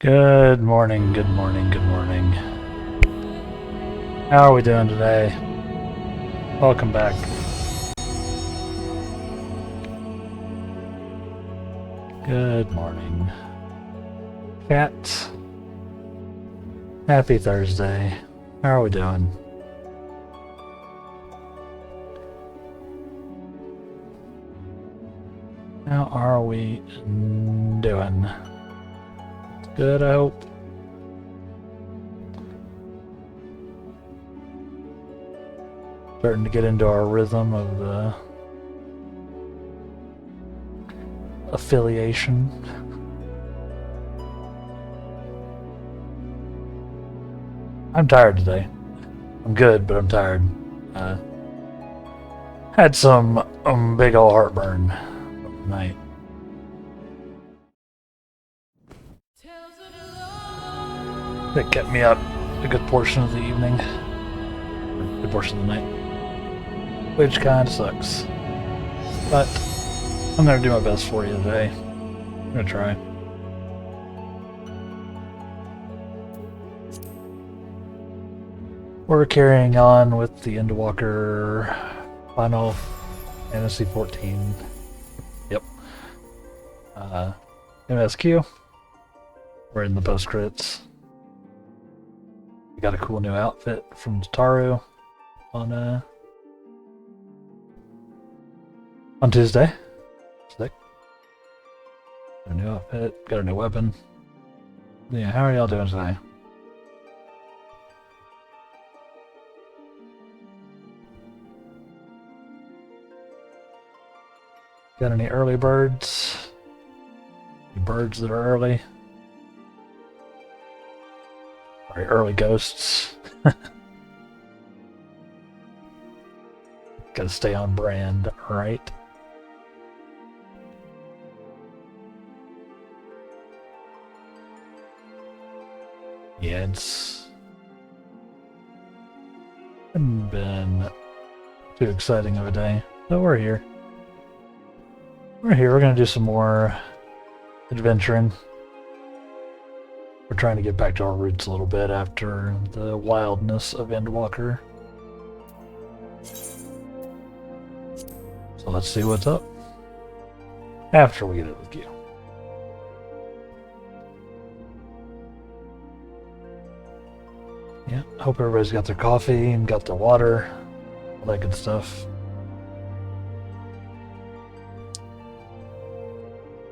Good morning, good morning, good morning. How are we doing today? Welcome back. Good morning. Cats. Happy Thursday. How are we doing? How are we doing? Good, I hope. Starting to get into our rhythm of the affiliation. I'm tired today. I'm good, but I'm tired. Had some big ol' heartburn night. That kept me up a good portion of the evening. Or a good portion of the night. Which kinda sucks. But I'm gonna do my best for you today. I'm gonna try. We're carrying on with the Endwalker Final Fantasy 14. Yep. MSQ. We're in the post credits. We got a cool new outfit from Tataru on Tuesday. Sick. Got a new outfit, got a new weapon. Yeah, how are y'all doing today? Got any early birds? Any birds that are early? Sorry, early ghosts. Gotta stay on brand, right? Yeah, it's hasn't been too exciting of a day, but we're here. We're here. We're gonna do some more adventuring. We're trying to get back to our roots a little bit after the wildness of Endwalker. So let's see what's up after we get it with you. Yeah, hope everybody's got their coffee and got their water, all that good stuff.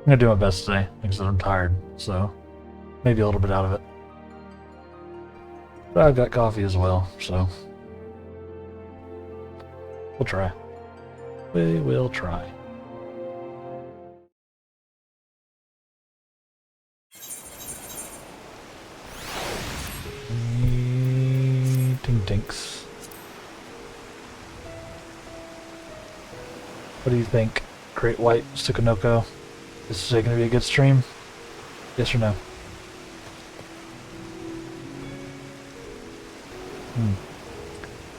I'm gonna do my best today, because I'm tired, so maybe a little bit out of it. But I've got coffee as well, so we'll try. We will try. Tinks. What do you think, Great White Tsukunoko? Is this going to be a good stream? Yes or no?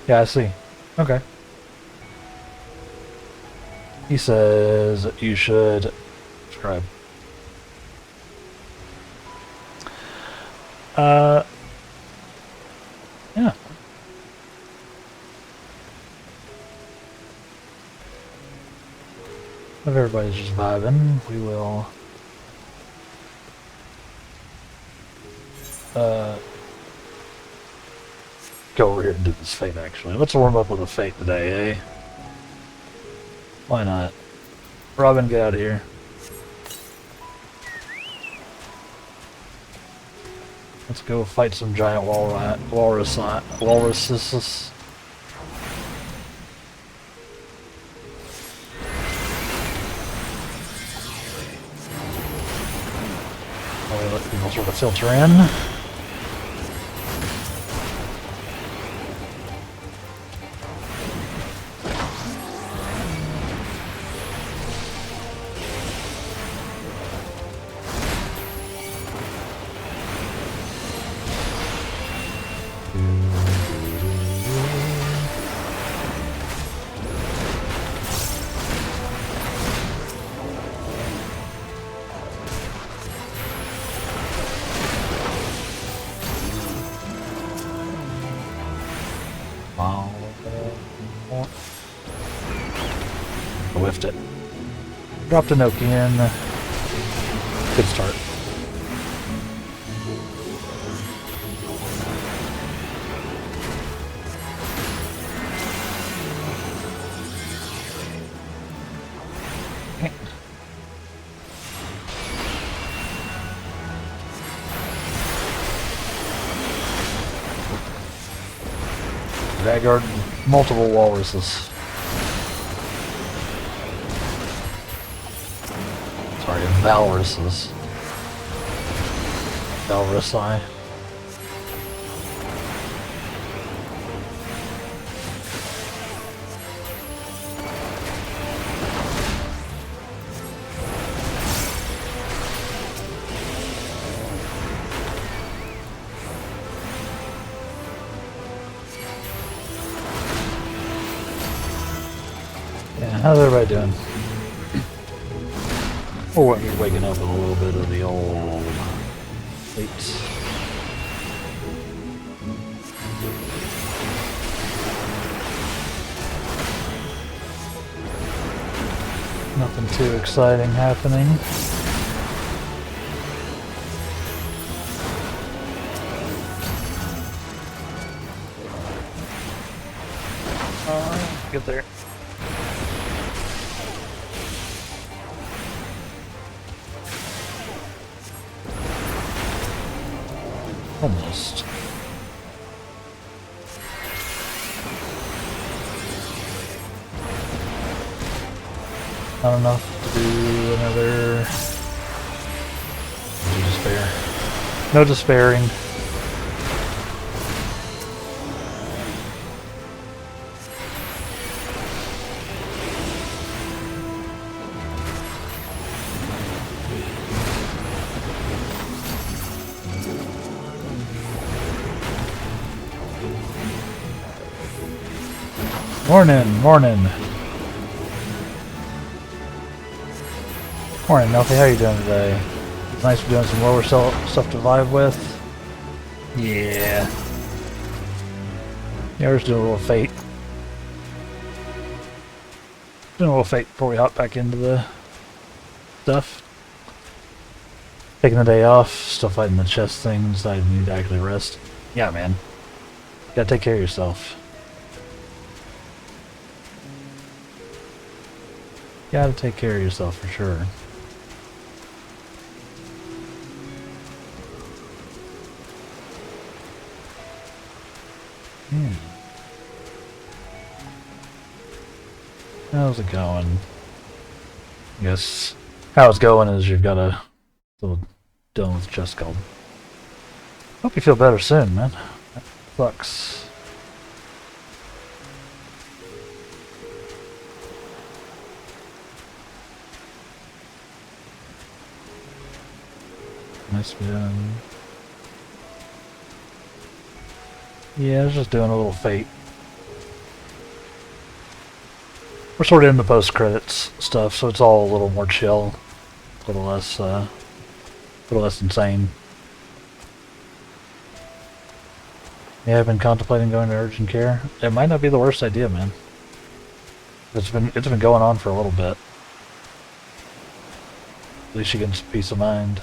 Yeah, I see. Okay. He says you should subscribe. Yeah. If everybody's just vibing, we will go over here and do this fate actually. Let's warm up with a fate today, eh? Why not? Robin, get out of here. Let's go fight some giant walruses. I'll let people sort of filter in. finished it. Dropped a Noki in. Good start. Backyard, multiple walruses. Sorry, walruses. Walrusi. How's everybody doing? Oh, you're waking up with a little bit of the old weights. Nothing too exciting happening. Get there. Almost. Not enough to do another. No despair. No despairing. Morning, morning. Morning, Melfi. How you doing today? It's nice to be doing some lower stuff to vibe with. Yeah. Yeah, we're just doing a little fate. Doing a little fate before we hop back into the stuff. Taking the day off, still fighting the chest things. I need to actually rest. Yeah, man. You gotta take care of yourself. Gotta take care of yourself for sure. How's it going? I guess how it's going is you've got a little dealing with chest cold. Hope you feel better soon, man. That sucks. Nice to be done. Yeah, I was just doing a little fate. We're sort of in the post-credits stuff, so it's all a little more chill, a little less insane. Yeah, I've been contemplating going to urgent care. It might not be the worst idea, man. It's been going on for a little bit. At least you get some peace of mind.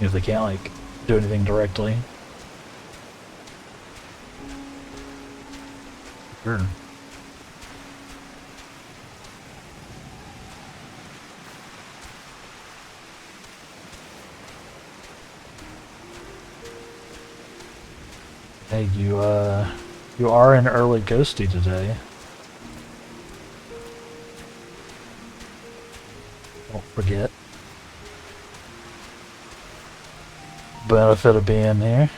If they can't, like, do anything directly. Sure. Hey, you are an early ghosty today. Don't forget. Benefit of being here.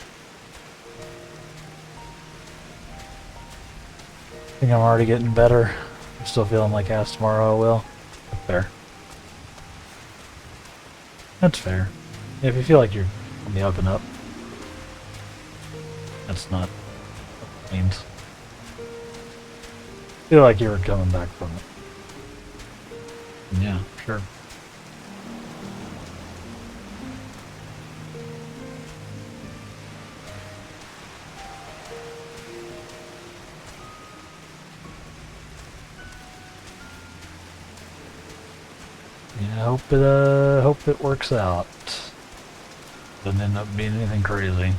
I think I'm already getting better. I'm still feeling like ass tomorrow I will. Fair. That's fair. Yeah, if you feel like you're on the up and up, that's not what it means. Feel like you were coming back from it. Yeah, sure. hope it works out. Doesn't end up being anything crazy.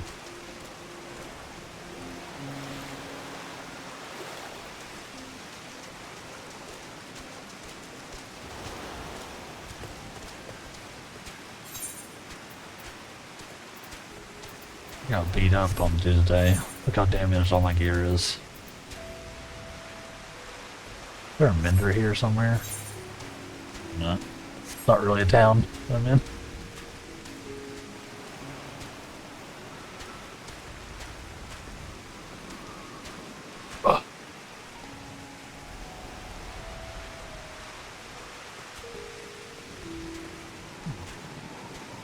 I got beat up on Tuesday. Look how damaged all my gear is. Is there a mender here somewhere? No. It's not really a town I'm in. Ugh.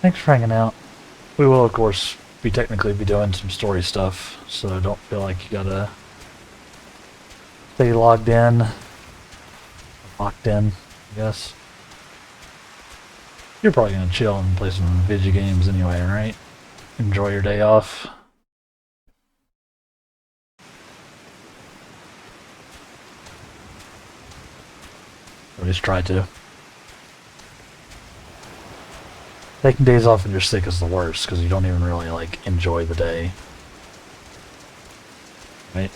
Thanks for hanging out. We will, of course, technically be doing some story stuff, so don't feel like you gotta stay locked in, I guess. You're probably gonna chill and play some video games anyway, right? Enjoy your day off. Or at least try to. Taking days off when you're sick is the worst, because you don't even really, like, enjoy the day. Right?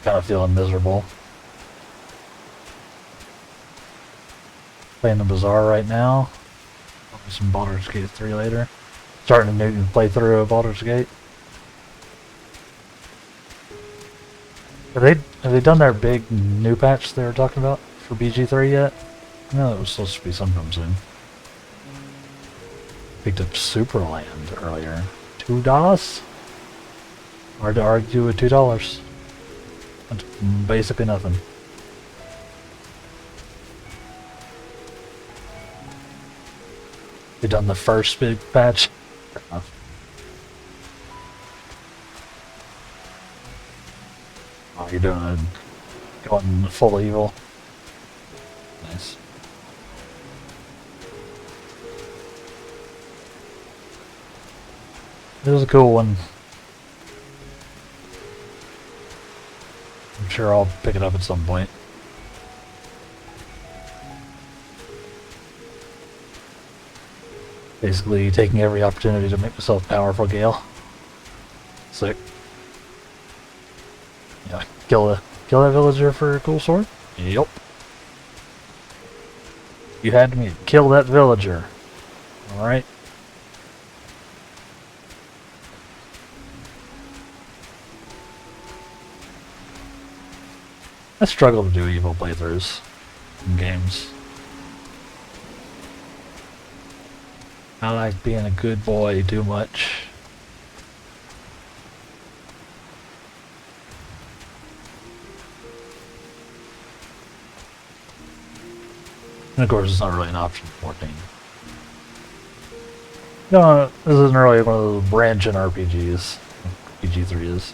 Kind of feeling miserable. Playing the Bazaar right now. Probably some Baldur's Gate 3 later. Starting a new playthrough of Baldur's Gate. Have they done their big new patch they were talking about for BG3 yet? No, it was supposed to be sometime soon. Picked up Superland earlier. $2? Hard to argue with $2. That's basically nothing. They done the first big patch. Oh, you're doing a going full evil. Nice. It was a cool one. I'm sure I'll pick it up at some point. Basically taking every opportunity to make myself powerful, Gale. Sick. Yeah, kill that villager for a cool sword? Yup. You had me kill that villager. Alright. I struggle to do evil playthroughs in games. I like being a good boy too much. And of course it's not really an option in 14. No, this isn't really one of those branching RPGs. BG3 is.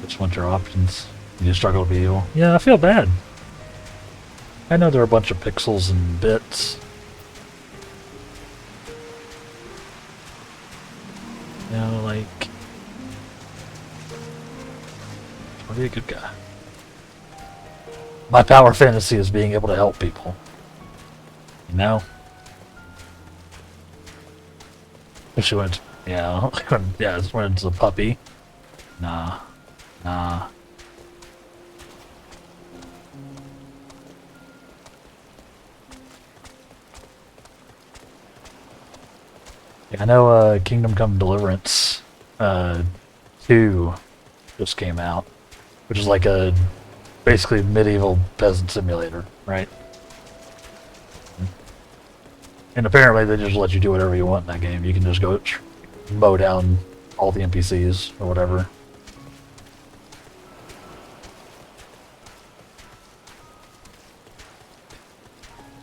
Just want your options. You struggle to be evil. Yeah, I feel bad. I know there are a bunch of pixels and bits. You know, like... I'll be a good guy. My power fantasy is being able to help people. You know? Especially when it's... Yeah, yeah, it's when it's a puppy. Nah. Nah. Yeah, I know Kingdom Come Deliverance 2 just came out, which is like a basically medieval peasant simulator, right? And apparently they just let you do whatever you want in that game. You can just go mow down all the NPCs or whatever.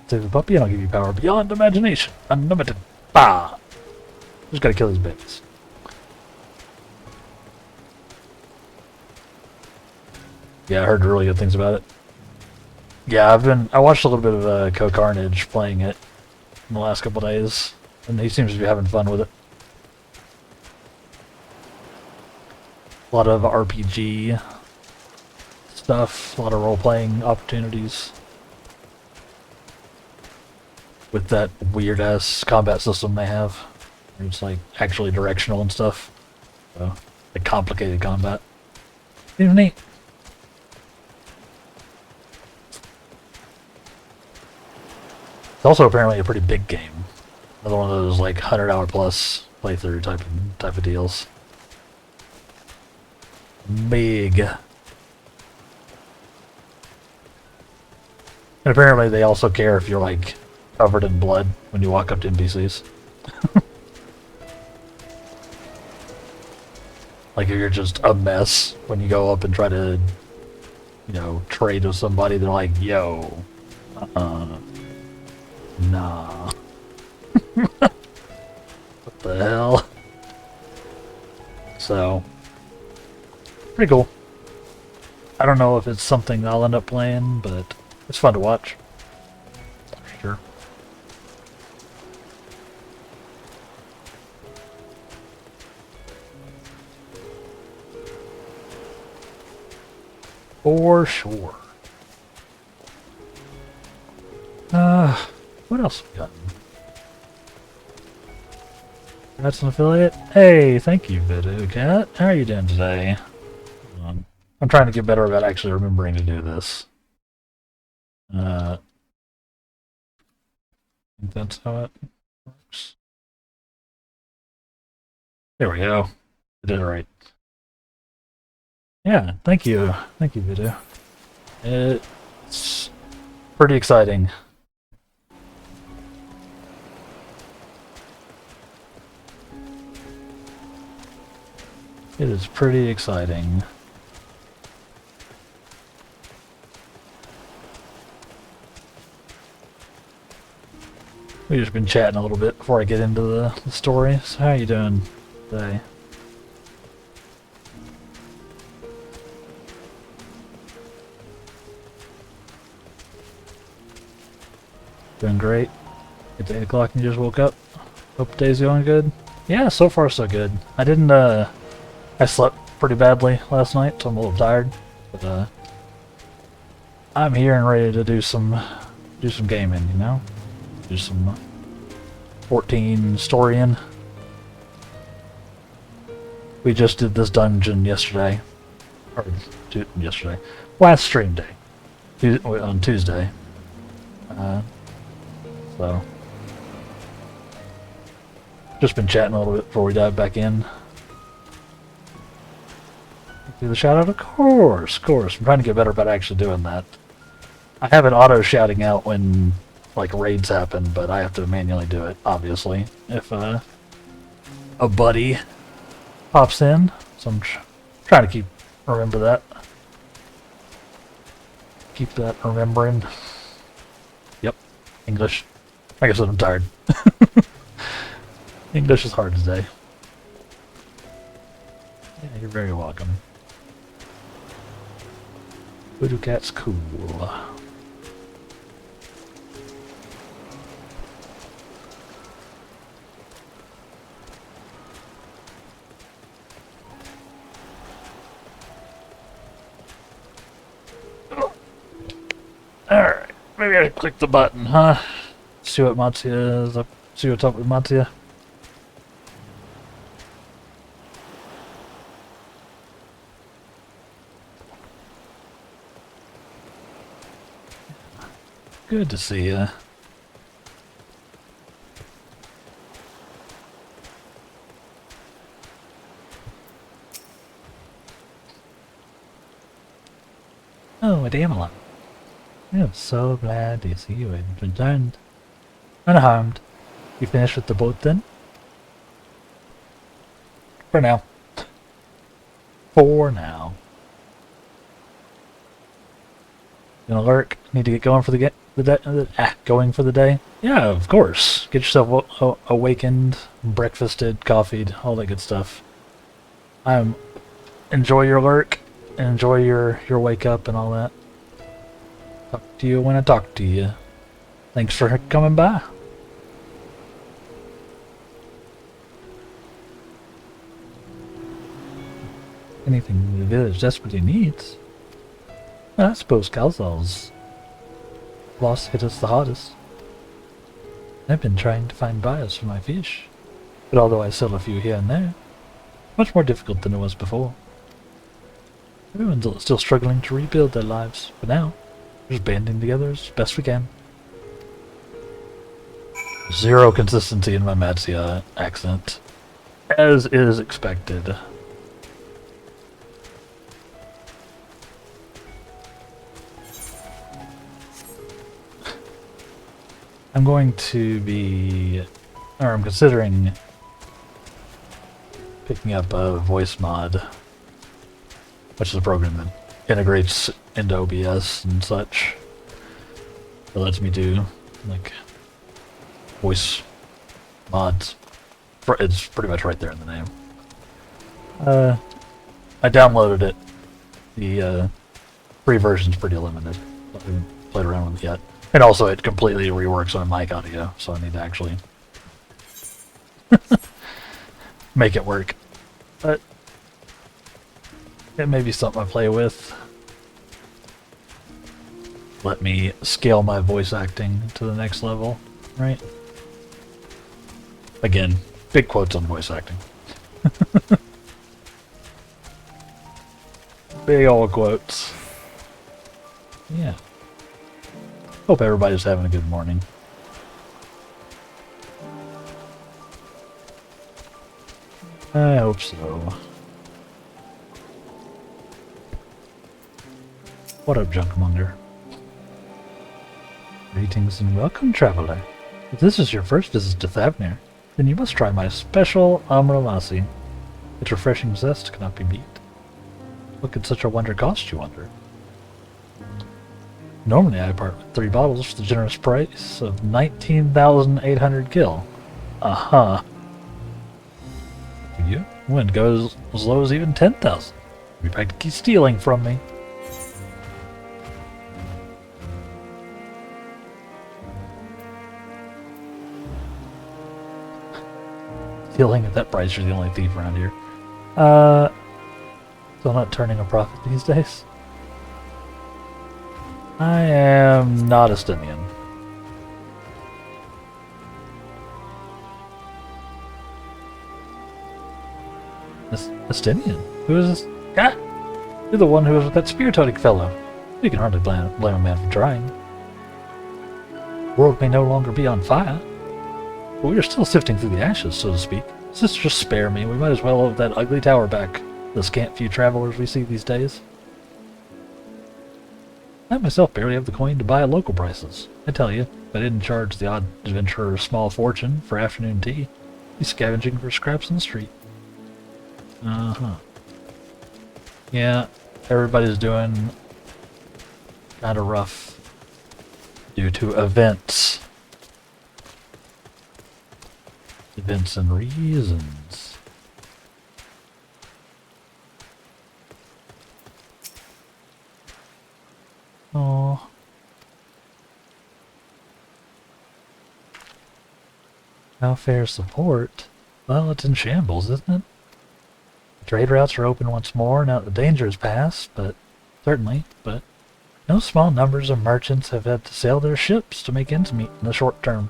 Save the puppy and I'll give you power beyond imagination. Unlimited. Bah! Just gotta kill these babies. Yeah, I heard really good things about it. Yeah, I watched a little bit of Co-Carnage playing it in the last couple days, and he seems to be having fun with it. A lot of RPG stuff, a lot of role-playing opportunities. With that weird-ass combat system they have. Where it's like actually directional and stuff. So, like complicated combat. Seems neat. It's also apparently a pretty big game. Another one of those like 100-hour plus playthrough type of deals. Big. And apparently they also care if you're like covered in blood when you walk up to NPCs. Like if you're just a mess when you go up and try to, you know, trade with somebody, they're like, yo, nah. What the hell? So, pretty cool. I don't know if it's something I'll end up playing, but it's fun to watch. For sure. For sure. What else we got? That's an affiliate? Hey, thank you, Voodoo Cat. How are you doing today? I'm trying to get better about actually remembering to do this. I think that's how it works. There we go. I did it right. Yeah, thank you. Thank you, Voodoo. It's pretty exciting. It is pretty exciting. We've just been chatting a little bit before I get into the story. So how are you doing today? Doing great. It's 8 o'clock and you just woke up. Hope the day's going good. Yeah, so far so good. I didn't, I slept pretty badly last night, so I'm a little tired. But, I'm here and ready to do some gaming, you know? Do some 14 storying. We just did this dungeon yesterday. Or, yesterday. Last stream day. On Tuesday. So, just been chatting a little bit before we dive back in. Do the shout out, of course. I'm trying to get better about actually doing that. I have it auto shouting out when like raids happen, but I have to manually do it, obviously, if a buddy pops in. So I'm trying to remember that. Keep that remembering. Yep, English. Like I said, I'm tired. English is hard today. Yeah, you're very welcome. Voodoo Cat's cool. Alright, maybe I click the button, huh? See what Matsuya is up. See what's up with Matsuya. Good to see ya. Oh, a Damelot. I'm so glad to see you and returned. Unharmed. You finished with the boat then? For now. For now. Gonna lurk. Need to get going for the day. Going for the day. Yeah, of course. Get yourself awakened, breakfasted, coffeed, all that good stuff. Enjoy your lurk, enjoy your wake up and all that. Talk to you when I talk to you. Thanks for coming by. Anything the village desperately needs. I suppose Calzal's loss hit us the hardest. I've been trying to find buyers for my fish, but although I sell a few here and there, much more difficult than it was before. Everyone's still struggling to rebuild their lives, but now we're just banding together as best we can. Zero consistency in my Matsia accent, as is expected. I'm going to be, or I'm considering picking up a voice mod, which is a program that integrates into OBS and such. It lets me do, like, voice mods. It's pretty much right there in the name. I downloaded it. The free version's pretty limited. I haven't played around with it yet. And also it completely reworks on mic audio, so I need to actually make it work. But it may be something I play with. Let me scale my voice acting to the next level, right? Again, big quotes on voice acting. Big old quotes. Yeah. Hope everybody's having a good morning. I hope so. What up, Junkmonger? Greetings and welcome, traveler. If this is your first visit to Thavnir, then you must try my special Amralasi. Its refreshing zest cannot be beat. What could such a wonder cost, you wonder? Normally I part with 3 bottles for the generous price of 19,800 gil. Uh-huh. For you? When it goes as low as even 10,000. You're practically stealing from me. Stealing at that price, you're the only thief around here. Still not turning a profit these days. I am not Estinian. Estinian? Who is this? Ah! You're the one who was with that spear-toting fellow. You can hardly blame a man for trying. The world may no longer be on fire, but we are still sifting through the ashes, so to speak. Sister, just spare me. We might as well have that ugly tower back. The scant few travelers we see these days. I myself barely have the coin to buy at local prices. I tell you, if I didn't charge the odd adventurer a small fortune for afternoon tea, he's scavenging for scraps in the street. Uh-huh. Yeah, everybody's doing kind of rough due to events. Events and reasons. Oh. How fair support? Well, it's in shambles, isn't it? Trade routes are open once more now that the danger is past, but no small numbers of merchants have had to sail their ships to make ends meet in the short term.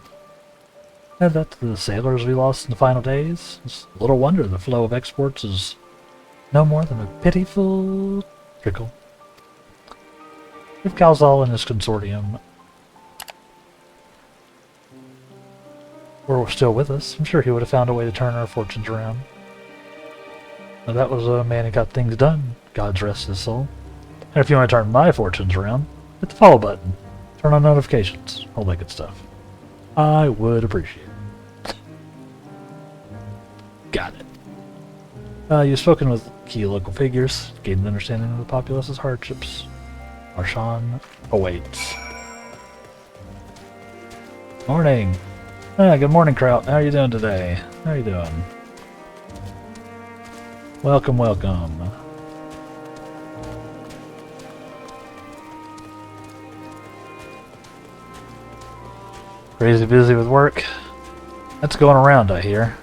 Add that to the sailors we lost in the final days. It's little wonder the flow of exports is no more than a pitiful trickle. If Calzal and his consortium were still with us, I'm sure he would have found a way to turn our fortunes around. Now that was a man who got things done, God's rest his soul. And if you want to turn my fortunes around, hit the follow button, turn on notifications, all that good stuff. I would appreciate it. Got it. You've spoken with key local figures, gained an understanding of the populace's hardships. Marshawn awaits. Morning. Good morning, Kraut. How are you doing today? How are you doing? Welcome, welcome. Crazy busy with work. That's going around, I hear.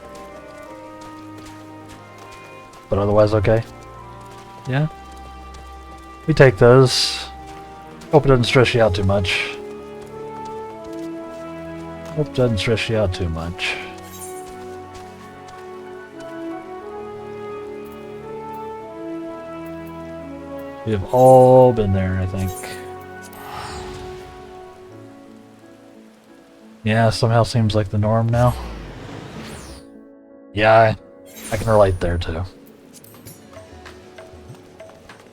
But otherwise okay. Yeah? We take those. Hope it doesn't stress you out too much. Hope it doesn't stress you out too much. We have all been there, I think. Yeah, somehow seems like the norm now. Yeah, I can relate there too.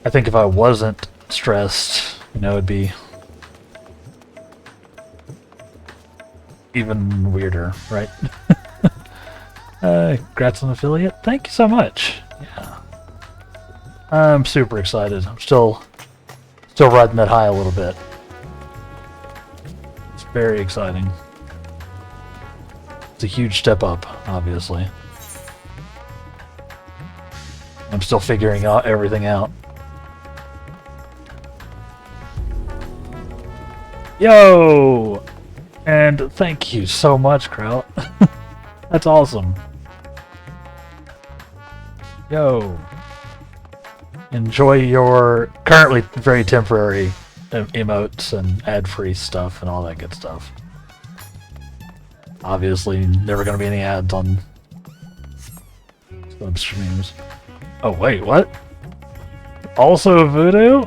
I think if I wasn't stressed, you know, it'd be even weirder, right? Congrats on affiliate. Thank you so much. Yeah. I'm super excited. I'm still riding that high a little bit. It's very exciting. It's a huge step up, obviously. I'm still figuring out everything out. Yo! And thank you so much, Kraut. That's awesome. Yo. Enjoy your currently very temporary emotes and ad-free stuff and all that good stuff. Obviously, never going to be any ads on sub streams. Oh, wait, what? Also Voodoo?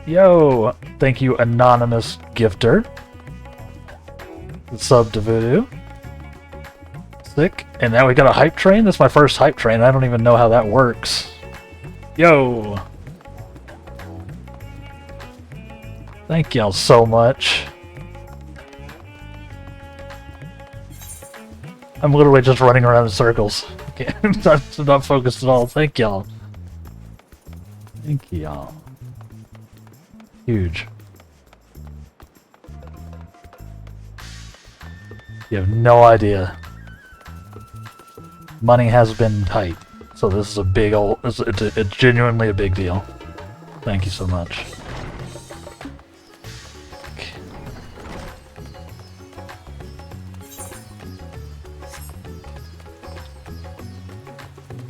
Yo, thank you, anonymous gifter. Sub to Voodoo. Sick. And now we got a hype train? That's my first hype train. I don't even know how that works. Yo! Thank y'all so much. I'm literally just running around in circles. I'm not focused at all. Thank y'all. Thank y'all. Huge. You have no idea. Money has been tight, so this is a big old. It's genuinely a big deal. Thank you so much.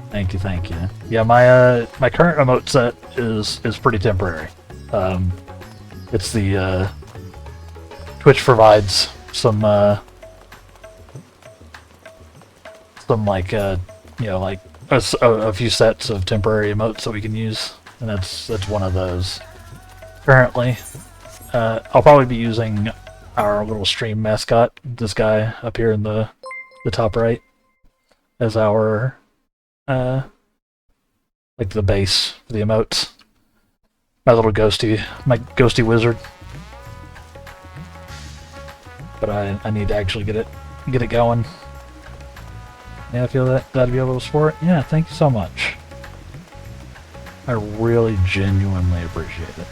Thank you, thank you. Yeah, my current emote set is pretty temporary. It's the Twitch provides some like you know, like a few sets of temporary emotes that we can use, and that's one of those. Currently, I'll probably be using our little stream mascot, this guy up here in the top right, as our like the base for the emotes. My ghosty wizard. But I need to actually get it going. Yeah, I feel glad to be able to support. Yeah, thank you so much. I really genuinely appreciate it.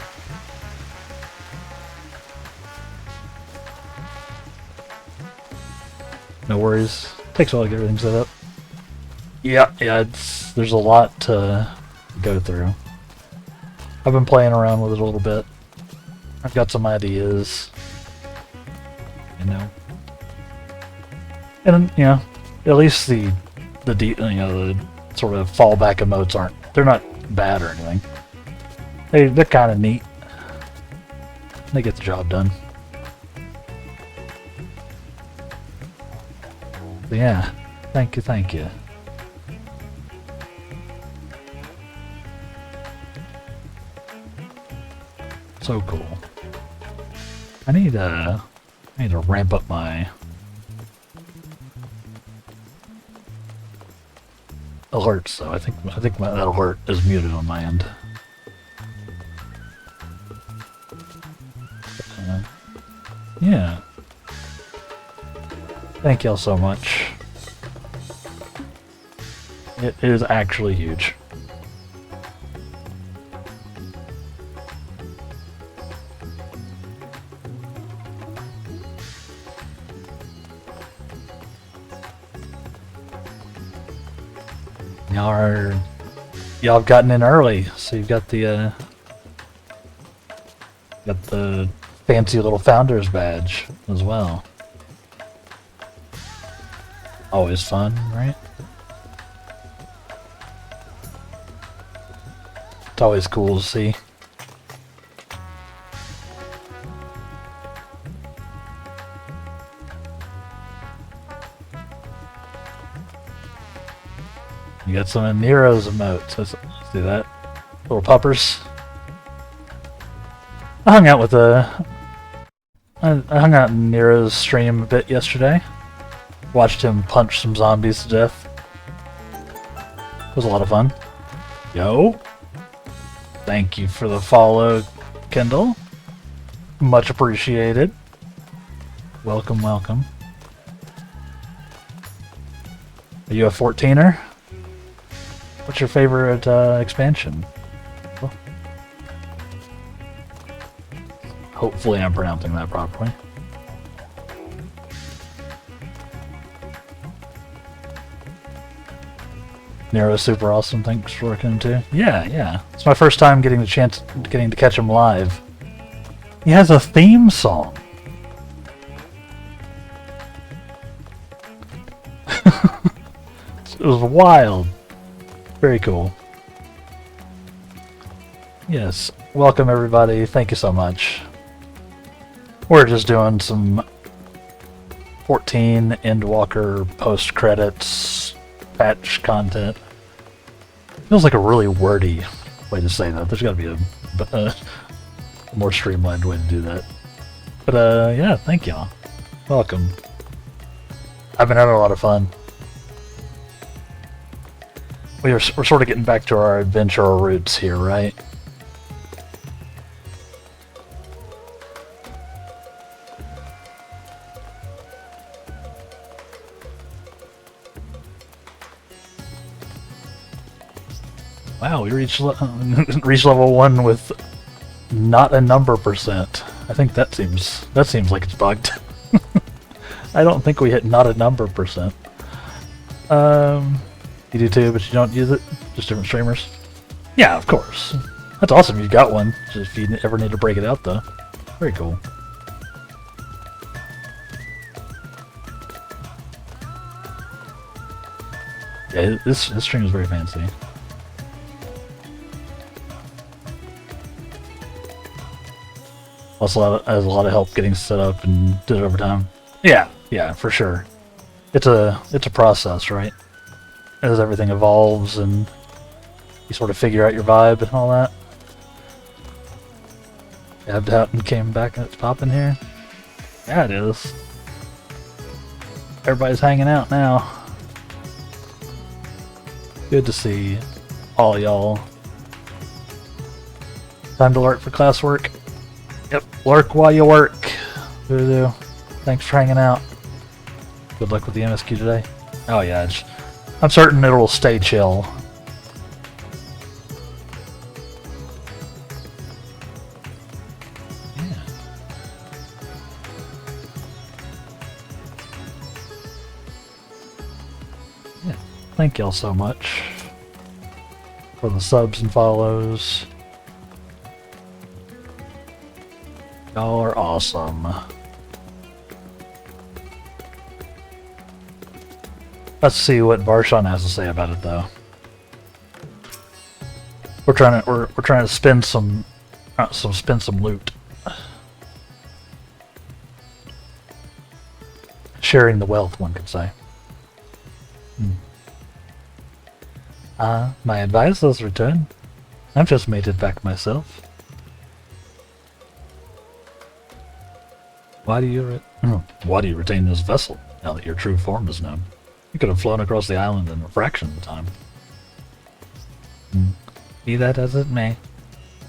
No worries. Takes a while to get everything set up. Yeah, there's a lot to go through. I've been playing around with it a little bit. I've got some ideas. You know. And you know, at least the sort of fallback emotes they're not bad or anything. They're kind of neat. They get the job done. But yeah, thank you. So cool. I need to ramp up my alerts though. I think that alert is muted on my end. Yeah. Thank y'all so much. It is actually huge. Y'all have gotten in early, so you've got the fancy little founder's badge as well. Always fun, right? It's always cool to see. You got some of Nero's emotes. Let's do that. Little puppers. I hung out with I hung out in Nero's stream a bit yesterday. Watched him punch some zombies to death. It was a lot of fun. Yo. Thank you for the follow, Kendall. Much appreciated. Welcome, welcome. Are you a 14er? What's your favorite expansion? Oh. Hopefully I'm pronouncing that properly. Nero's super awesome. Thanks for working too. Yeah. It's my first time getting the chance, getting to catch him live. He has a theme song. It was wild. Very cool. Yes. Welcome everybody. Thank you so much. We're just doing some 14 Endwalker post-credits patch content. Feels like a really wordy way to say that. There's got to be a more streamlined way to do that. But yeah, thank y'all. Welcome. I've been having a lot of fun. We're sort of getting back to our adventurer roots here, right? Wow, we reached level 1 with not a number percent. I think that seems like it's bugged. I don't think we hit not a number percent. You do too, but you don't use it? Just different streamers? Yeah, of course. That's awesome you got one. Just if you ever need to break it out though. Very cool. Yeah, this stream is very fancy. Also has a lot of help getting set up and did it over time. Yeah, for sure. It's a process, right? As everything evolves and you sort of figure out your vibe and all that. Dabbed out and came back and it's popping here. Yeah, it is. Everybody's hanging out now. Good to see all y'all. Time to lurk for classwork. Yep, lurk while you work. Voodoo. Thanks for hanging out. Good luck with the MSQ today. Oh yeah, I'm certain it'll stay chill. Yeah. Yeah. Thank y'all so much for the subs and follows. Y'all are awesome. Let's see what Varshan has to say about it, though. We're trying to spend some loot. Sharing the wealth, one could say. My advisor's returned. I've just made it back myself. Why do you retain this vessel now that your true form is known? You could have flown across the island in a fraction of the time. Be that as it may,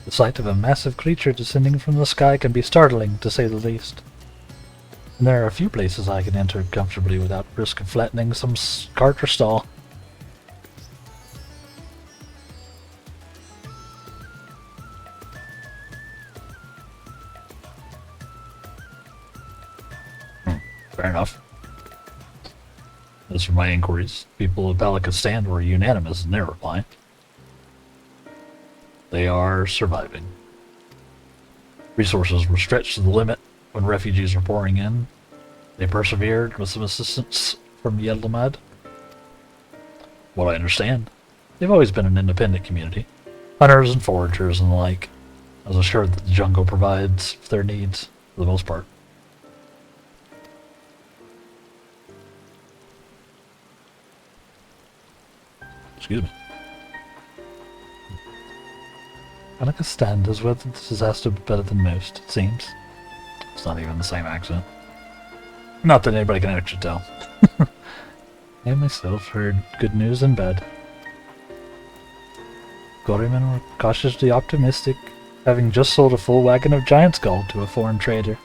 the sight of a massive creature descending from the sky can be startling, to say the least. And there are a few places I can enter comfortably without risk of flattening some cart or stall. Fair enough. As for my inquiries, people of Balikistan were unanimous in their reply. They are surviving. Resources were stretched to the limit when refugees were pouring in. They persevered with some assistance from Yeldomad. What I understand, they've always been an independent community. Hunters and foragers and the like. I was assured that the jungle provides for their needs, for the most part. Excuse me. Annika Stand is with this disaster better than most, it seems. It's not even the same accent. Not that anybody can actually tell. I myself heard good news and bad. Gorrymen were cautiously optimistic, having just sold a full wagon of giant skull to a foreign trader.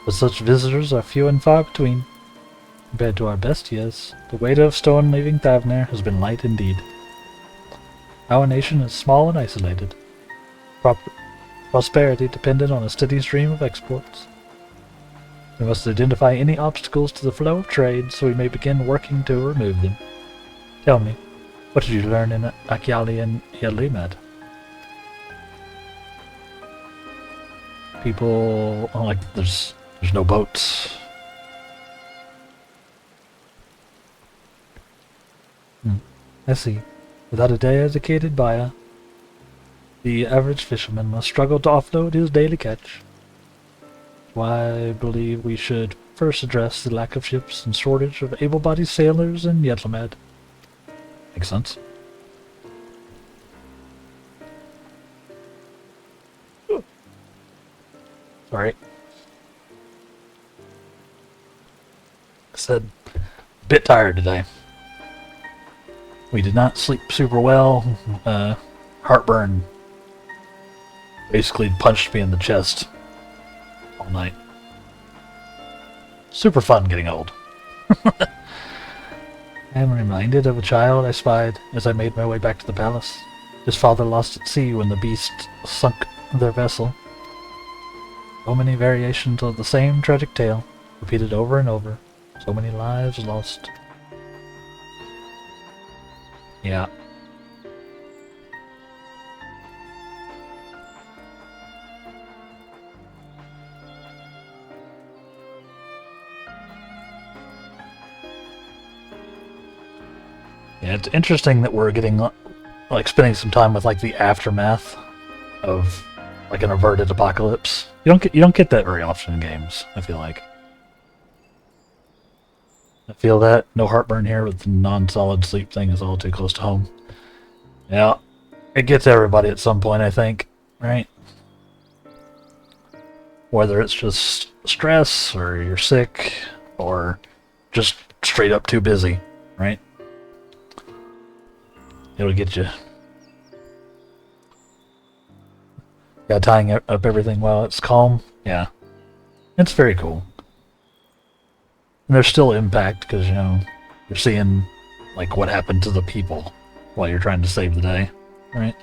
But such visitors are few and far between. Compared to our best years, the weight of stone leaving Thavner has been light indeed. Our nation is small and isolated. Prosperity dependent on a steady stream of exports. We must identify any obstacles to the flow of trade so we may begin working to remove them. Tell me, what did you learn in Akyali and Yalimad? People, like, there's no boats. I see. Without a dedicated buyer, the average fisherman must struggle to offload his daily catch. Why I believe we should first address the lack of ships and shortage of able-bodied sailors in Yetlamad. Makes sense. Sorry. I said, a bit tired today. We did not sleep super well. Heartburn basically punched me in the chest all night. Super fun getting old. I am reminded of a child I spied as I made my way back to the palace. His father lost at sea when the beast sunk their vessel. So many variations of the same tragic tale, repeated over and over. So many lives lost. Yeah. Yeah, it's interesting that we're getting, like, spending some time with, like, the aftermath of, like, an averted apocalypse. You don't get that very often in games, I feel like. I feel that. No heartburn here with the non-solid sleep thing is all too close to home. Yeah. It gets everybody at some point, I think. Right? Whether it's just stress, or you're sick, or just straight up too busy. Right? It'll get you. Yeah, tying up everything while it's calm. Yeah. It's very cool. And there's still impact, because, you know, you're seeing, like, what happened to the people while you're trying to save the day, right?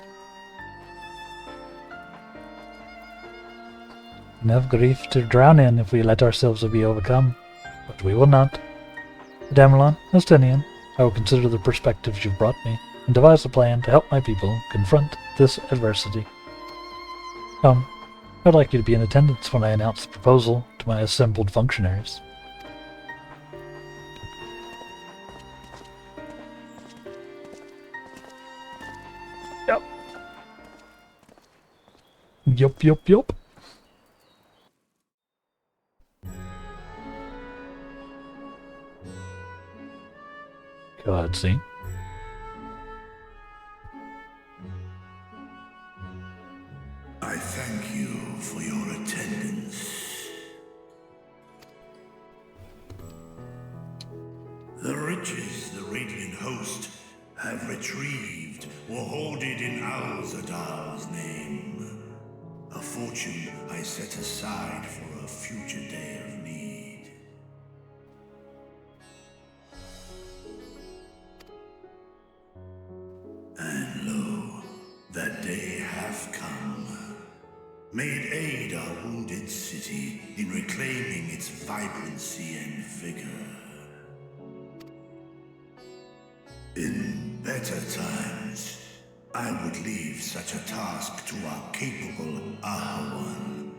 Enough grief to drown in if we let ourselves be overcome. But we will not. Damelon, Estinian, I will consider the perspectives you've brought me, and devise a plan to help my people confront this adversity. Come, I'd like you to be in attendance when I announce the proposal to my assembled functionaries. Yup. Go ahead, see. I thank you for your attendance. The riches the Radiant Host have retrieved were hoarded in Al-Zadar's name. A fortune I set aside for a future day of need. And lo, that day hath come. May it aid our wounded city in reclaiming its vibrancy and vigor. In better times, I would leave such a task to our capable Ahawan.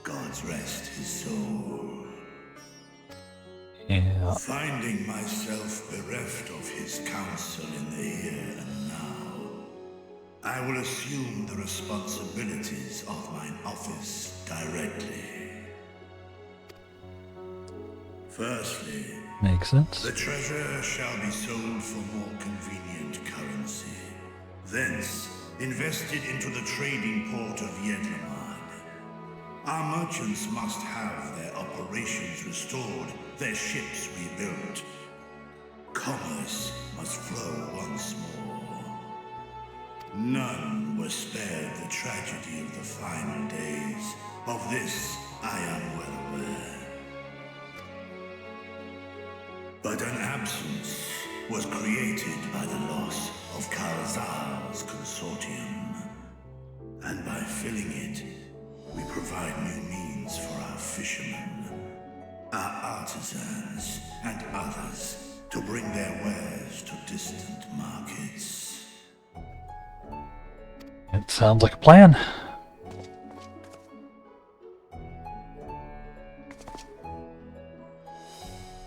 God's rest his soul. Yeah. Yeah. Finding myself bereft of his counsel in the here and now, I will assume the responsibilities of mine office directly. Firstly, Makes sense. the treasure shall be sold for more convenient currency. Thence, invested into the trading port of Yedlamad. Our merchants must have their operations restored, their ships rebuilt. Commerce must flow once more. None were spared the tragedy of the final days. Of this, I am well aware. But an absence was created by the loss of Karazar's consortium. And by filling it, we provide new means for our fishermen, our artisans, and others to bring their wares to distant markets. It sounds like a plan.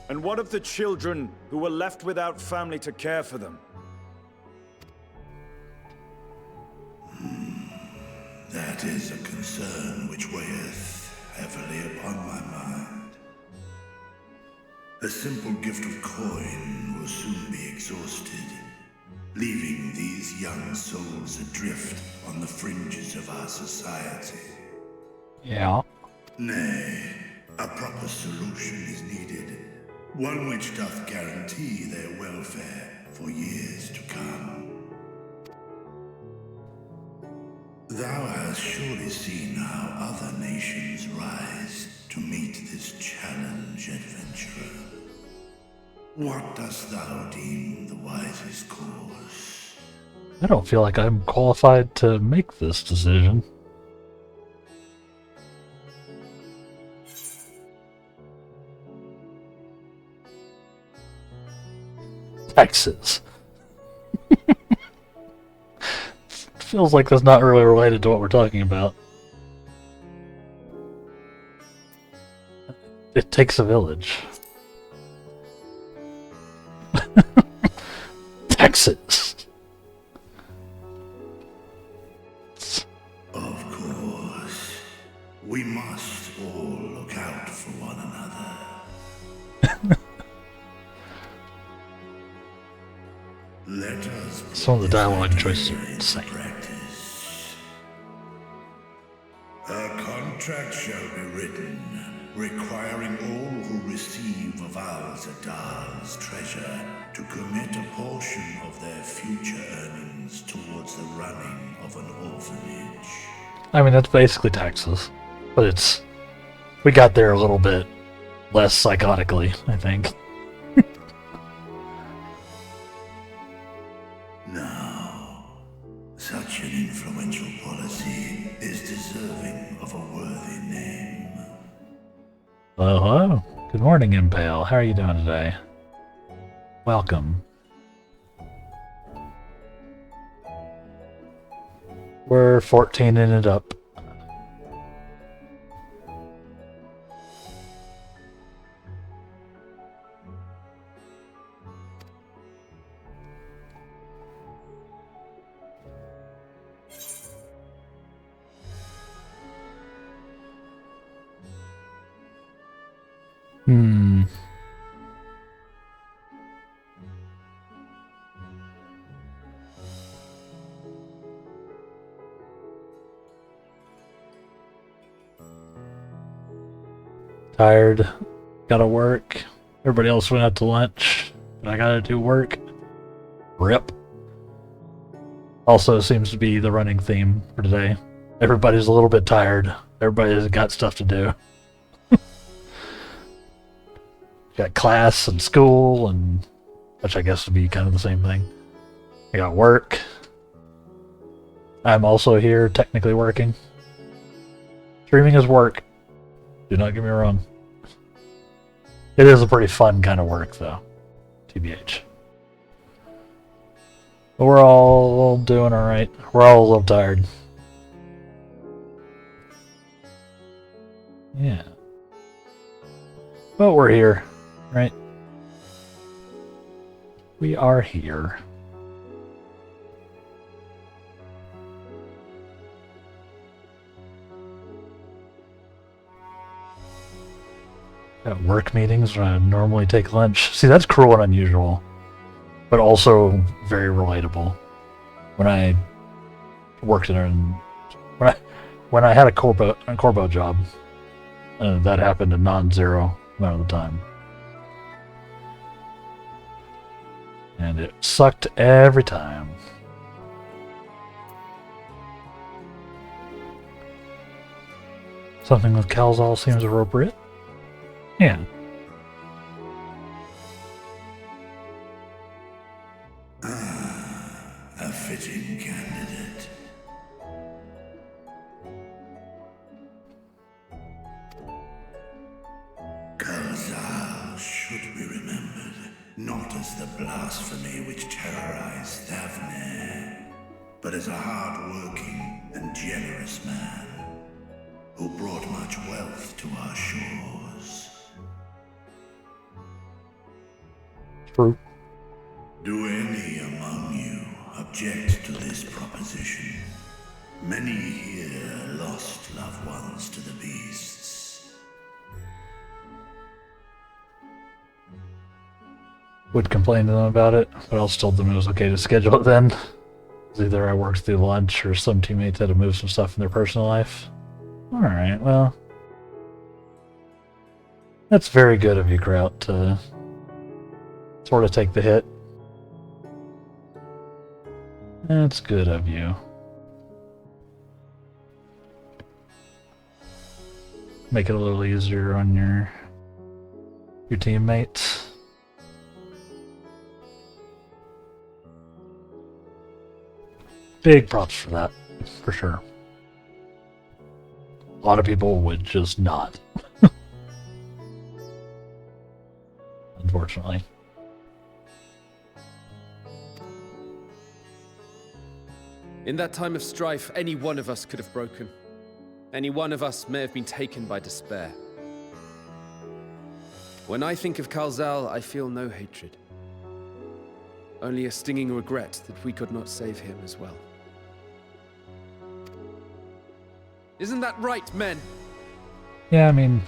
And what of the children who were left without family to care for them? That is a concern which weigheth heavily upon my mind. A simple gift of coin will soon be exhausted, leaving these young souls adrift on the fringes of our society. Yeah. Nay, a proper solution is needed, one which doth guarantee their welfare for years to come. Thou hast surely seen how other nations rise to meet this challenge, adventurer. What dost thou deem the wisest course? I don't feel like I'm qualified to make this decision. Taxes. Feels like that's not really related to what we're talking about. It takes a village. Taxes. Of course. We must all look out for one another. Let us put Some of the this dialogue idea choices are into insane. practice. A contract shall be written, requiring all who receive of Al-Zadal's treasure to commit a portion of their future earnings towards the running of an orphanage. I mean, that's basically taxes. But we got there a little bit less psychotically, I think. Now, such an influential policy is deserving of a worthy name. Hello. Good morning, Impale. How are you doing today? Welcome. We're 14 in it up. Hmm. Tired. Gotta work. Everybody else went out to lunch. And I gotta do work. Rip. Also seems to be the running theme for today. Everybody's a little bit tired. Everybody's got stuff to do. Got class and school, and which I guess would be kind of the same thing. I got work. I'm also here technically working. Streaming is work. Do not get me wrong. It is a pretty fun kind of work, though. TBH. But we're all doing alright. We're all a little tired. Yeah. But we're here, right? We are here. At work meetings when I normally take lunch. See, that's cruel and unusual, but also very relatable. When I worked when I had a corpo job, that happened a non-zero amount of the time, and it sucked every time. Something with Calzal seems appropriate. Yeah. A fitting candidate. Kalzal should be remembered, not as the blasphemy which terrorized Thavne, but as a hard-working and generous man who brought much wealth to our shores. True. Do any among you object to this proposition? Many here lost loved ones to the beasts. Would complain to them about it, but I'll still tell them it was okay to schedule it then. Either I worked through lunch or some teammates had to move some stuff in their personal life. Alright, well. That's very good of you, Kraut, to sort of take the hit. That's good of you. Make it a little easier on your teammates. Big props for that, for sure. A lot of people would just not. Unfortunately. In that time of strife, any one of us could have broken. Any one of us may have been taken by despair. When I think of Kalzal, I feel no hatred. Only a stinging regret that we could not save him as well. Isn't that right, men? Yeah, I mean,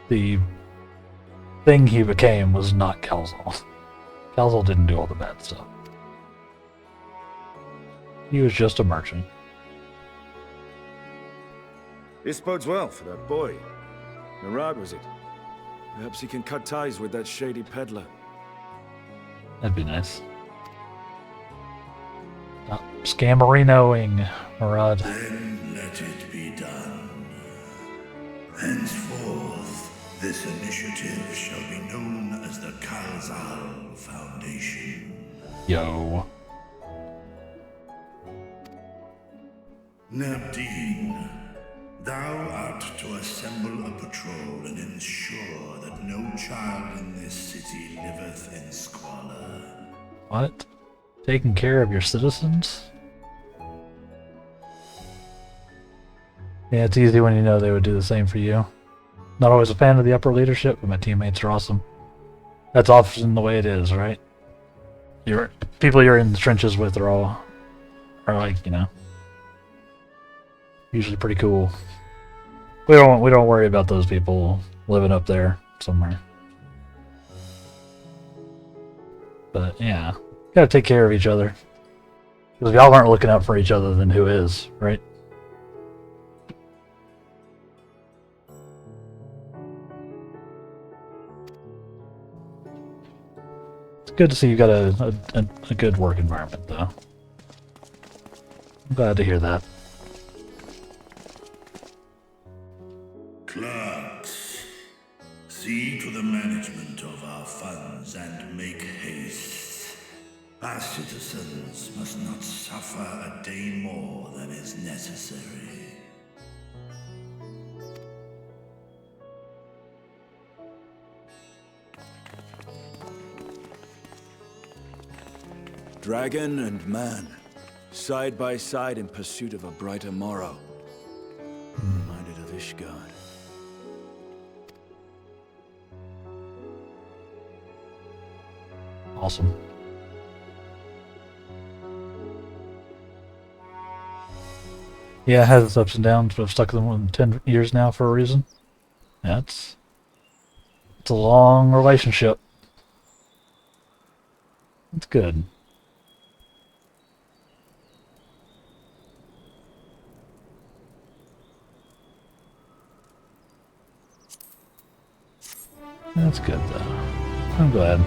the thing he became was not Calzal. Calzal didn't do all the bad stuff. He was just a merchant. This bodes well for that boy. Murad, was it? Perhaps he can cut ties with that shady peddler. That'd be nice. Stop scammerinoing, Murad. Then let it be done. Henceforth, this initiative shall be known as the Kalzal Foundation. Yo. Nabdeen, thou art to assemble a patrol and ensure that no child in this city liveth in squalor. What? Taking care of your citizens? Yeah, it's easy when you know they would do the same for you. Not always a fan of the upper leadership, but my teammates are awesome. That's often the way it is, right? People you're in the trenches with are like, you know, usually pretty cool. We don't worry about those people living up there somewhere. But yeah, gotta take care of each other. Because if y'all aren't looking out for each other, then who is, right? It's good to see you got a good work environment, though. I'm glad to hear that. Clerks, see to the management of our funds and make haste. Our citizens must not suffer a day more than is necessary. Dragon and man, side by side in pursuit of a brighter morrow. Reminded of Ishgard. Awesome. Yeah, it has its ups and downs, but I've stuck with them for 10 years now for a reason. Yeah, it's a long relationship. It's good. That's good, though. I'm glad.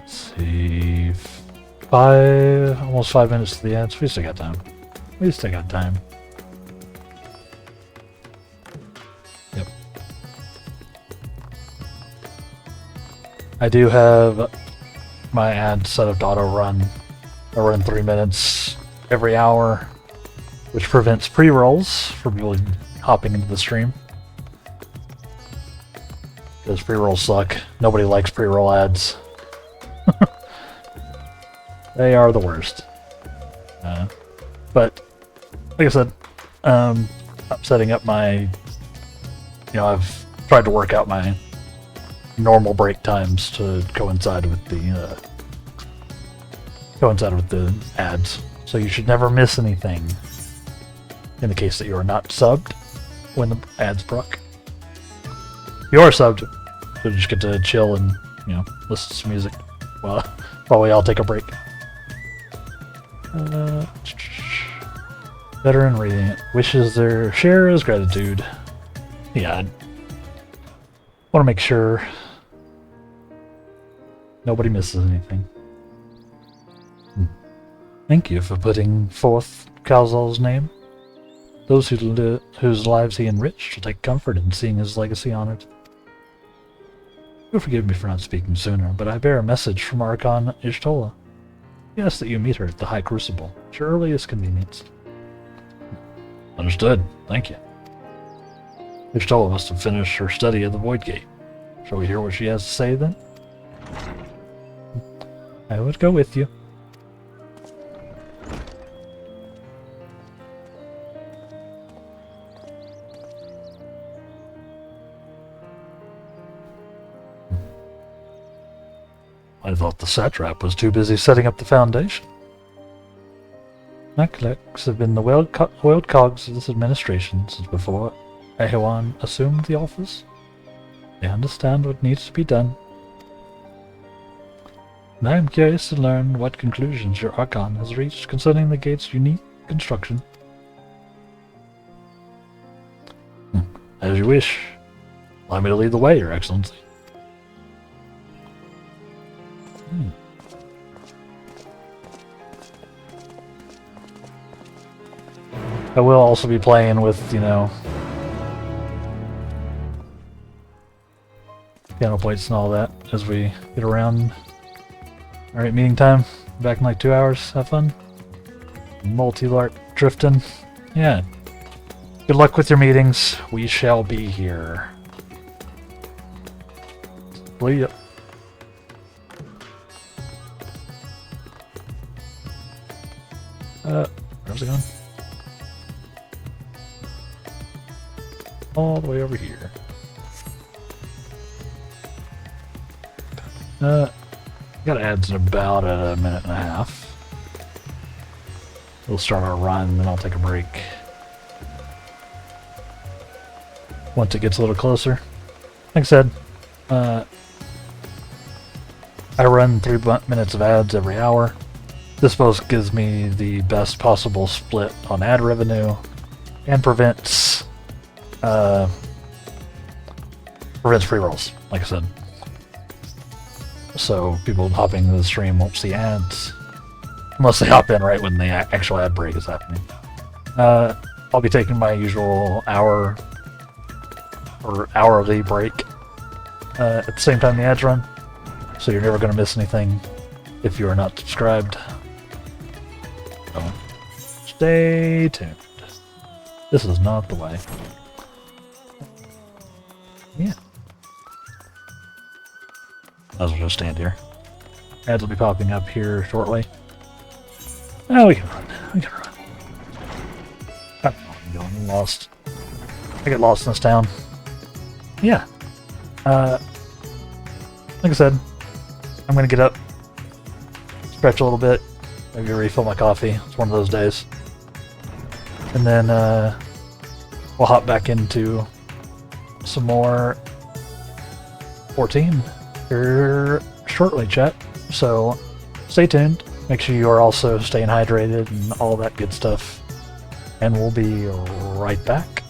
Let's see. Almost 5 minutes to the end, so we still got time. We still got time. Yep. I do have my ad set up to auto run. I run 3 minutes every hour, which prevents pre-rolls from people hopping into the stream. Because pre-rolls suck. Nobody likes pre-roll ads. They are the worst. But, like I said, I'm setting up my... I've tried to work out my normal break times to coincide with the ads. So you should never miss anything in the case that you are not subbed when the ads proc. If you are subbed, you just get to chill and, listen to some music while we all take a break. Veteran Radiant wishes their share is gratitude. Yeah, I want to make sure nobody misses anything. Thank you for putting forth Kalzal's name. Those whose lives he enriched will take comfort in seeing his legacy honored. You'll forgive me for not speaking sooner, but I bear a message from Archon Ishtola. He asks that you meet her at the High Crucible, at your earliest convenience. Understood. Thank you. Ishtola must have finished her study of the Void Gate. Shall we hear what she has to say, then? I would go with you. I thought the satrap was too busy setting up the foundation. Makaleks have been the oiled cogs of this administration since before Ahewan assumed the office. They understand what needs to be done. And I am curious to learn what conclusions your Archon has reached concerning the gate's unique construction. As you wish. Allow me to lead the way, Your Excellency. I will also be playing with, piano plates and all that as we get around. Alright, meeting time. Back in like 2 hours. Have fun. Multi-lark drifting. Yeah. Good luck with your meetings. We shall be here. See ya. Where's it going? All the way over here. Got ads in about a minute and a half. We'll start our run, then I'll take a break. Once it gets a little closer. Like I said, I run 3 minutes of ads every hour. This both gives me the best possible split on ad revenue and prevents pre-rolls, like I said. So people hopping into the stream won't see ads unless they hop in right when the actual ad break is happening. I'll be taking my usual hour or hourly break at the same time the ads run, so you're never going to miss anything if you are not subscribed. So stay tuned. This is not the way. Yeah. Might as well just stand here. Ads will be popping up here shortly. Oh, we can run. We can run. I'm lost. I get lost in this town. Yeah. Like I said, I'm gonna get up, stretch a little bit, maybe refill my coffee. It's one of those days. And then we'll hop back into some more 14 here shortly, chat. So stay tuned. Make sure you are also staying hydrated and all that good stuff. And we'll be right back.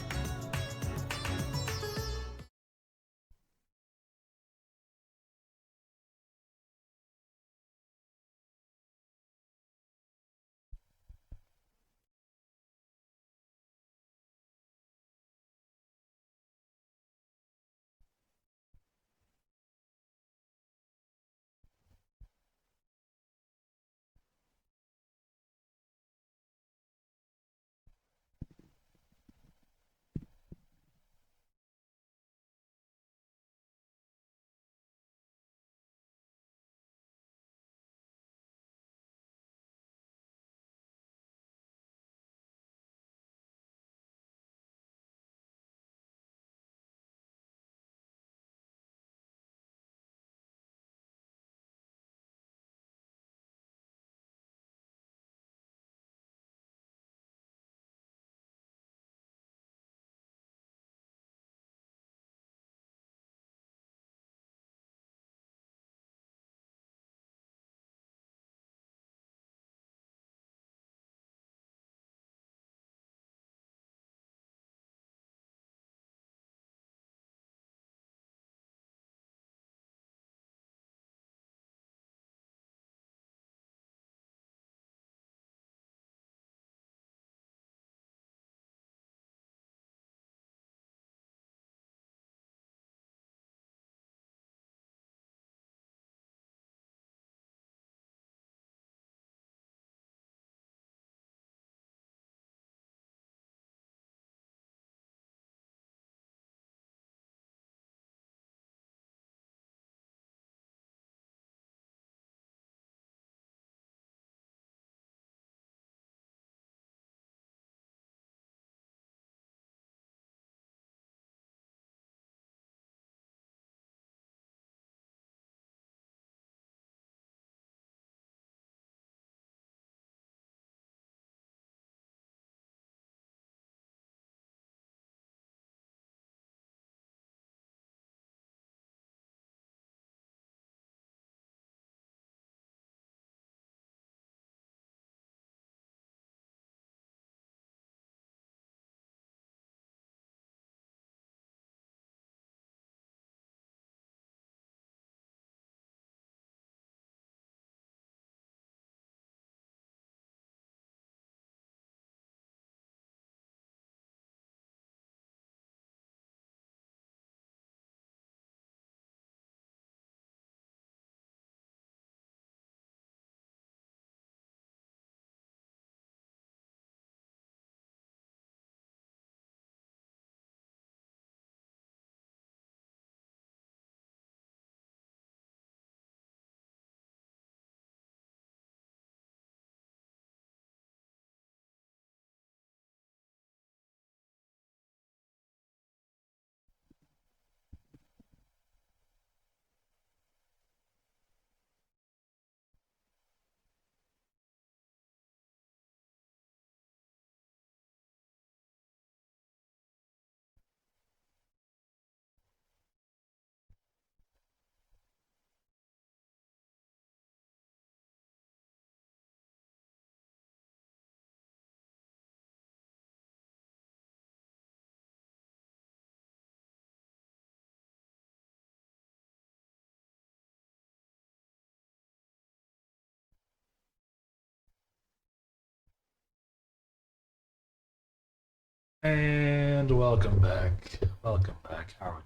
And welcome back. Welcome back. How are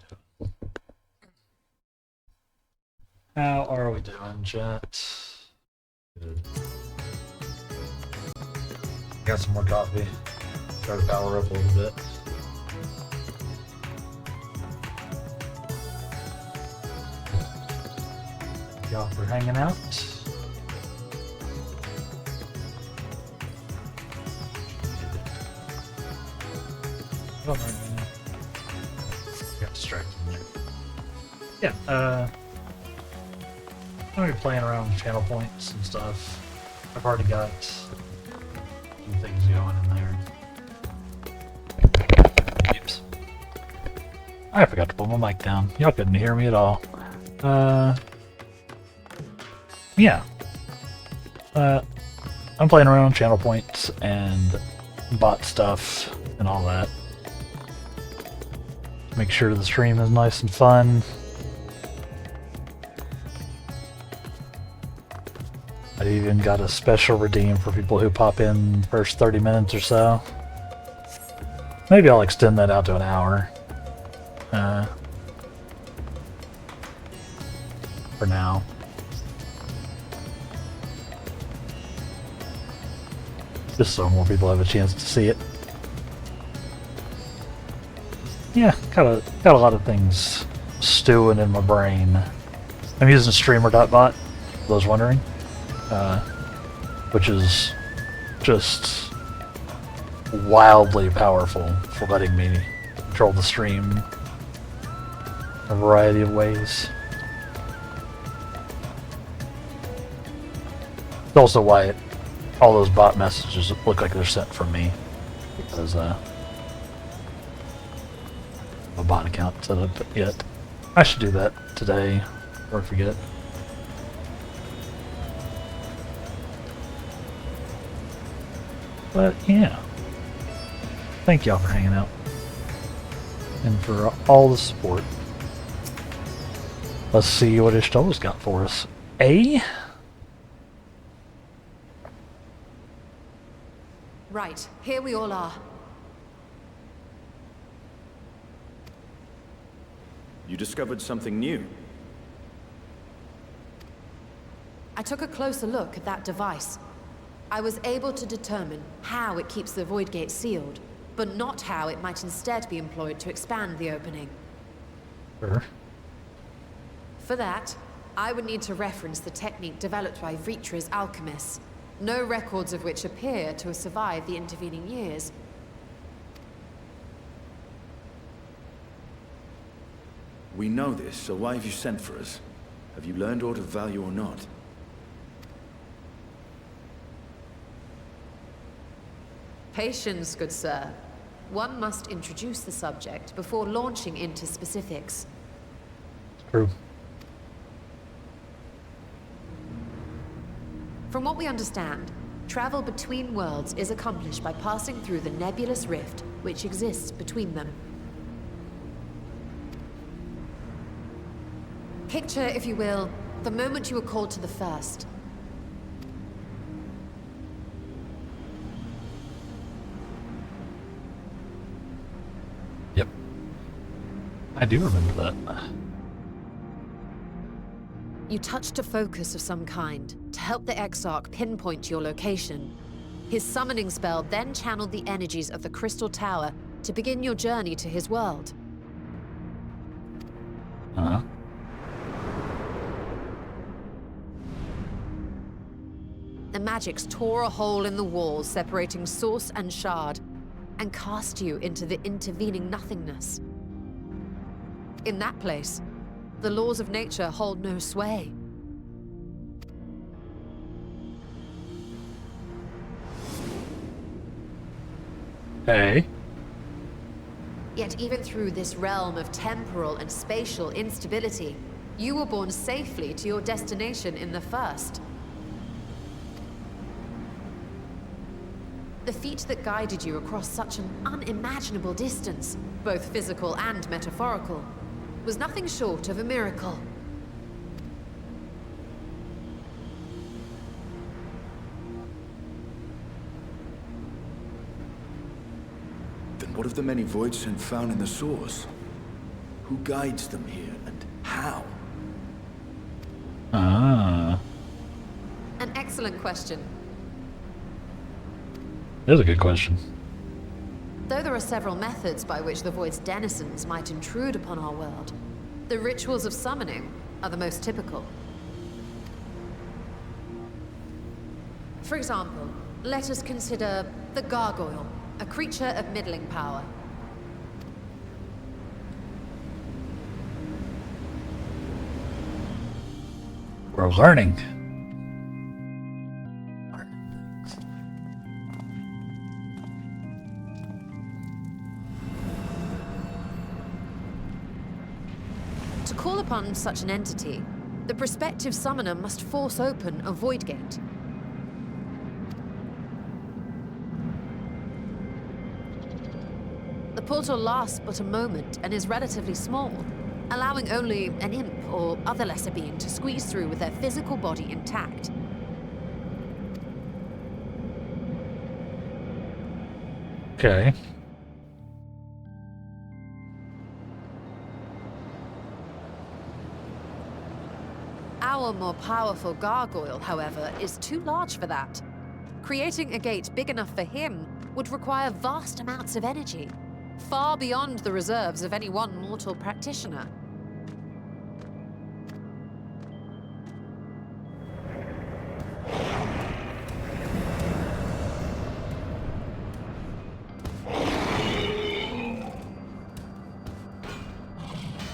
we doing? How are we doing, chat? Good. Got some more coffee. Try to power up a little bit. Thank y'all for hanging out. I don't know. Got distracted there. Yeah, I'm gonna be playing around with channel points and stuff. I've already got some things going in there. Oops. I forgot to pull my mic down. Y'all couldn't hear me at all. Yeah. I'm playing around with channel points and bot stuff and all that. Make sure the stream is nice and fun. I even got a special redeem for people who pop in first 30 minutes or so. Maybe I'll extend that out to an hour. For now. Just so more people have a chance to see it. Yeah, got a lot of things stewing in my brain. I'm using streamer.bot, for those wondering. Which is just wildly powerful for letting me control the stream in a variety of ways. It's also why all those bot messages look like they're sent from me, because a bot account set up yet. I should do that today, or forget. But yeah, thank y'all for hanging out and for all the support. Let's see what Ishtol's got for us. Right, here we all are. You discovered something new. I took a closer look at that device. I was able to determine how it keeps the Void Gate sealed, but not how it might instead be employed to expand the opening. Sure. For that, I would need to reference the technique developed by Vritra's alchemists, no records of which appear to have survived the intervening years. We know this, so why have you sent for us? Have you learned aught of value or not? Patience, good sir. One must introduce the subject before launching into specifics. True. From what we understand, travel between worlds is accomplished by passing through the nebulous rift which exists between them. Picture, if you will, the moment you were called to the first. Yep. I do remember that. You touched a focus of some kind to help the Exarch pinpoint your location. His summoning spell then channeled the energies of the Crystal Tower to begin your journey to his world. Uh-huh. The magics tore a hole in the wall separating source and shard, and cast you into the intervening nothingness. In that place, the laws of nature hold no sway. Hey. Yet even through this realm of temporal and spatial instability, you were borne safely to your destination in the first. The feat that guided you across such an unimaginable distance, both physical and metaphorical, was nothing short of a miracle. Then what of the many voids sent found in the source? Who guides them here, and how? Ah. An excellent question. That's a good question. Though there are several methods by which the Void's denizens might intrude upon our world, the rituals of summoning are the most typical. For example, let us consider the Gargoyle, a creature of middling power. We're learning. To call upon such an entity, the prospective summoner must force open a void gate. The portal lasts but a moment and is relatively small, allowing only an imp or other lesser being to squeeze through with their physical body intact. Okay. Our more powerful gargoyle, however, is too large for that. Creating a gate big enough for him would require vast amounts of energy, far beyond the reserves of any one mortal practitioner.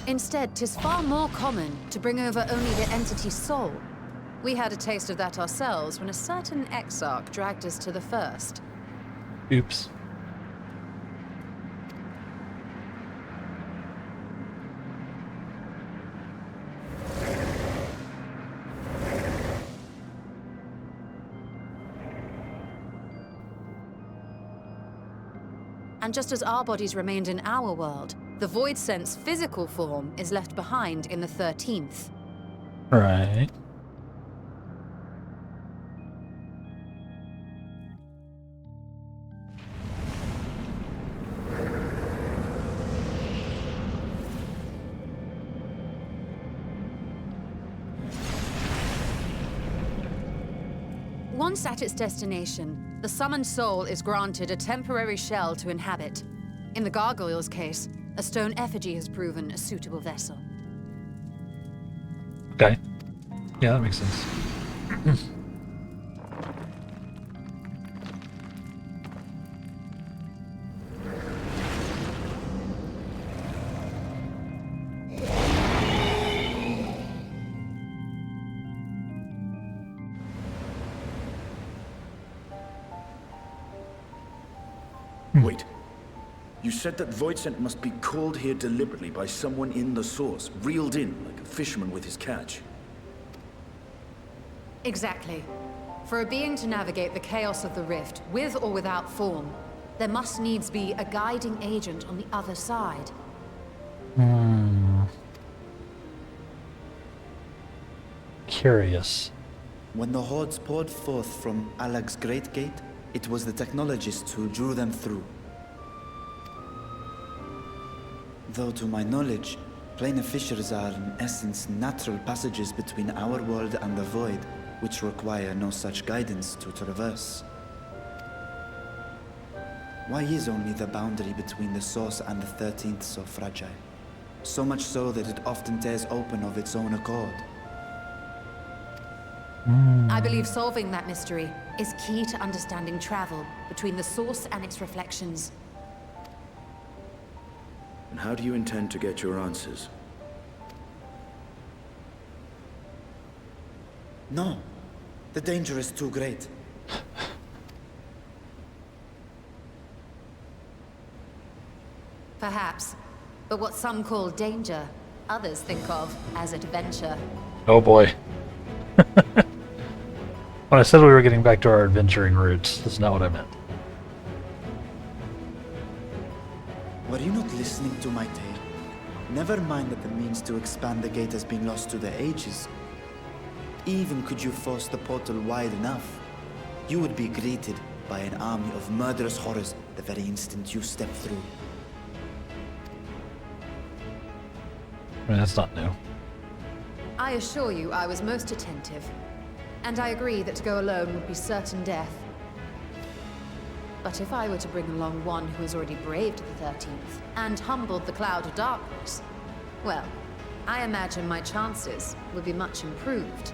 Instead, 'tis far more common to bring over only the entity's soul. We had a taste of that ourselves when a certain exarch dragged us to the first. Oops. And just as our bodies remained in our world, the Void Sense physical form is left behind in the 13th. Right. Once at its destination, the summoned soul is granted a temporary shell to inhabit. In the gargoyle's case, a stone effigy has proven a suitable vessel. Okay. Yeah, that makes sense. Wait. You said that Voidsent must be called here deliberately by someone in the source, reeled in like a fisherman with his catch. Exactly. For a being to navigate the chaos of the rift, with or without form, there must needs be a guiding agent on the other side. Curious. When the hordes poured forth from Alag's Great Gate, it was the technologists who drew them through. Though to my knowledge, planar fissures are in essence natural passages between our world and the void, which require no such guidance to traverse. Why is only the boundary between the source and the 13th so fragile? So much so that it often tears open of its own accord. I believe solving that mystery is key to understanding travel between the source and its reflections. And how do you intend to get your answers? No, the danger is too great. Perhaps. But what some call danger, others think of as adventure. Oh boy. When I said we were getting back to our adventuring roots, that's not what I meant. Were you not listening to my tale? Never mind that the means to expand the gate has been lost to the ages. Even could you force the portal wide enough, you would be greeted by an army of murderous horrors the very instant you step through. I mean, that's not new. I assure you I was most attentive. And I agree that to go alone would be certain death. But if I were to bring along one who has already braved the 13th and humbled the cloud of darkness, well, I imagine my chances would be much improved.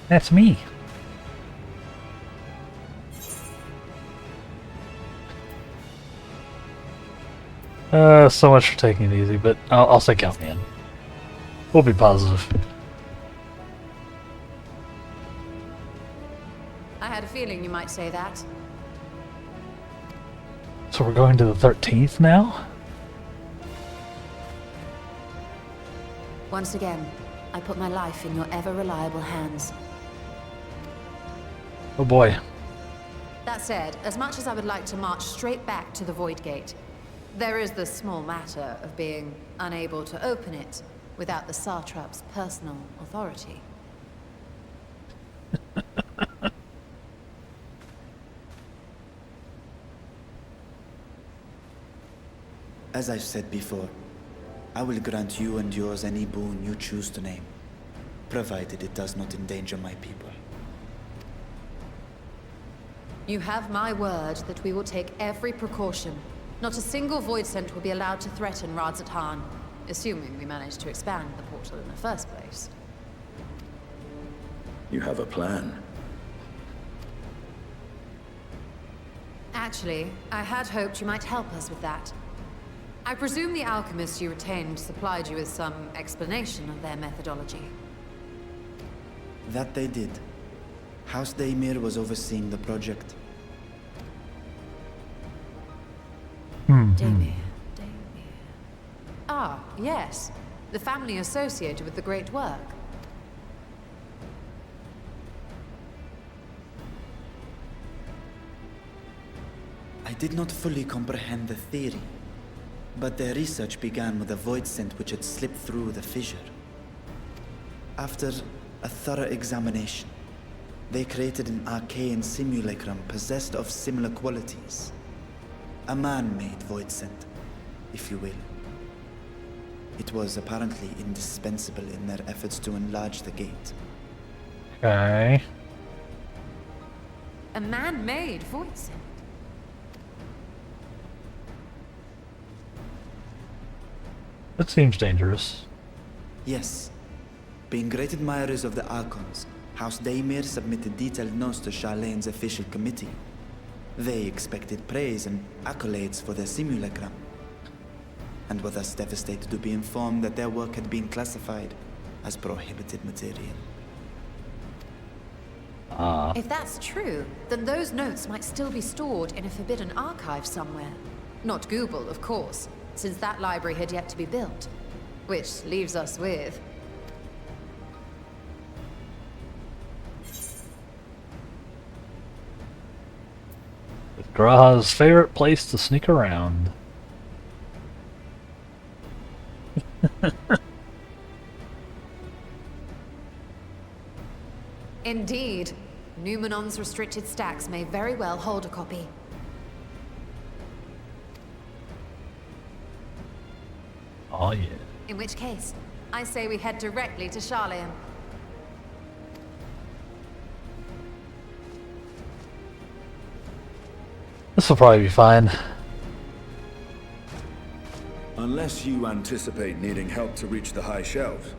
That's me. So much for taking it easy, but I'll say count me in. We'll be positive. I had a feeling you might say that. So we're going to the 13th now? Once again, I put my life in your ever-reliable hands. Oh boy. That said, as much as I would like to march straight back to the Void Gate, there is the small matter of being unable to open it without the Satrap's personal authority. As I've said before, I will grant you and yours any boon you choose to name, provided it does not endanger my people. You have my word that we will take every precaution. Not a single void scent will be allowed to threaten Radzat-Han, assuming we manage to expand the portal in the first place. You have a plan. Actually, I had hoped you might help us with that. I presume the alchemists you retained supplied you with some explanation of their methodology. That they did. House Daimir was overseeing the project. Daimir. Ah, yes. The family associated with the great work. I did not fully comprehend the theory, but their research began with a void scent which had slipped through the fissure. After a thorough examination, they created an arcane simulacrum possessed of similar qualities. A man-made void scent, if you will. It was apparently indispensable in their efforts to enlarge the gate. Okay. A man-made void scent. That seems dangerous. Yes. Being great admirers of the Archons, House Daimir submitted detailed notes to Charlene's official committee. They expected praise and accolades for their simulacrum, and were thus devastated to be informed that their work had been classified as prohibited material. If that's true, then those notes might still be stored in a forbidden archive somewhere. Not Google, of course, since that library had yet to be built. Which leaves us with... Graha's favorite place to sneak around. Indeed. Numenon's restricted stacks may very well hold a copy. Oh yeah. In which case, I say we head directly to Charlene. This will probably be fine. Unless you anticipate needing help to reach the high shelves.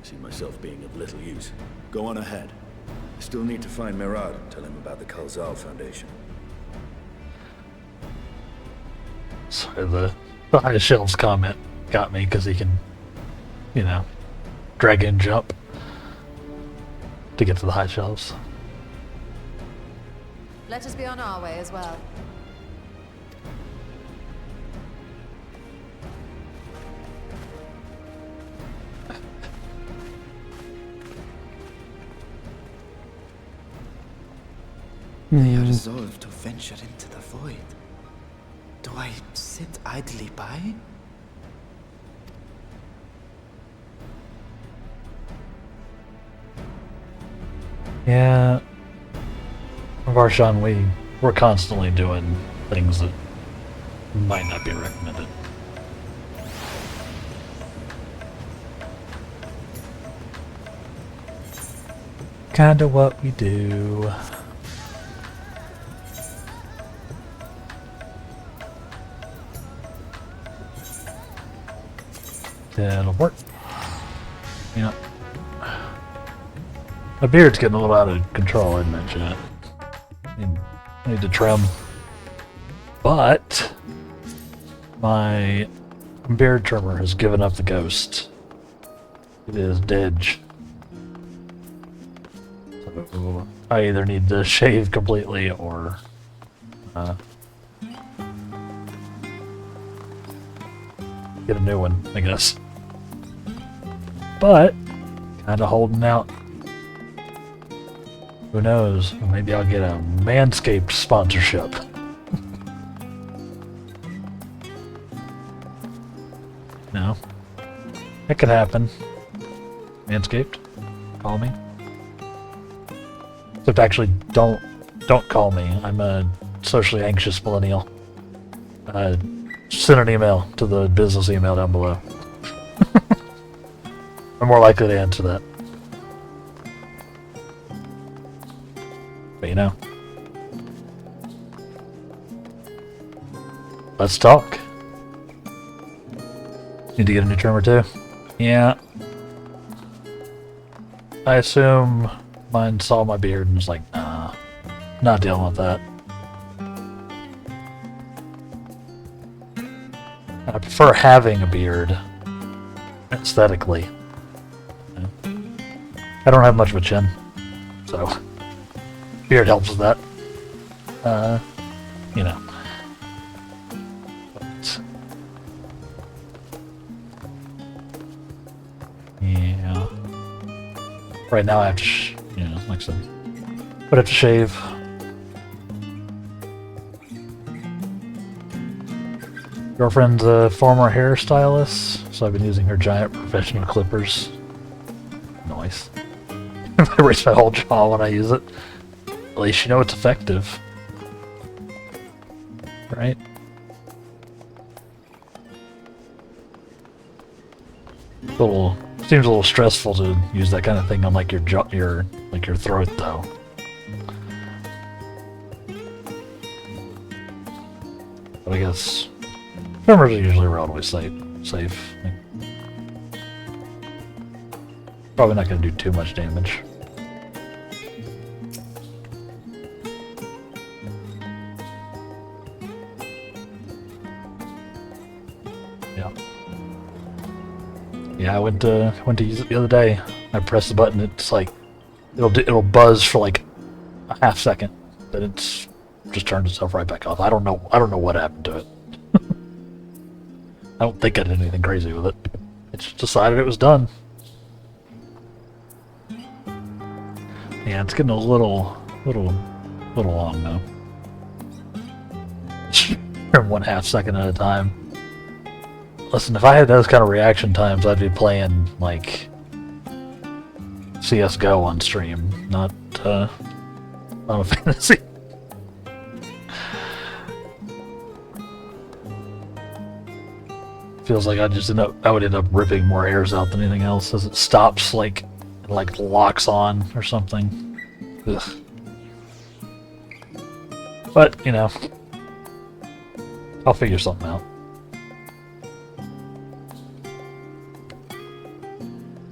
I see myself being of little use. Go on ahead. I still need to find Mirad and tell him about the Kalzal Foundation. Sorry, the high shelves comment got me because he can, you know, drag and jump to get to the high shelves. Let us be on our way as well. They are resolved to venture into the void. Do I sit idly by? Yeah. Varshan, we're constantly doing things that might not be recommended. Kinda what we do. That'll work. Yeah. My beard's getting a little out of control, isn't it, chat? I need to trim. But my beard trimmer has given up the ghost. It is dead. So I either need to shave completely or get a new one, I guess. But kind of holding out. Who knows? Maybe I'll get a Manscaped sponsorship. No, it could happen. Manscaped, call me. Except actually, don't call me. I'm a socially anxious millennial. Send an email to the business email down below. I'm more likely to answer that. But you know. Let's talk. Need to get a new trimmer too? Yeah. I assume mine saw my beard and was like, nah, not dealing with that. I prefer having a beard, aesthetically. I don't have much of a chin, so beard helps with that. You know. But, yeah. Right now I have to, you know, like I said, but I have to shave. Girlfriend's a former hairstylist, so I've been using her giant professional clippers. Nice. I raise my whole jaw when I use it. At least you know it's effective. Right? Seems a little stressful to use that kind of thing on like your jaw, your throat though. But I guess trimmers are usually relatively safe. Like, probably not going to do too much damage. Yeah. Yeah, I went to use it the other day. I pressed the button. It's like it'll buzz for like a half second, then it's just turned itself right back off. I don't know what happened to it. I don't think I did anything crazy with it. It just decided it was done. Yeah, it's getting a little long now. From 1/2 second at a time. Listen, if I had those kind of reaction times, I'd be playing like CS:GO on stream, not Final Fantasy. Feels like I would end up ripping more hairs out than anything else as it stops, like locks on or something. Ugh. But you know, I'll figure something out.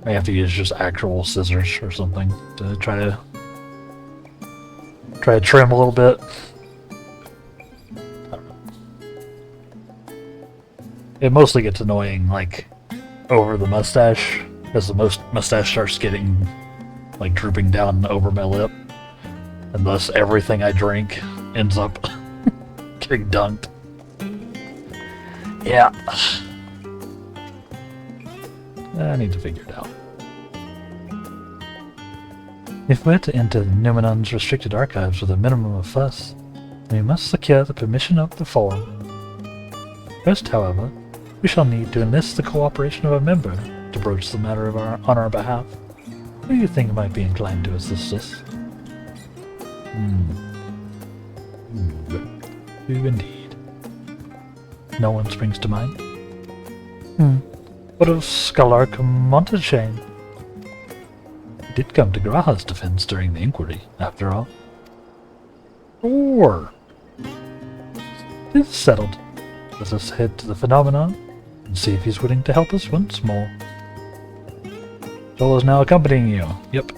I have to use just actual scissors or something to try to trim a little bit. I don't know. It mostly gets annoying like over the mustache, as the mustache starts getting like drooping down over my lip, and thus everything I drink ends up getting dunked. Yeah. I need to figure it out. If we're to enter Numenon's restricted archives with a minimum of fuss, we must secure the permission of the Forum. First, however, we shall need to enlist the cooperation of a member to broach the matter on our behalf. Who do you think might be inclined to assist us? Who indeed? No one springs to mind. What of Scalar Montachane? He did come to Graha's defense during the inquiry, after all. Sure. It is settled. Let us head to the phenomenon and see if he's willing to help us once more. Joel is now accompanying you. Yep.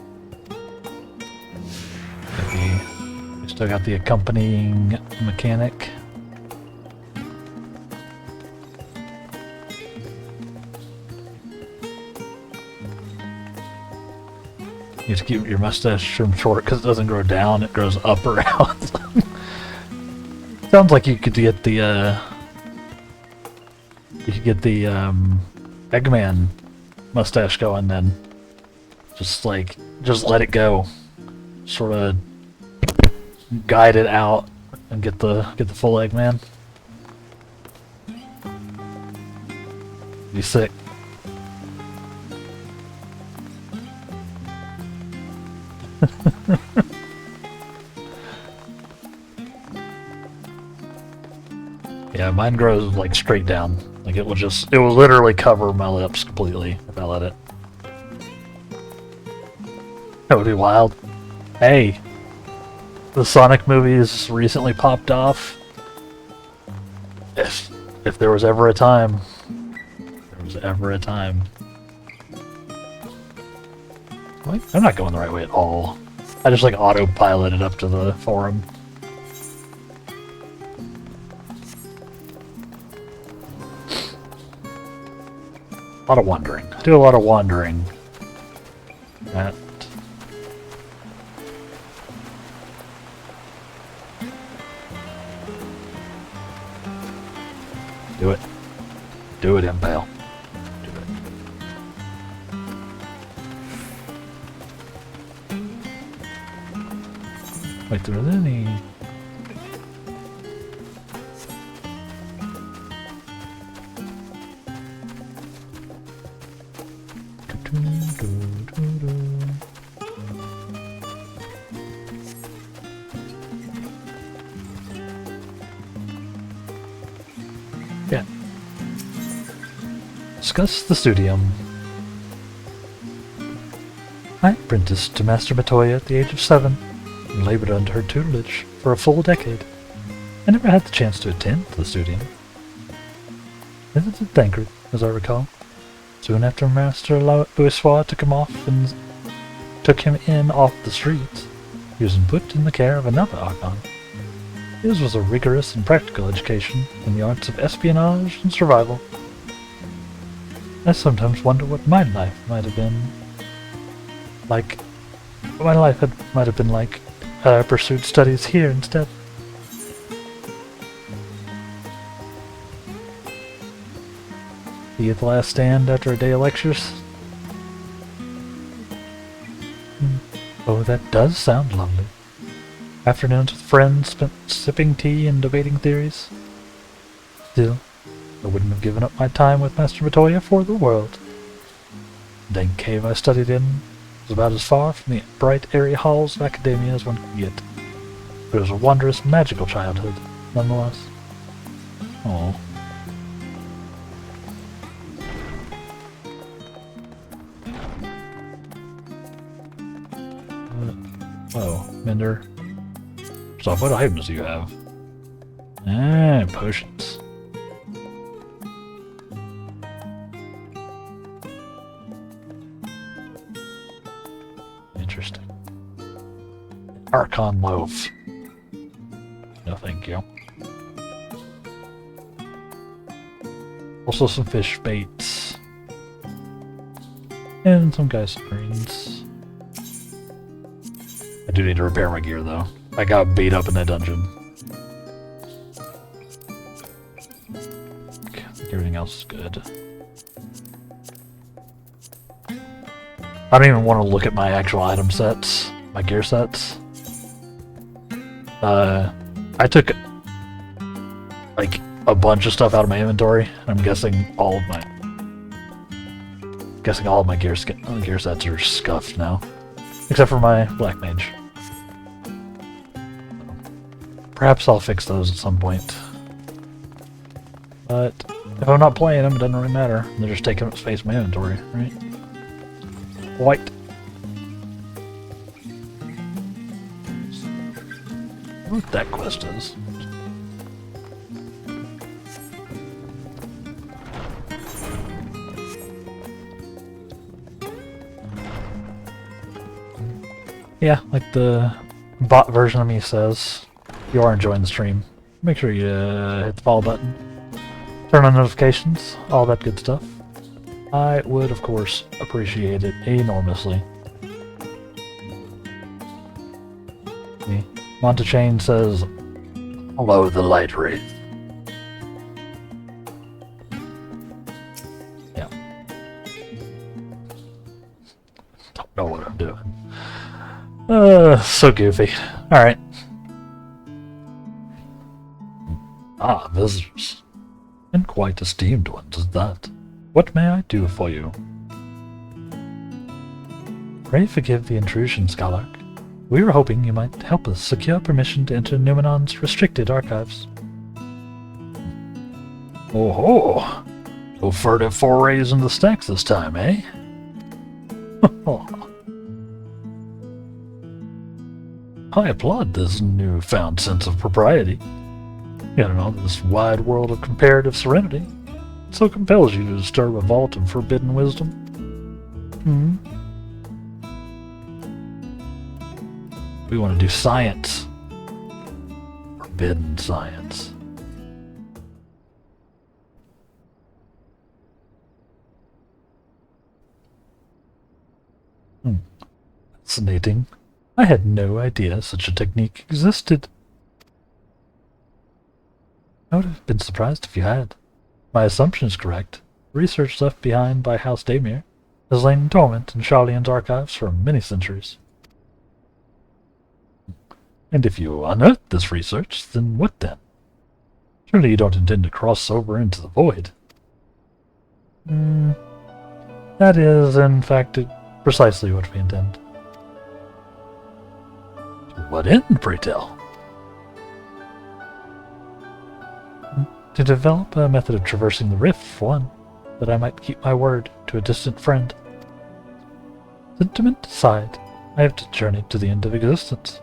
We still got the accompanying mechanic. You have to keep your mustache trimmed short because it doesn't grow down, it grows up or out. Sounds like you could get the, Eggman mustache going then. Just let it go. Sort of guide it out and get the full Eggman. Be sick. Yeah, mine grows like straight down. Like it will literally cover my lips completely if I let it. That would be wild. Hey, the Sonic movies recently popped off. If there was ever a time, Wait, I'm not going the right way at all. I just like autopiloted up to the forum. A lot of wandering. I do a lot of wandering. That. Do it. Do it, Impale. Do it. Wait, there was any... Yeah. Discuss the studium. I apprenticed to Master Matoya at the age of 7 and labored under her tutelage for a full decade. I never had the chance to attend the studium. Visited Thancred, as I recall. Soon after Master Louisoix took him in off the streets, he was put in the care of another Archon. His was a rigorous and practical education in the arts of espionage and survival. I sometimes wonder what my life might have been like. Might have been like. I pursued studies here instead. Be at the last stand after a day of lectures. Oh, that does sound lovely. Afternoons with friends spent sipping tea and debating theories. Still, I wouldn't have given up my time with Master Matoya for the world. The dank cave I studied in was about as far from the bright, airy halls of academia as one could get. But it was a wondrous, magical childhood, nonetheless. Oh. Oh, Mender. So what items do you have? Ah, potions. Interesting. Archon loaf. No thank you. Also some fish baits. And some geist greens. I do need to repair my gear though. I got beat up in that dungeon. Okay, I think everything else is good. I don't even want to look at my actual item sets, my gear sets. I took like a bunch of stuff out of my inventory, and I'm guessing all of my gear sets are scuffed now, except for my Black Mage. Perhaps I'll fix those at some point. But if I'm not playing them, it doesn't really matter. They're just taking up space in my inventory, right? White. I wonder what that quest is. Yeah, like the bot version of me says. If you are enjoying the stream, make sure you hit the follow button, turn on notifications, all that good stuff. I would, of course, appreciate it enormously. The Montechain says, "Hello, the light wraith." Yeah. Don't know what I'm doing. So goofy. Alright. Ah, visitors. And quite esteemed ones at that. What may I do for you? Pray forgive the intrusion, Skylark. We were hoping you might help us secure permission to enter Numenon's restricted archives. Oh ho! No furtive forays into the stacks this time, eh? I applaud this newfound sense of propriety. You know, this wide world of comparative serenity. It so compels you to disturb a vault of forbidden wisdom. We want to do science. Forbidden science. Fascinating. I had no idea such a technique existed. I would have been surprised if you had. My assumption is correct. The research left behind by House Daemir has lain dormant in Sharlayan's archives for many centuries. And if you unearthed this research, then what then? Surely you don't intend to cross over into the void. That is, in fact, precisely what we intend. To what end, pray tell? To develop a method of traversing the rift, for one, that I might keep my word to a distant friend. Sentiment aside, I have journeyed to the end of existence.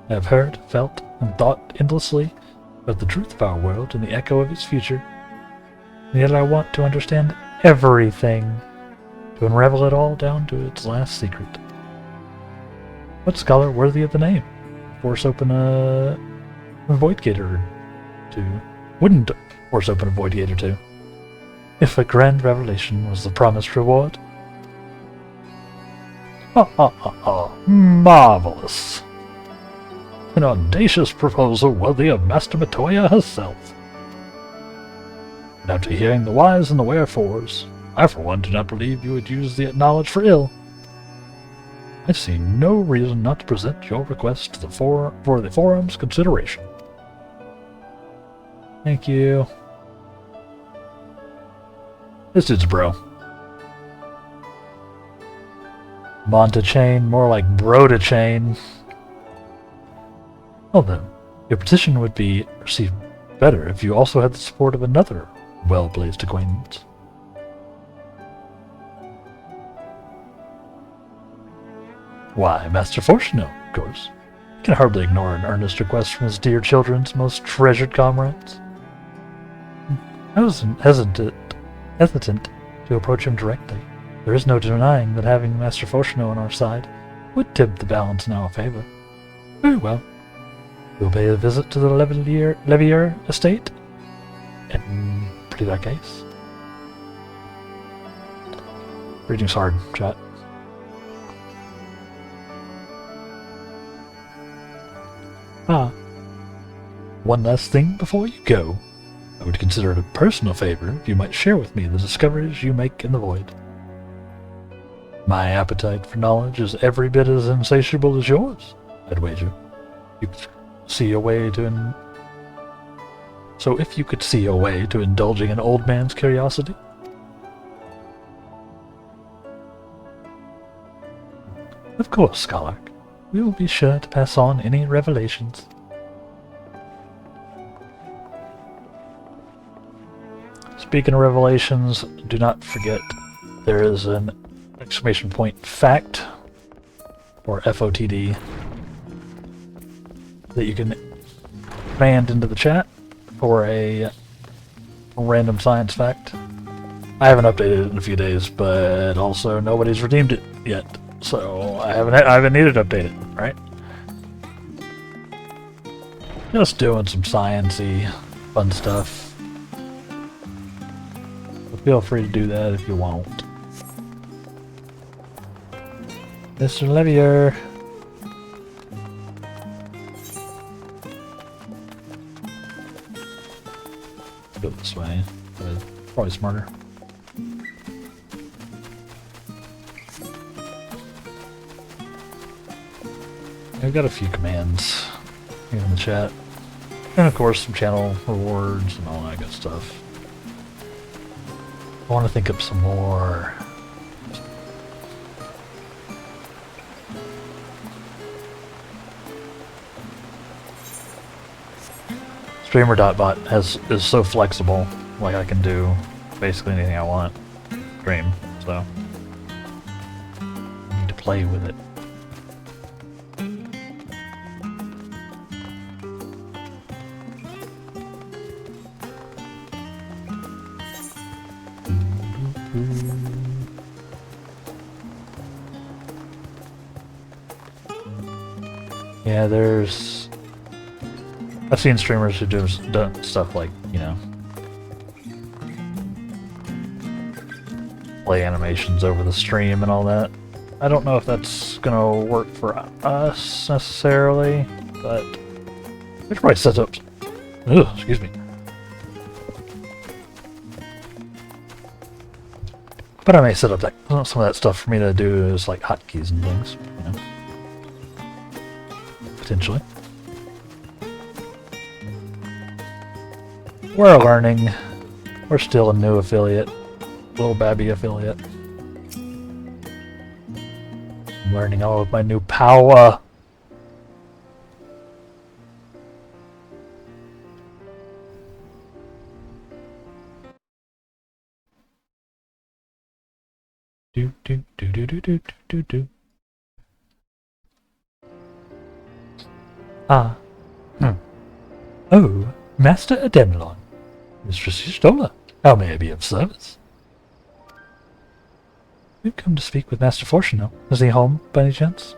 I have heard, felt, and thought endlessly about the truth of our world and the echo of its future. And yet I want to understand everything, to unravel it all down to its last secret. What scholar worthy of the name? Force open a void gate or two. Wouldn't force open a void gate or two. If a grand revelation was the promised reward. Marvelous. An audacious proposal worthy of Master Matoya herself. And after hearing the whys and the wherefores, I for one do not believe you would use the knowledge for ill. I see no reason not to present your request to for the forum's consideration. Thank you. This dude's a bro. Montechain, more like Brodechain. Well then, your petition would be received better if you also had the support of another well-placed acquaintance. Why, Master Fortuno, of course. He can hardly ignore an earnest request from his dear children's most treasured comrades. I was hesitant to approach him directly. There is no denying that having Master Fortuno on our side would tip the balance in our favor. Very well. We'll pay a visit to the Levier estate and plead our case. Reading's hard, chat. One last thing before you go. I would consider it a personal favor if you might share with me the discoveries you make in the void. My appetite for knowledge is every bit as insatiable as yours, I'd wager. You could see a way to So if you could see a way to indulging an old man's curiosity. Of course, Skylark. We will be sure to pass on any revelations. Speaking of revelations, do not forget there is an exclamation point fact, or FOTD, that you can command into the chat for a random science fact. I haven't updated it in a few days, but also nobody's redeemed it yet, so I haven't needed to update it, right? Just doing some science-y fun stuff. So feel free to do that if you want. Mr. Levier. Go this way. Probably smarter. I've got a few commands here in the chat. And of course some channel rewards and all that good stuff. I want to think up some more. Streamer.bot is so flexible, like I can do basically anything I want. Stream, so I need to play with it. Yeah, I've seen streamers who do stuff like, you know, play animations over the stream and all that. I don't know if that's gonna work for us necessarily, but there's probably setups. Ugh, excuse me. But I may set up some of that stuff for me to do as like hotkeys and things, you know. Potentially. We're learning. We're still a new affiliate. Little babby affiliate. I'm learning all of my new power. Do do do do do do do do. Ah. Oh, Master Ademlon. Mistress Stola, how may I be of service? We've come to speak with Master Fortuno. Is he home, by any chance?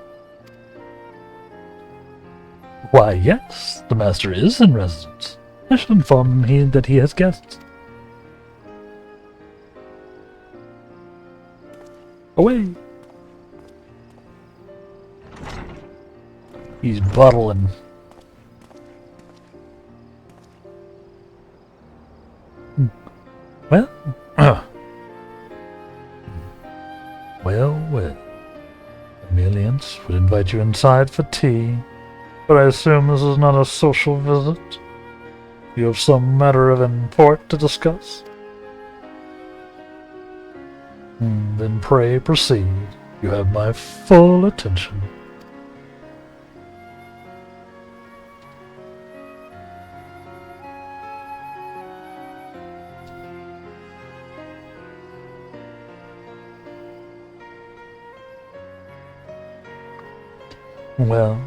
Why, yes, the Master is in residence. I shall inform him that he has guests. Away! He's bottling. Well, well. Emilians would invite you inside for tea, but I assume this is not a social visit. You have some matter of import to discuss? Then pray proceed. You have my full attention. Well,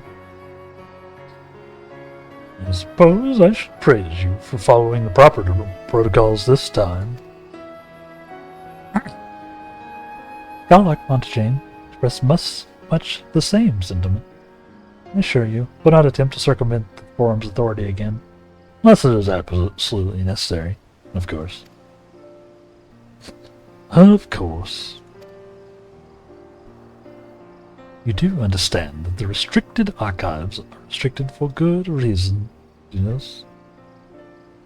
I suppose I should praise you for following the proper protocols this time. Godlike Montaigne expressed much the same sentiment. I assure you, will not attempt to circumvent the forum's authority again, unless it is absolutely necessary, of course. Of course. You do understand that the restricted archives are restricted for good reason, yes?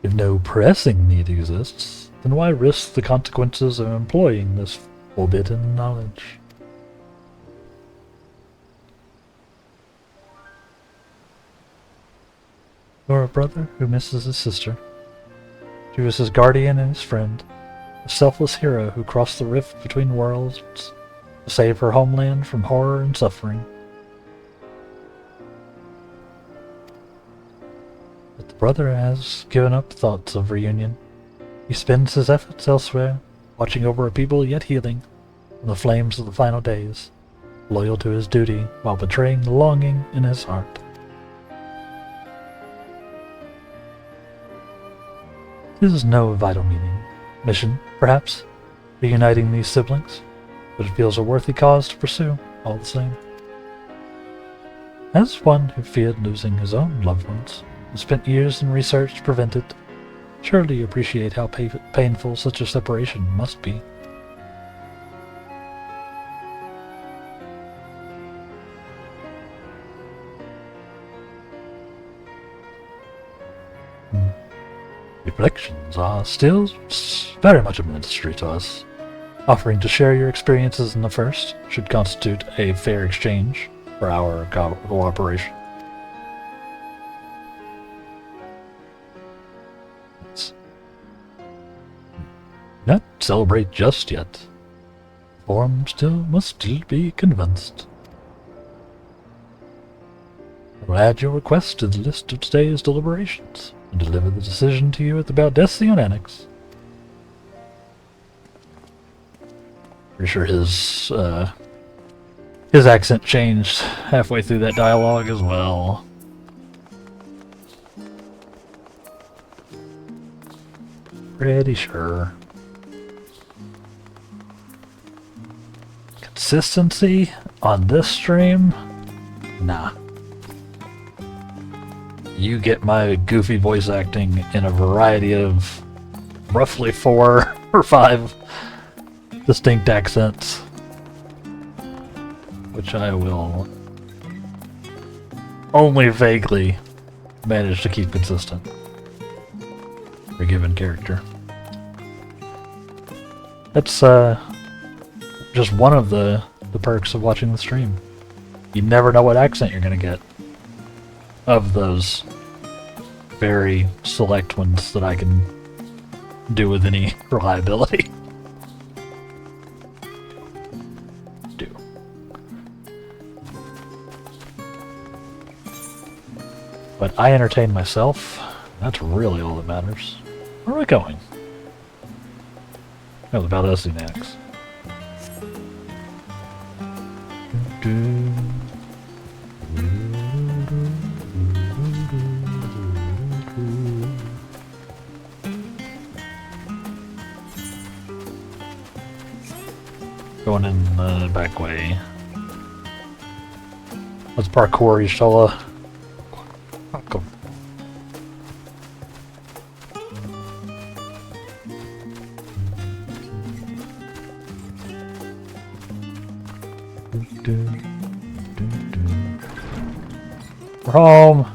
If no pressing need exists, then why risk the consequences of employing this forbidden knowledge? You're a brother who misses his sister. She was his guardian and his friend, a selfless hero who crossed the rift between worlds to save her homeland from horror and suffering. But the brother has given up thoughts of reunion. He spends his efforts elsewhere, watching over a people yet healing from the flames of the final days, loyal to his duty while betraying the longing in his heart. This is no vital mission, perhaps, reuniting these siblings, but it feels a worthy cause to pursue, all the same. As one who feared losing his own loved ones, and spent years in research to prevent it, surely you appreciate how painful such a separation must be. Reflections are still very much a mystery to us. Offering to share your experiences in the first should constitute a fair exchange for our cooperation. Let's not celebrate just yet. Forum must still be convinced. I will add your request to the list of today's deliberations and deliver the decision to you at the Baldesion Annex. Pretty sure his accent changed halfway through that dialogue as well. Pretty sure. Consistency on this stream? Nah. You get my goofy voice acting in a variety of roughly 4 or 5 distinct accents, which I will only vaguely manage to keep consistent for a given character. That's just one of the perks of watching the stream. You never know what accent you're going to get of those very select ones that I can do with any reliability. But I entertain myself. That's really all that matters. Where are we going? Oh, the Baldesion Annex. Going in the back way. Let's parkour, Y'shtola. Go. We're home.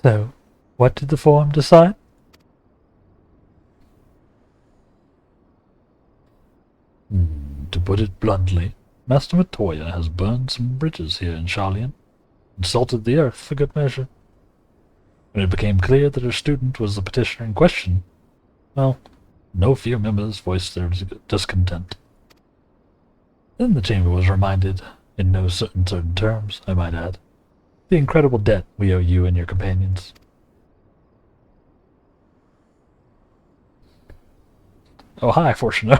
So, what did the forum decide? To put it bluntly, Master Matoya has burned some bridges here in Sharlayan, and salted the earth for good measure. When it became clear that her student was the petitioner in question, well, no few members voiced their discontent. Then the chamber was reminded, in no certain terms, I might add, the incredible debt we owe you and your companions. Oh, hi, Fortuno.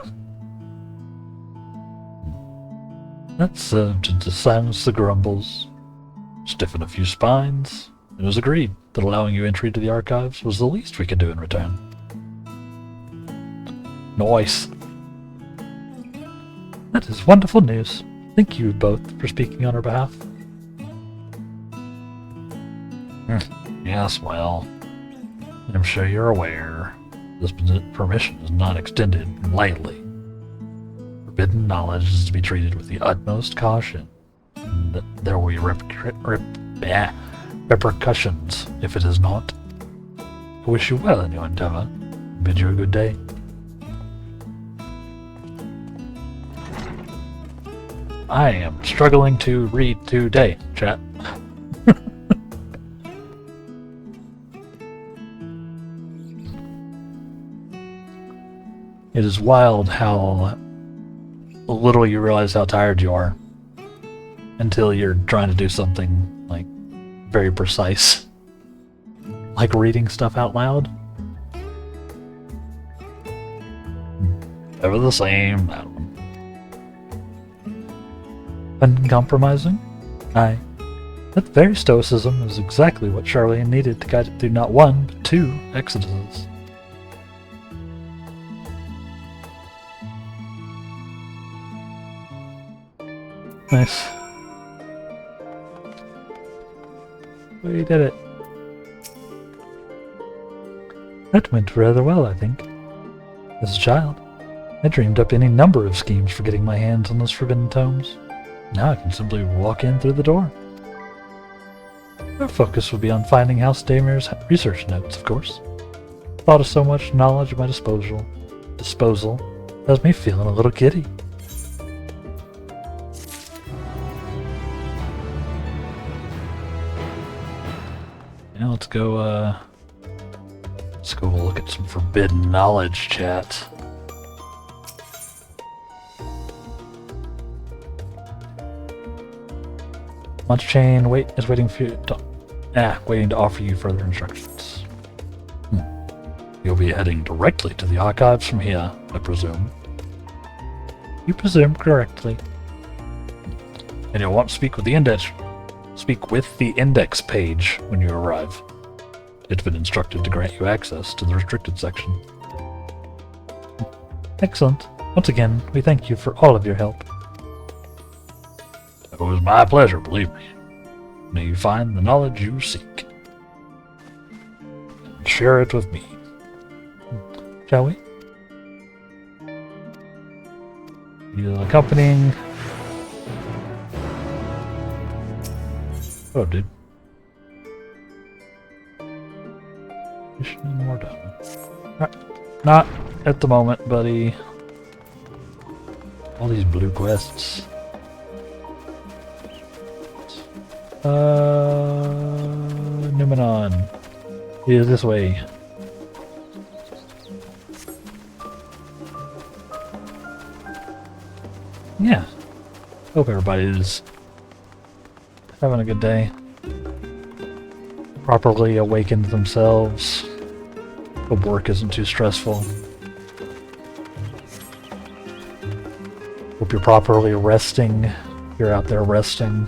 That served to silence the grumbles, stiffen a few spines. It was agreed that allowing you entry to the archives was the least we could do in return. Nice. That is wonderful news. Thank you both for speaking on our behalf. Yes, well, I'm sure you're aware this permission is not extended lightly. Forbidden knowledge is to be treated with the utmost caution, and that there will be repercussions if it is not. I wish you well in your endeavor, and bid you a good day. I am struggling to read today, chat. It is wild how little you realize how tired you are until you're trying to do something like very precise, like reading stuff out loud. Ever the same. I don't know. Uncompromising? Aye. That very stoicism is exactly what Sharlayan needed to guide it through not one, but 2 exoduses. Nice. We did it. That went rather well, I think. As a child, I dreamed up any number of schemes for getting my hands on those forbidden tomes. Now I can simply walk in through the door. Our focus will be on finding House Damir's research notes, of course. Thought of so much knowledge at my disposal has me feeling a little giddy. Now let's go look at some forbidden knowledge, chat. Lunch chain is waiting for you waiting to offer you further instructions. You'll be heading directly to the archives from here, I presume. You presume correctly. And you'll want to speak with the index page when you arrive. It's been instructed to grant you access to the restricted section. Excellent. Once again, we thank you for all of your help. It was my pleasure, believe me. May you find the knowledge you seek. And share it with me. Shall we? You accompanying... Oh, dude. Mission more done. Not at the moment, buddy. All these blue quests. Numenon. Yeah, this way. Yeah. Hope everybody's having a good day. Properly awakened themselves. Hope work isn't too stressful. Hope you're properly resting. You're out there resting.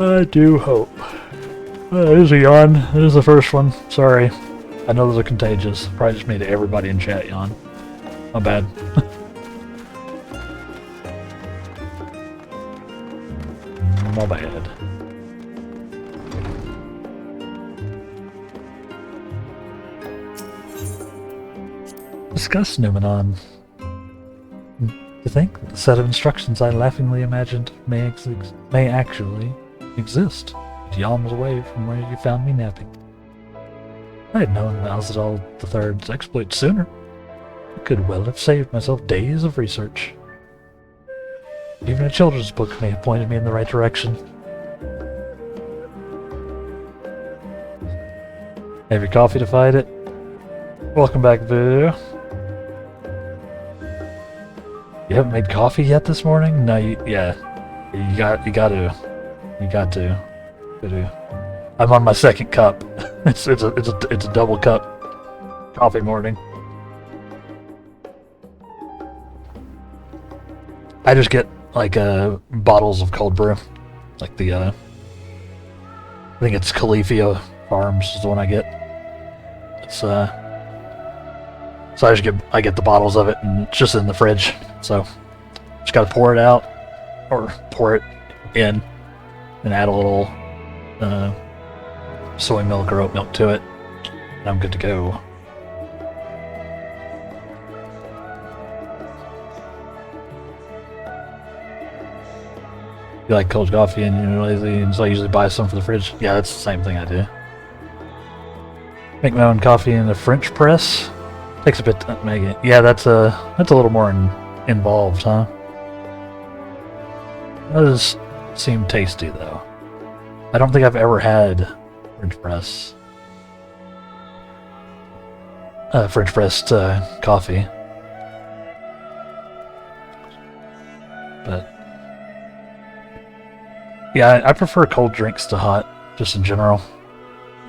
I do hope. There's a yawn. There's the first one. Sorry. I know those are contagious. Probably just made everybody in chat yawn. My bad. My bad. Discuss Numenon. To think that the set of instructions I laughingly imagined may actually exist. Yawns away from where you found me napping. I had known Malzadal III's exploit sooner. I could well have saved myself days of research. Even a children's book may have pointed me in the right direction. Have your coffee to fight it? Welcome back, Boo. You haven't made coffee yet this morning? No, yeah. You got to. I'm on my second cup. It's a double cup coffee morning. I just get like bottles of cold brew, like the I think it's Califia Farms is the one I get. It's so I get the bottles of it and it's just in the fridge. So just gotta pour it out or pour it in and add a little soy milk or oat milk to it, and I'm good to go. You like cold coffee and you're lazy, and so I usually buy some for the fridge. Yeah, that's the same thing I do. Make my own coffee in a French press. Takes a bit to make it. Yeah, that's a little more involved, huh? That does seem tasty though. I don't think I've ever had French pressed coffee, but yeah, I prefer cold drinks to hot, just in general.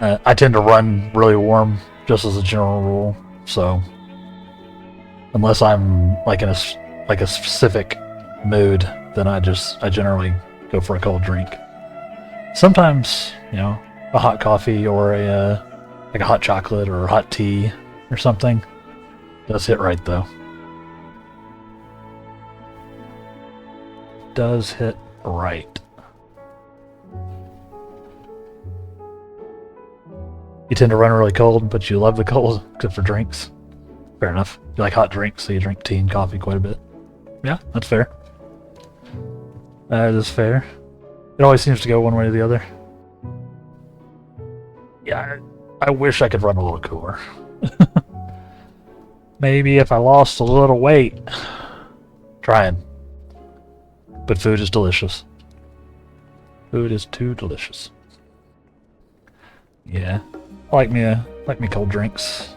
I tend to run really warm, just as a general rule. So unless I'm like in a specific mood, then I generally go for a cold drink. Sometimes, you know, a hot coffee or like a hot chocolate or a hot tea or something. Does hit right though. Does hit right. You tend to run really cold, but you love the cold, except for drinks. Fair enough. You like hot drinks, so you drink tea and coffee quite a bit. Yeah, that's fair. That is fair. It always seems to go one way or the other. Yeah, I wish I could run a little cooler. Maybe if I lost a little weight. Trying. But food is delicious. Food is too delicious. Yeah. I like me cold drinks.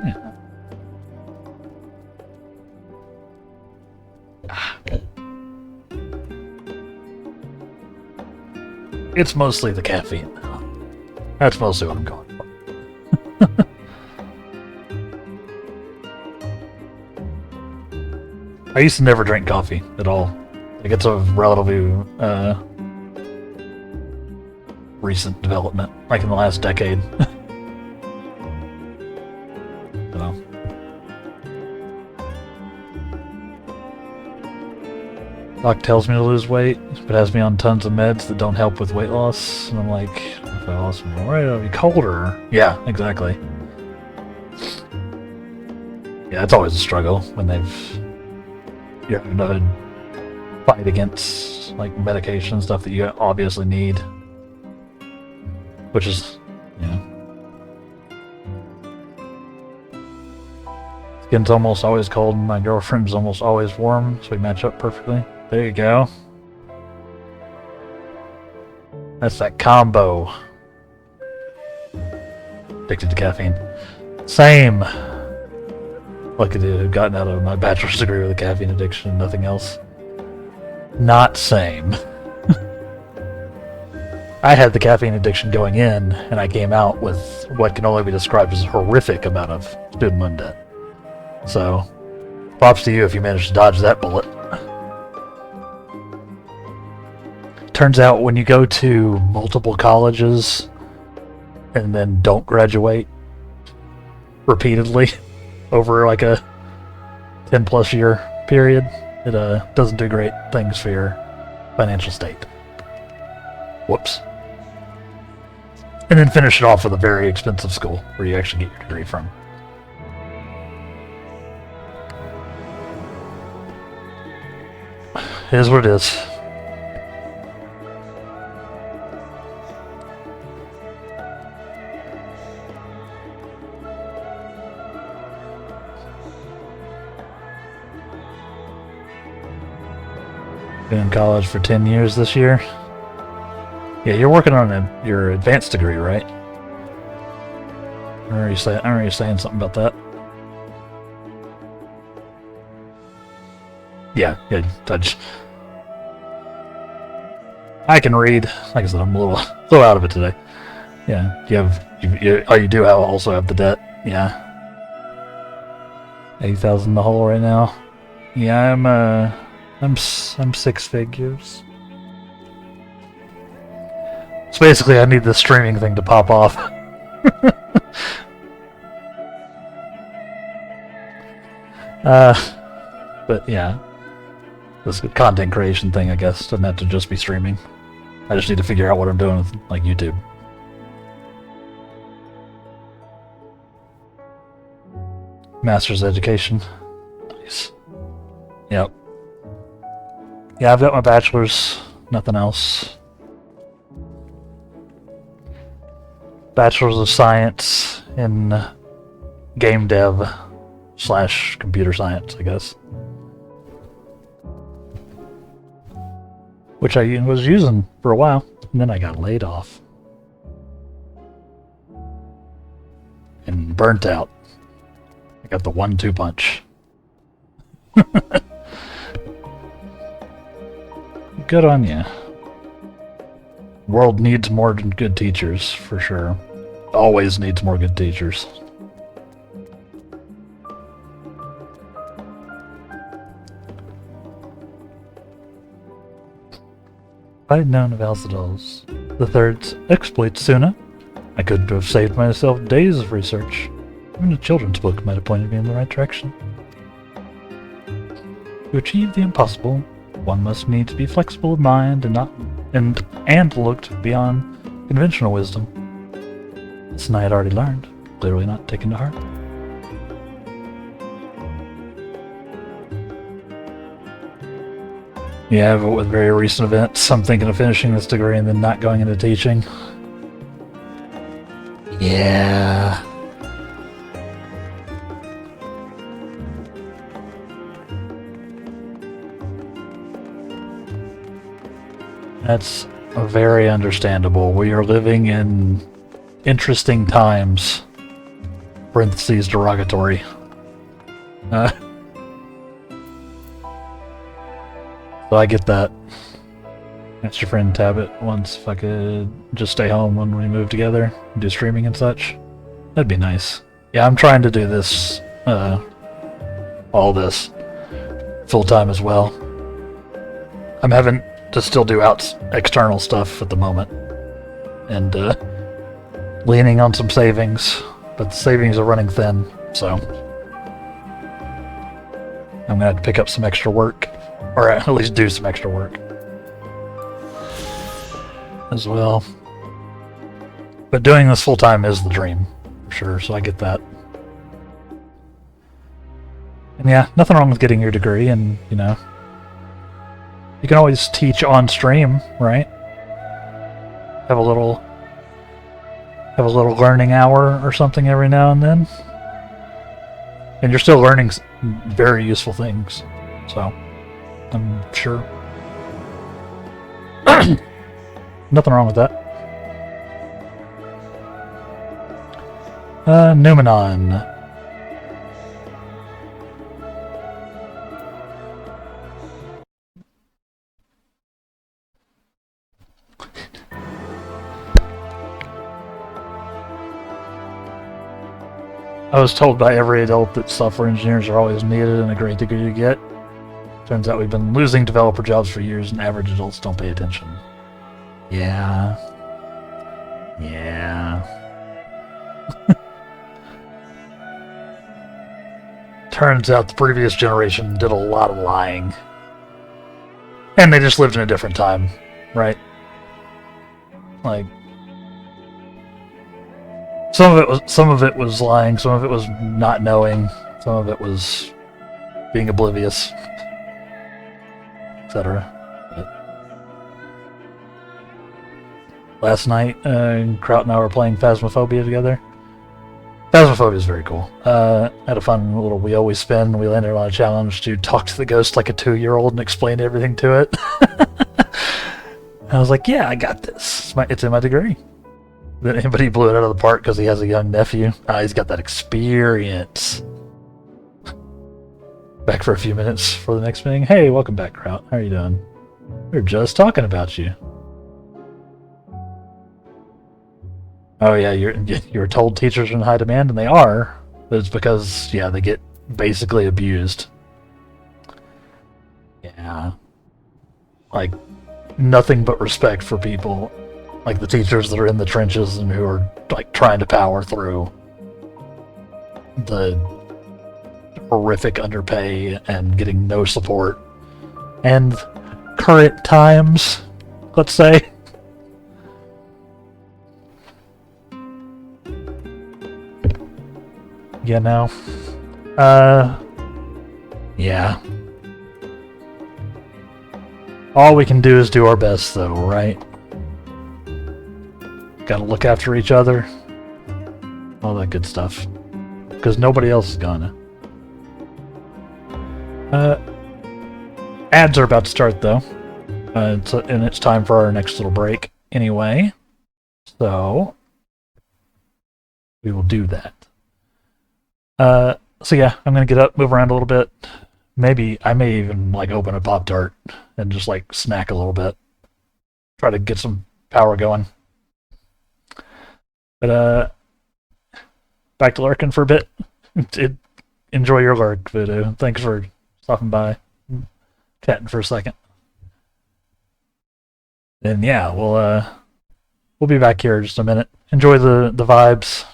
Yeah. It's mostly the caffeine. That's mostly what I'm going for. I used to never drink coffee at all. Like, it's a relatively recent development, like in the last decade. So. Doc tells me to lose weight, but has me on tons of meds that don't help with weight loss. And I'm like, if I lost more weight, I'll be colder. Yeah, exactly. Yeah, it's always a struggle when you're having to fight against like medication stuff that you obviously need, which is, skin's almost always cold and my girlfriend's almost always warm, so we match up perfectly. There you go. That's that combo. Addicted to caffeine. Same. Lucky to have gotten out of my bachelor's degree with a caffeine addiction and nothing else. Not same. I had the caffeine addiction going in, and I came out with what can only be described as a horrific amount of student loan debt. So, props to you if you managed to dodge that bullet. Turns out when you go to multiple colleges and then don't graduate repeatedly over like a 10 plus year period, it doesn't do great things for your financial state. Whoops. And then finish it off with a very expensive school where you actually get your degree from. It is what it is. Been in college for 10 years this year. Yeah, you're working on your advanced degree, right? I remember you saying something about that. Yeah, I can read. Like I said, I'm a little out of it today. Yeah, you do also have the debt. Yeah, 80,000 in the hole right now. Yeah, I'm 6 figures. So basically, I need the streaming thing to pop off. But yeah, this content creation thing, I guess, doesn't have to just be streaming. I just need to figure out what I'm doing with, like, YouTube. Master's education. Nice. Yep. Yeah, I've got my bachelor's, nothing else. Bachelor's of Science in game dev / computer science, I guess. Which I was using for a while, and then I got laid off. And burnt out. I got the 1-2 punch. Good on ya. World needs more good teachers, for sure. Always needs more good teachers. If I had known of Alcidal's, the third's exploits sooner, I could have saved myself days of research. Even a children's book might have pointed me in the right direction. To achieve the impossible, one must need to be flexible of mind and looked beyond conventional wisdom. This I had already learned, clearly not taken to heart. Yeah, but with very recent events, I'm thinking of finishing this degree and then not going into teaching. Yeah. That's very understandable. We are living in interesting times. Parentheses derogatory. So I get that. Asked your friend Tabit once if I could just stay home when we move together, do streaming and such. That'd be nice. Yeah, I'm trying to do this, all this, full-time as well. I'm having to still do external stuff at the moment. And, leaning on some savings, but the savings are running thin, so I'm gonna have to pick up some extra work. Or at least do some extra work as well. But doing this full time is the dream, for sure, so I get that. And yeah, nothing wrong with getting your degree, and, you know, you can always teach on stream, right? Have a little learning hour or something every now and then. And you're still learning very useful things, so I'm sure. Nothing wrong with that. Numenon. I was told by every adult that software engineers are always needed and a great degree to get. Turns out we've been losing developer jobs for years and average adults don't pay attention. Yeah. Yeah. Turns out the previous generation did a lot of lying. And they just lived in a different time, right? Like, some of it was lying, some of it was not knowing, some of it was being oblivious, etc. Last night, Kraut and I were playing Phasmophobia together. Phasmophobia is very cool. Had a fun little We Always Spin. We landed on a challenge to talk to the ghost like a 2-year-old and explain everything to it. I was like, yeah, I got this. It's in my degree. Then anybody blew it out of the park because he has a young nephew. He's got that experience. Back for a few minutes for the next meeting. Hey, welcome back, Kraut. How are you doing? We were just talking about you. Oh yeah, you're told teachers are in high demand, and they are, but it's because, yeah, they get basically abused. Yeah. Like, nothing but respect for people, like the teachers that are in the trenches and who are, like, trying to power through the horrific underpay and getting no support. And current times, let's say. You know? Yeah. All we can do is do our best, though, right? Gotta look after each other. All that good stuff. Because nobody else is gonna. Ads are about to start, though. And it's time for our next little break anyway. So, we will do that. So yeah, I'm gonna get up, move around a little bit. Maybe I may even like open a Pop-Tart and just like snack a little bit. Try to get some power going. But back to lurking for a bit. Enjoy your lurk, Voodoo. Thanks for stopping by, chatting for a second. then yeah, we'll be back here in just a minute. Enjoy the vibes.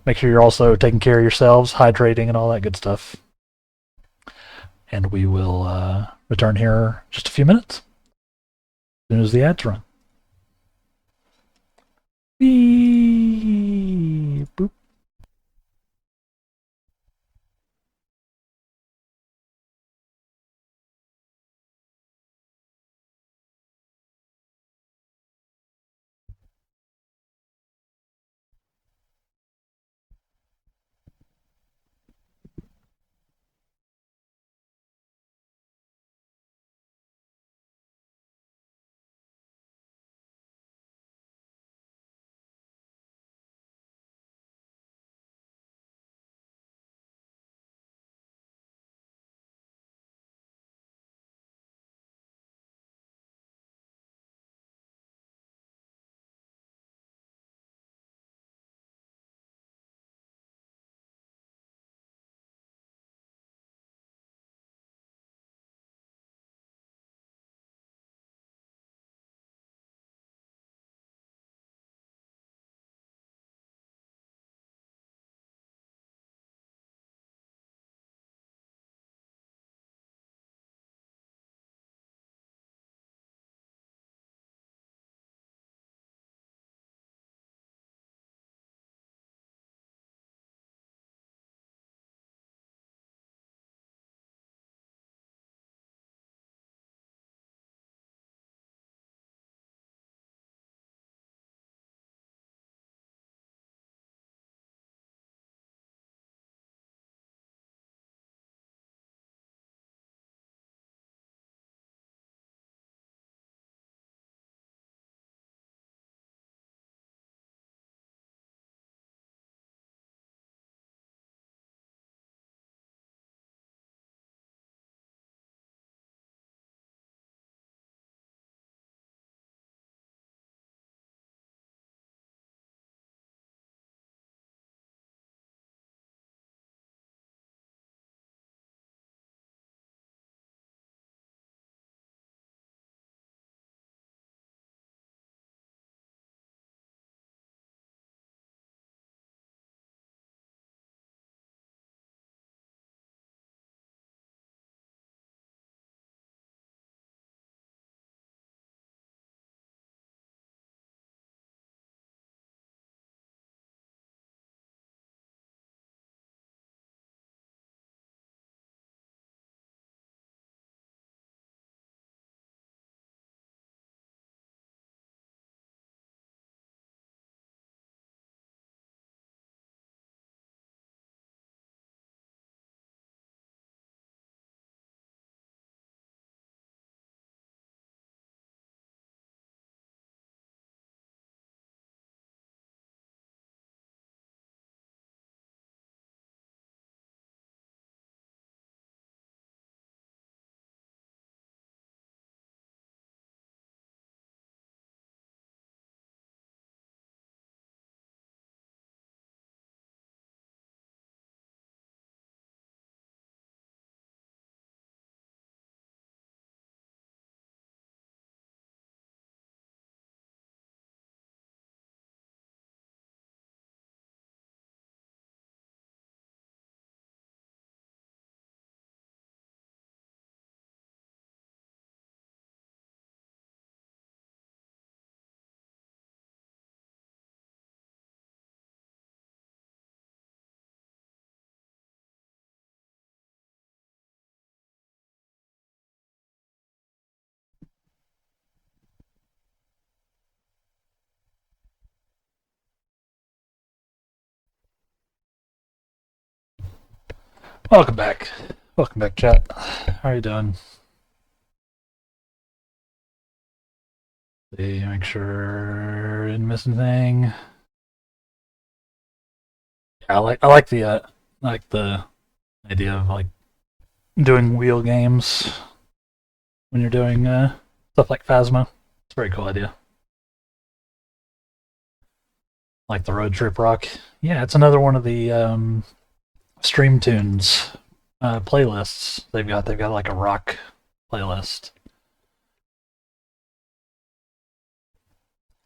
Make sure you're also taking care of yourselves, hydrating, and all that good stuff. And we will return here in just a few minutes, as soon as the ads run. Beep, boop. Welcome back. Welcome back, chat. How are you doing? See, make sure I didn't miss anything. Yeah, I like the idea of like doing wheel games when you're doing stuff like Phasma. It's a very cool idea. Like the Road Trip Rock. Yeah, it's another one of the Stream Tunes playlists they've got. They've got like a rock playlist.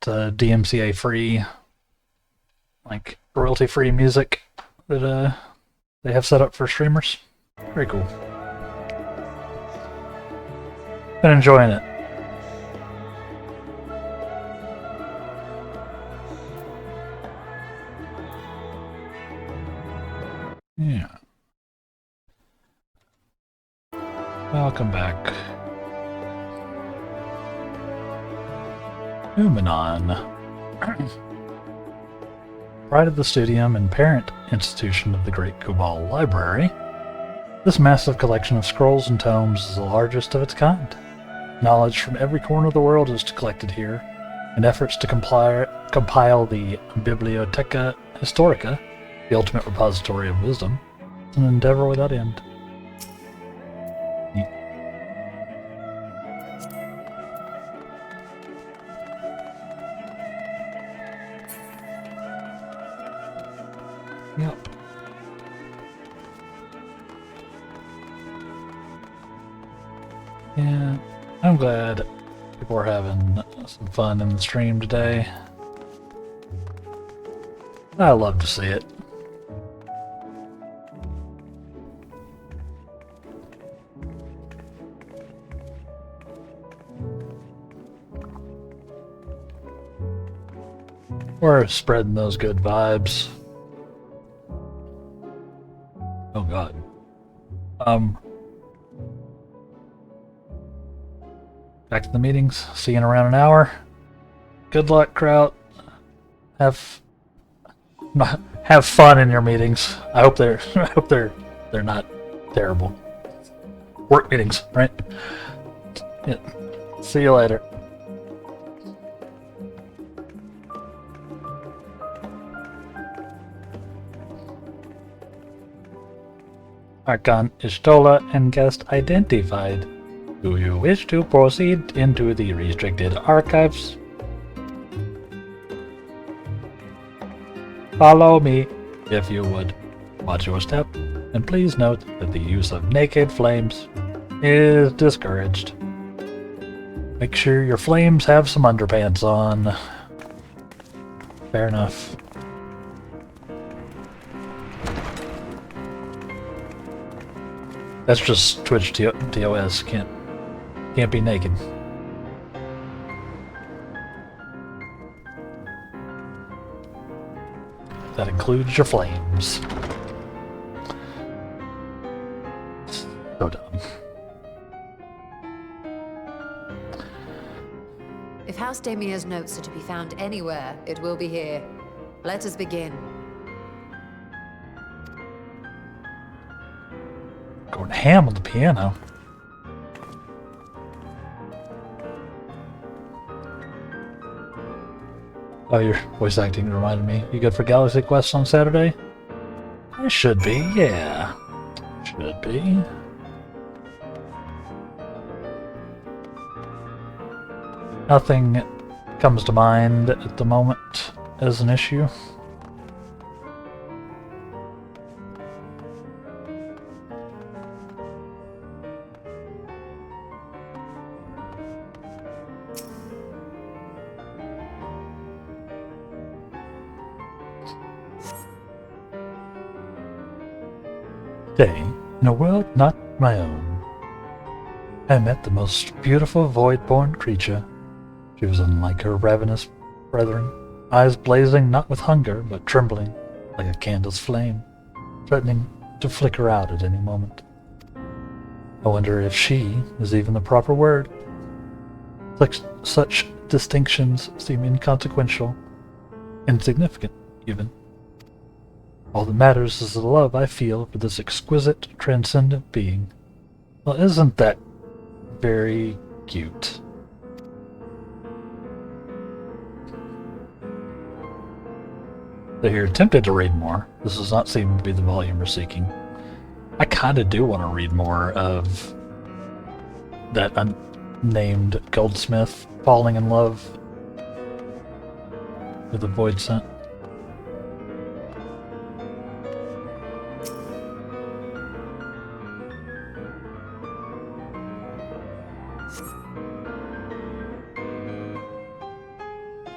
DMCA free, like royalty free music that they have set up for streamers. Very cool. Been enjoying it. Yeah. Welcome back. Moving on. Pride of the Studium and parent institution of the Great Cabal Library, this massive collection of scrolls and tomes is the largest of its kind. Knowledge from every corner of the world is collected here, and efforts to compile the Bibliotheca Historica, the ultimate repository of wisdom, is an endeavor without end. Neat. Yep. Yeah, I'm glad people are having some fun in the stream today. I love to see it. We're spreading those good vibes. Oh god. Back to the meetings. See you in around an hour. Good luck, Kraut. Have fun in your meetings. I hope they're not terrible. Work meetings, right? Yeah. See you later. Archon Ishtola and guest identified. Do you wish to proceed into the restricted archives? Follow me, if you would. Watch your step, and please note that the use of naked flames is discouraged. Make sure your flames have some underpants on. Fair enough. That's just Twitch TOS. Can't be naked. That includes your flames. So dumb. If House Damia's notes are to be found anywhere, it will be here. Let us begin. Going ham on the piano. Oh, your voice acting reminded me. You good for Galaxy Quest on Saturday? I should be, yeah. Should be. Nothing comes to mind at the moment as an issue. Today, in a world not my own, I met the most beautiful void-born creature. She was unlike her ravenous brethren, eyes blazing not with hunger, but trembling like a candle's flame, threatening to flicker out at any moment. I wonder if she is even the proper word. Such distinctions seem inconsequential, insignificant even. All that matters is the love I feel for this exquisite, transcendent being. Well, isn't that very cute? So you're tempted to read more. This does not seem to be the volume you're seeking. I kinda do want to read more of that unnamed goldsmith falling in love with the void scent.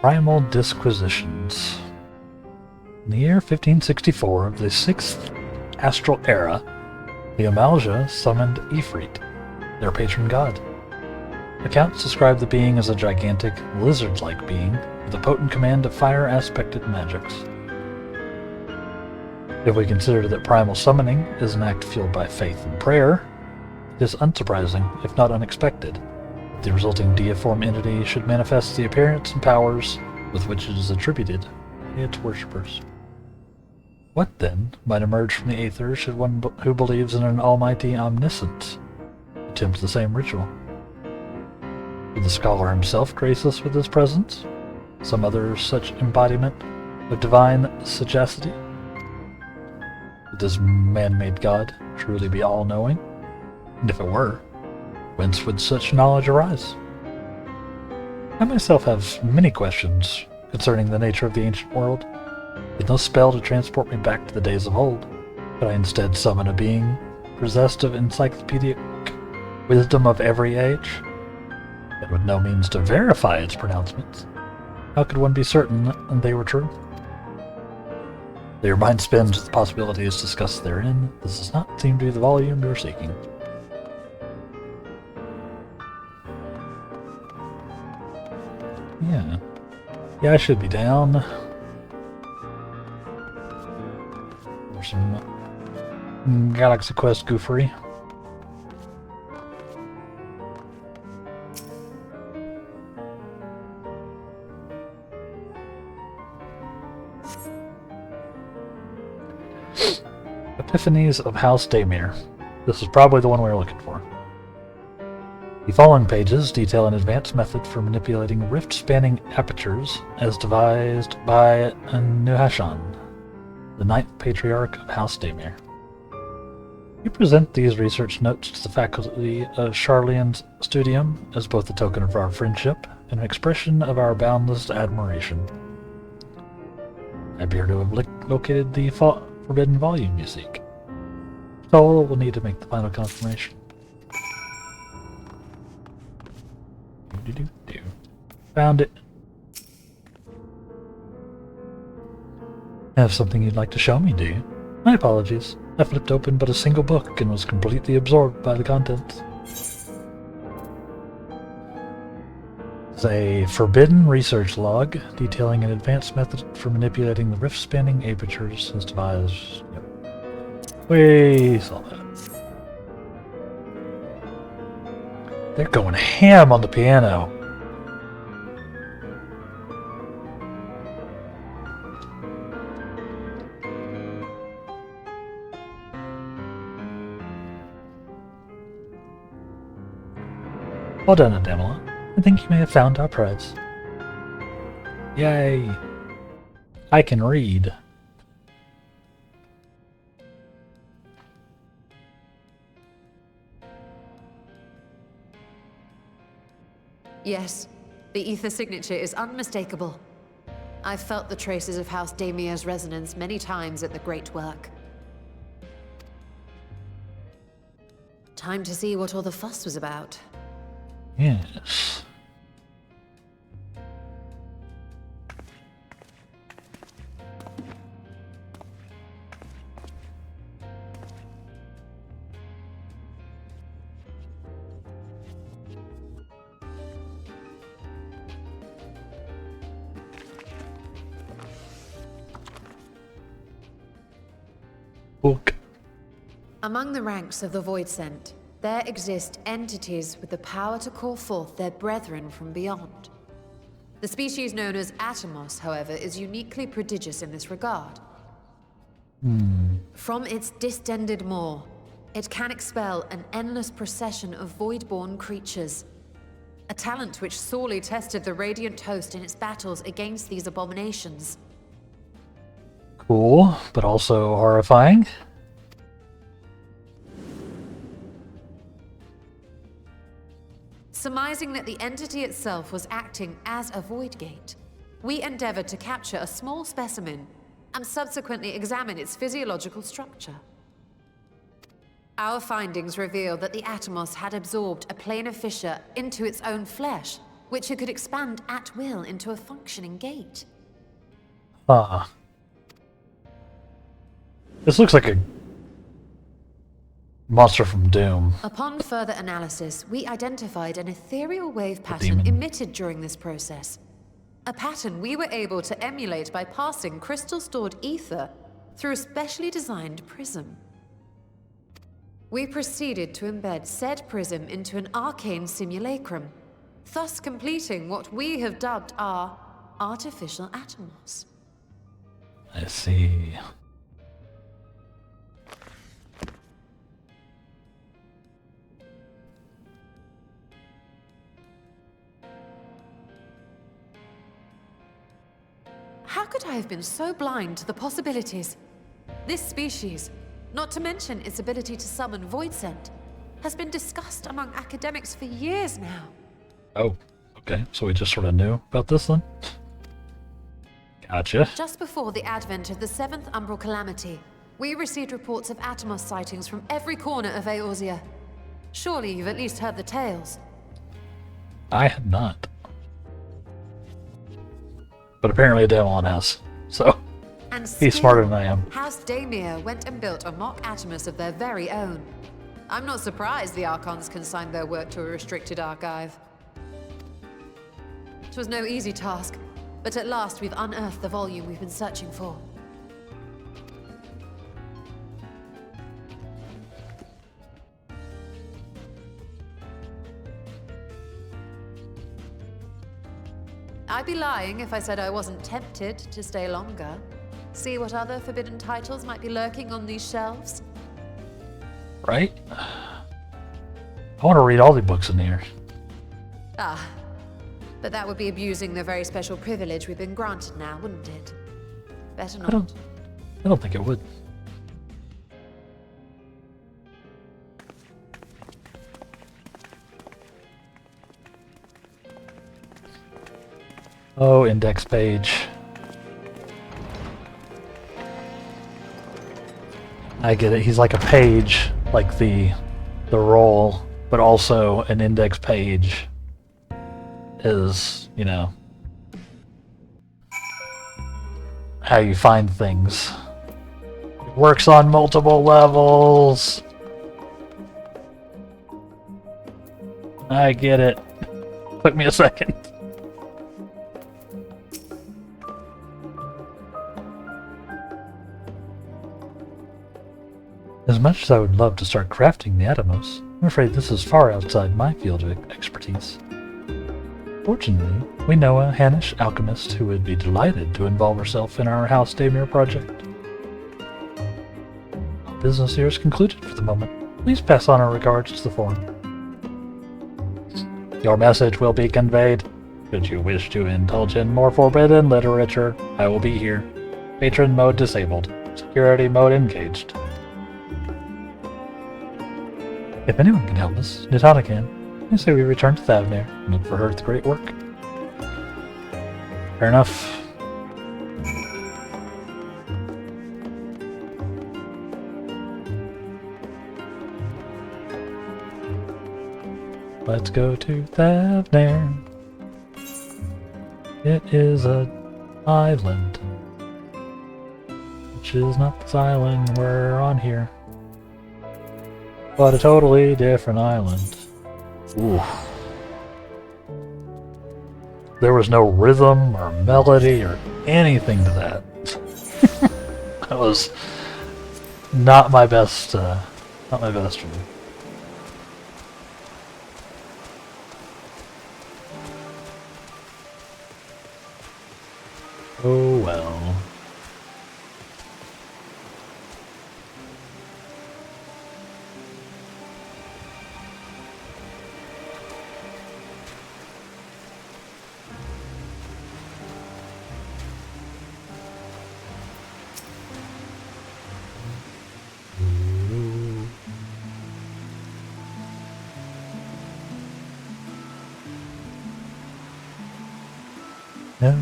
Primal Disquisitions. In the year 1564 of the 6th astral era, the Amalja summoned Ifrit, their patron god. Accounts describe the being as a gigantic, lizard-like being with a potent command of fire-aspected magics. If we consider that primal summoning is an act fueled by faith and prayer, it is unsurprising, if not unexpected, that the resulting deiform entity should manifest the appearance and powers with which it is attributed to its worshippers. What, then, might emerge from the aether should one who believes in an almighty omniscience attempt the same ritual? Would the scholar himself grace us with his presence? Some other such embodiment of divine sagacity? Would this man-made god truly be all-knowing? And if it were, whence would such knowledge arise? I myself have many questions concerning the nature of the ancient world. With no spell to transport me back to the days of old, could I instead summon a being possessed of encyclopedic wisdom of every age? Yet with no means to verify its pronouncements, how could one be certain that they were true? Though your mind spins with the possibilities discussed therein, this does not seem to be the volume you're seeking. Yeah, I should be down. Or some Galaxy Quest goofery. Epiphanies of House Daymere. This is probably the one we were looking for. The following pages detail an advanced method for manipulating rift-spanning apertures as devised by Nuhashan, the 9th Patriarch of House Daymere. We present these research notes to the faculty of Charlene's Studium as both a token of our friendship and an expression of our boundless admiration. I appear to have located the forbidden volume you seek. So we'll need to make the final confirmation. Found it. Have something you'd like to show me, do you? My apologies. I flipped open but a single book and was completely absorbed by the contents. It's a forbidden research log detailing an advanced method for manipulating the rift-spanning apertures as devised. Yep. We saw that. They're going ham on the piano. Well done, Adamela. I think you may have found our prize. Yay! I can read. Yes, the ether signature is unmistakable. I've felt the traces of House Daymere's resonance many times at the Great Work. Time to see what all the fuss was about. Yes. Book. Among the ranks of the Void Sent, there exist entities with the power to call forth their brethren from beyond. The species known as Atomos, however, is uniquely prodigious in this regard. From its distended maw, it can expel an endless procession of void-born creatures. A talent which sorely tested the Radiant Host in its battles against these abominations. Cool, but also horrifying. Surmising that the entity itself was acting as a void gate, we endeavored to capture a small specimen and subsequently examine its physiological structure. Our findings revealed that the Atomos had absorbed a planar fissure into its own flesh, which it could expand at will into a functioning gate. Ah. This looks like a monster from Doom. Upon further analysis, we identified an ethereal wave pattern demon. emitted during this process. A pattern we were able to emulate by passing crystal-stored ether through a specially designed prism. We proceeded to embed said prism into an arcane simulacrum, thus completing what we have dubbed our artificial atomos. I see. How could I have been so blind to the possibilities? This species, not to mention its ability to summon void scent, has been discussed among academics for years now. Oh, okay. So we just sort of knew about this then? Gotcha. Just before the advent of the 7th Umbral Calamity, we received reports of Atomos sightings from every corner of Eorzea. Surely you've at least heard the tales. I have not. But apparently Devlin has. So, And he's smarter than I am. House Daemir went and built a mock Atomos of their very own. I'm not surprised the Archons consigned their work to a restricted archive. It was no easy task, but at last we've unearthed the volume we've been searching for. I'd be lying if I said I wasn't tempted to stay longer. See what other forbidden titles might be lurking on these shelves. Right? I want to read all the books in here. Ah, but that would be abusing the very special privilege we've been granted now, wouldn't it? Better not. I don't think it would. Oh, index page. I get it. He's like a page, like the roll, but also an index page is, you know, how you find things. It works on multiple levels. I get it. Took me a second. As much as I would love to start crafting the Atomos, I'm afraid this is far outside my field of expertise. Fortunately, we know a Hannish alchemist who would be delighted to involve herself in our House Daemir project. Business here is concluded for the moment. Please pass on our regards to the forum. Your message will be conveyed. Should you wish to indulge in more forbidden literature, I will be here. Patron mode disabled. Security mode engaged. If anyone can help us, Nitana can. I say we return to Thavnir and look for her at the great work. Fair enough. Let's go to Thavnir. It is an island, which is not this island we're on here, but a totally different island. Ooh. There was no rhythm or melody or anything to that. That was not my best, not my best for me. Oh well. No,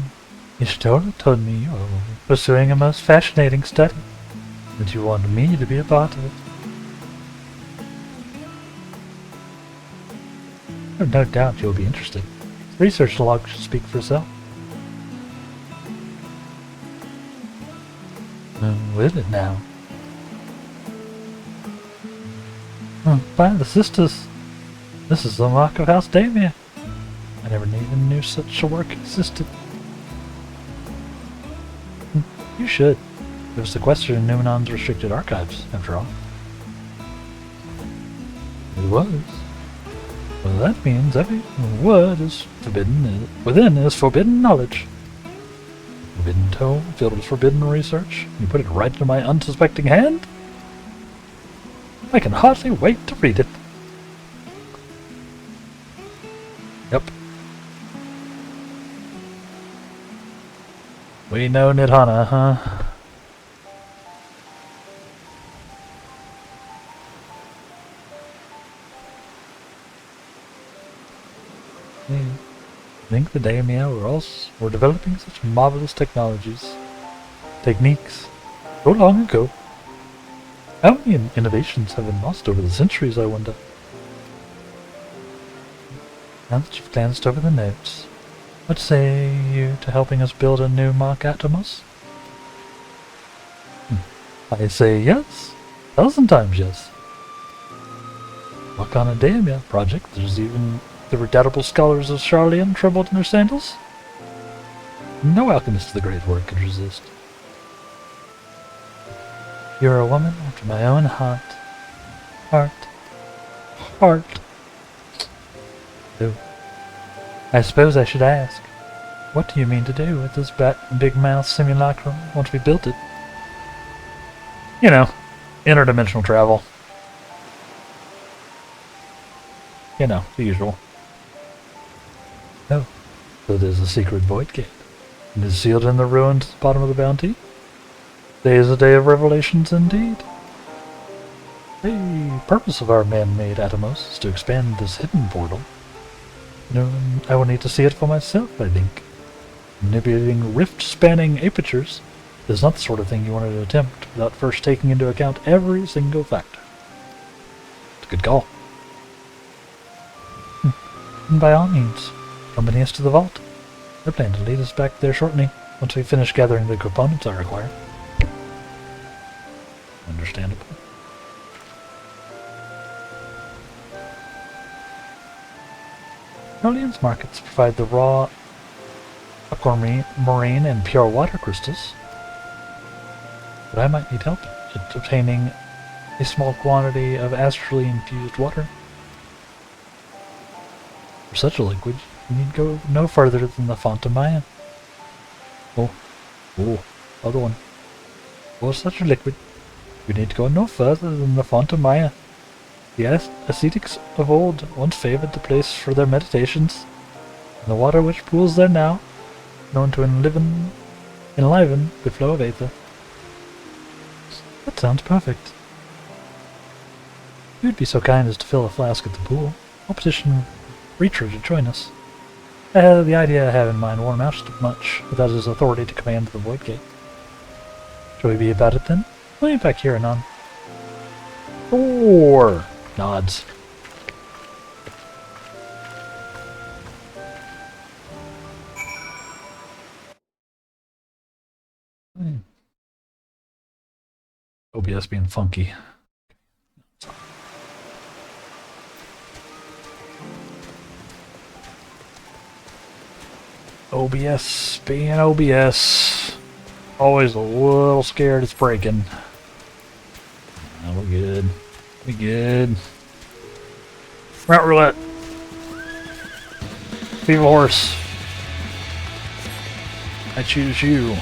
Ishtora told me you were pursuing a most fascinating study, that you wanted me to be a part of it. I have no doubt you'll be interested. research log should speak for itself. With it now. By the sisters, this is the mark of House Damia. I never even knew such a work existed. You should. It was sequestered in Numenon's restricted archives, after all. It was. Well, that means every word is forbidden. Within is forbidden knowledge. Forbidden tome filled with forbidden research. You put it right into my unsuspecting hand? I can hardly wait to read it. Yep. We know Nidhana, huh? I think the Daimyo were developing such marvelous techniques so long ago. How many innovations have been lost over the centuries, I wonder? Now that you've glanced over the notes, what say you to helping us build a new Mark Atomos? I say yes. 1,000 times yes. Work on a Daimyo project. There's even the redoubtable scholars of Charlian trembled in their sandals. No alchemist of the great work could resist. You're a woman after my own heart. So, I suppose I should ask, what do you mean to do with this big mouth simulacrum once we built it? You know, interdimensional travel. You know, the usual. Oh, so there's a secret void gate. It is sealed in the ruined bottom of the bounty. Today is a day of revelations indeed. The purpose of our man-made Atomos is to expand this hidden portal. I will need to see it for myself, I think. Manipulating rift-spanning apertures is not the sort of thing you want to attempt without first taking into account every single factor. It's a good call. And by all means, accompany us to the vault. I plan to lead us back there shortly, once we finish gathering the components I require. Understandable. Charlian's markets provide the raw aquamarine and pure water crystals, but I might need help at obtaining a small quantity of astrally infused water. For such a liquid, you need go no further than the Font of Maya. Oh, other one. For such a liquid, you need to go no further than the Font of Maya. The ascetics of old once favored the place for their meditations, and the water which pools there now, known to enliven the flow of aether. That sounds perfect. If you'd be so kind as to fill a flask at the pool, I'll petition Reacher to join us. The idea I have in mind won't amount to much without his authority to command the Void Gate. Shall we be about it then? We'll be back here anon. Or nods. OBS being funky. OBS being OBS. Always a little scared it's breaking. No, we're good. We good. Route roulette. Fever horse. I choose you.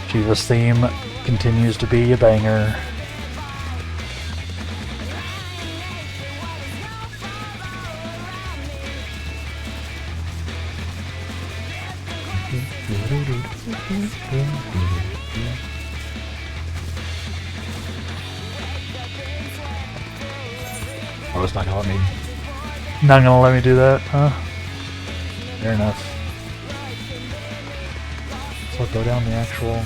Shiva's theme continues to be a banger. Oh, it's not gonna let me do that, huh? Fair enough. So I'll go down the actual...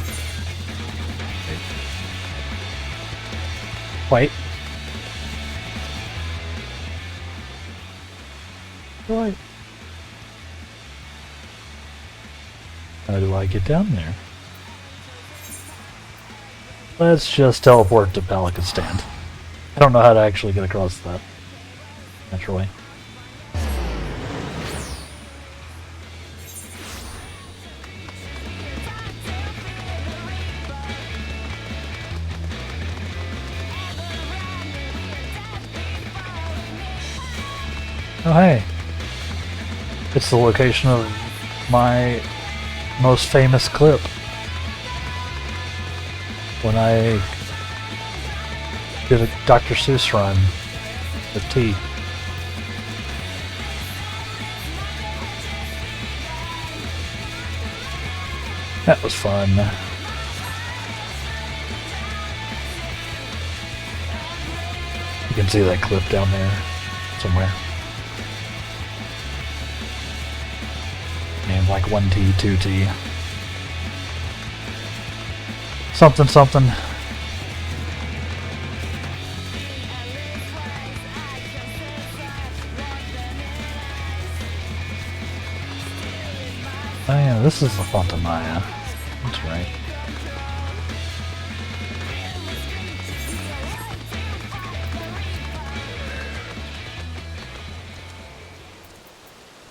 Wait. Right. How do I get down there? Let's just teleport to Pelican Stand. I don't know how to actually get across that naturally. Oh hey, it's the location of my most famous clip when I did a Dr. Seuss run with T. That was fun. You can see that clip down there somewhere. Named like 1T, 2T. Something, something. Oh yeah, this is the Fontamaya. That's right.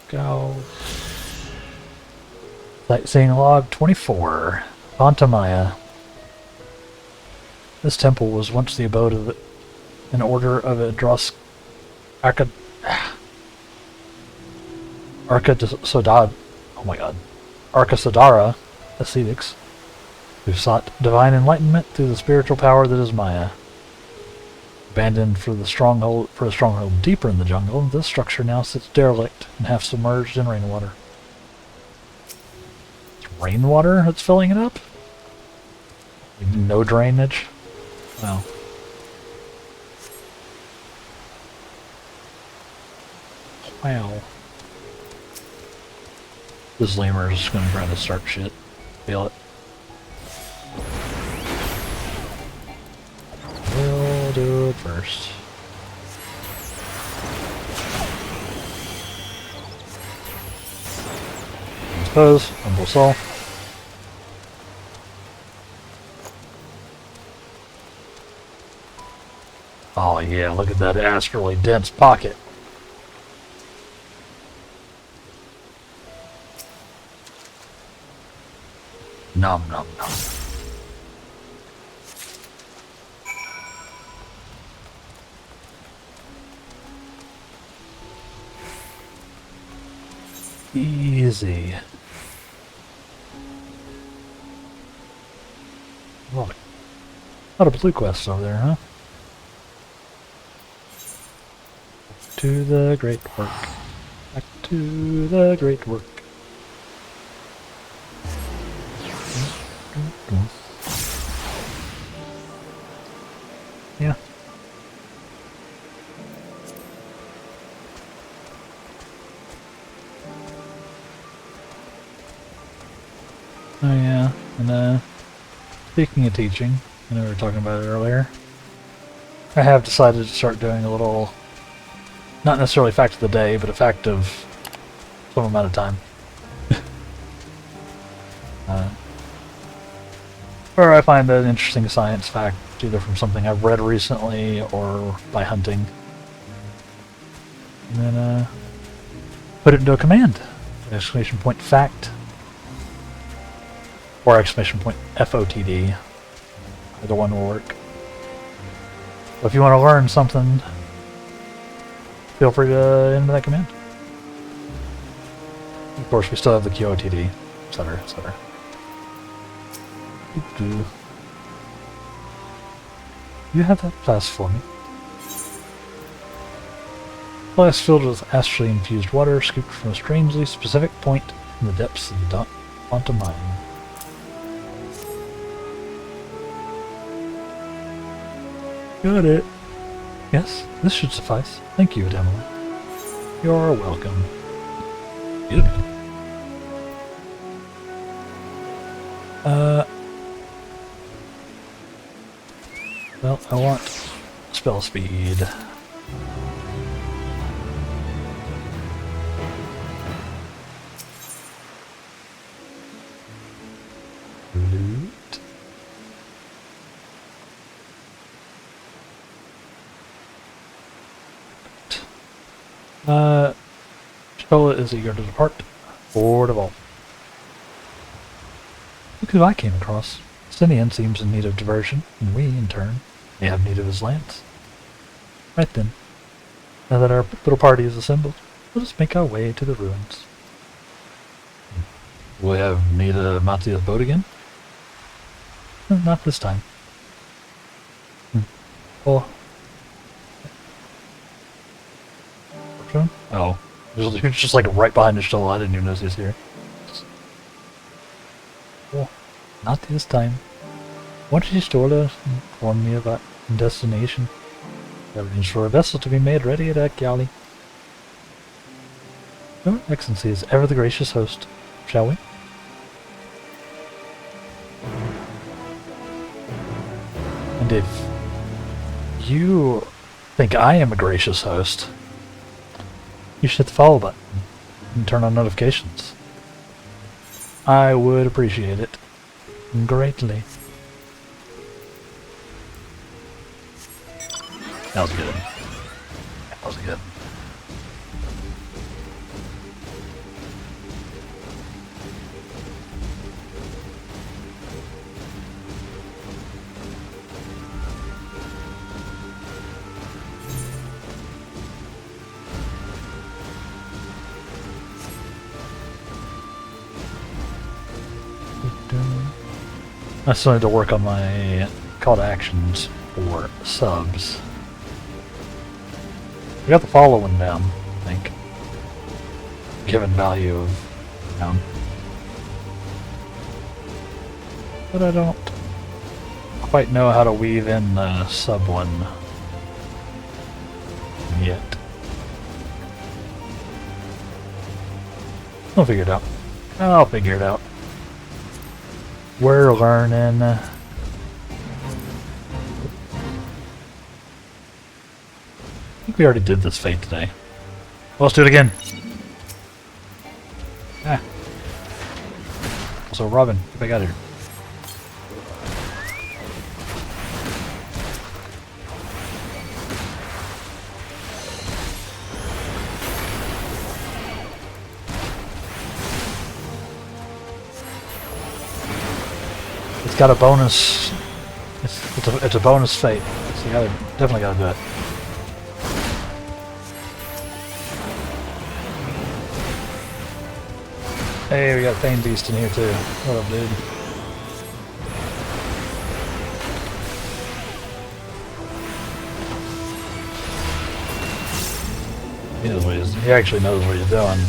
Go. Sightseeing log 24. Fontamaya. This temple was once the abode of an order of Arkasodara ascetics who sought divine enlightenment through the spiritual power that is Maya. Abandoned for a stronghold deeper in the jungle, this structure now sits derelict and half submerged in rainwater. It's rainwater that's filling it up? No drainage? Wow. Wow. This lemur is going to try to start shit. Feel it. We'll do it first. Suppose, humble soul. Oh yeah, look at that astrally dense pocket. Nom nom nom. Easy. A lot of blue quests over there, huh? To the great work. Back to the great work. Yeah. Oh yeah, and speaking of teaching, I know we were talking about it earlier, I have decided to start doing a little, not necessarily fact of the day, but a fact of some amount of time. Or I find an interesting science fact, either from something I've read recently or by hunting. And then put it into a command. Exclamation point fact. Or exclamation point FOTD. Either one will work. So if you want to learn something, feel free to enter that command. Of course, we still have the QOTD, etc., etc. You have that flask for me. Flask filled with astrally infused water, scooped from a strangely specific point in the depths of the quantum mine. Got it. Yes, this should suffice. Thank you, Emily. You're welcome. Good. No, I want spell speed. Loot. Chola is eager to depart. Bored of all. Look who I came across. Sinian seems in need of diversion, and we, in turn, may have need of his lance. Right then, now that our little party is assembled, let us make our way to the ruins. Will we have need of Matsu's boat again? Not this time. Oh. Oh. You're just like right behind the shovel. I didn't even notice he was here. Oh. Not this time. What did you store to inform me about destination? Arrange for a vessel to be made ready at Akyali. Your Excellency is ever the gracious host. Shall we? And if you think I am a gracious host, you should hit the follow button and turn on notifications. I would appreciate it greatly. That was good. That was good. I still need to work on my call to actions for subs. We got the following down, I think. Given value of down. But I don't quite know how to weave in the sub one yet. I'll figure it out. I'll figure it out. We're learning. I think we already did this fate today. Well, let's do it again. Ah. Also, Robin, get back out of here. It's got a bonus. It's a bonus fate. So you definitely gotta do it. Hey, we got Fane Beast in here too. What up, dude? He knows what he actually knows what he's doing.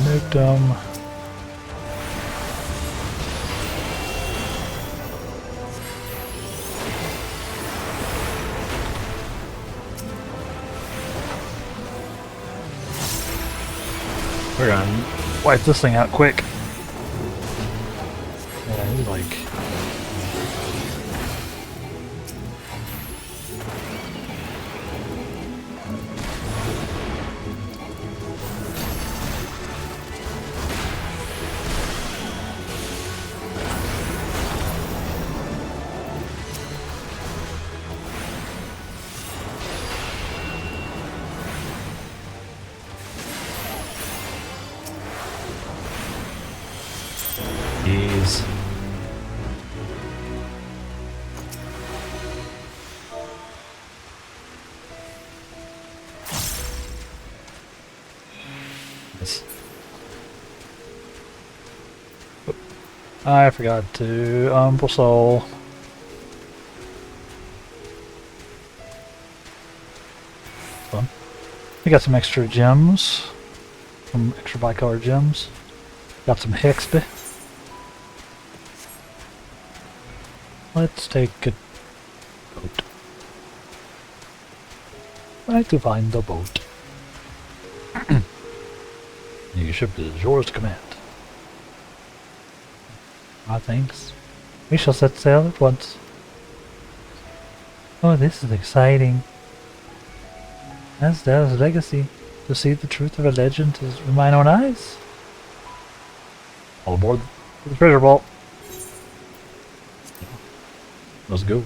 Nuked him. We're gonna wipe this thing out quick. Yeah, he's like... Jeez. I forgot to Umbral Soul. Fun. We got some extra gems. Some extra bicolor gems. Got some Hexby. Let's take a boat. Try to find the boat. Your ship is yours to command. Ah, thanks. We shall set sail at once. Oh, this is exciting. As Dale's legacy, to see the truth of a legend is with mine own eyes. All aboard the treasure vault. Let's go.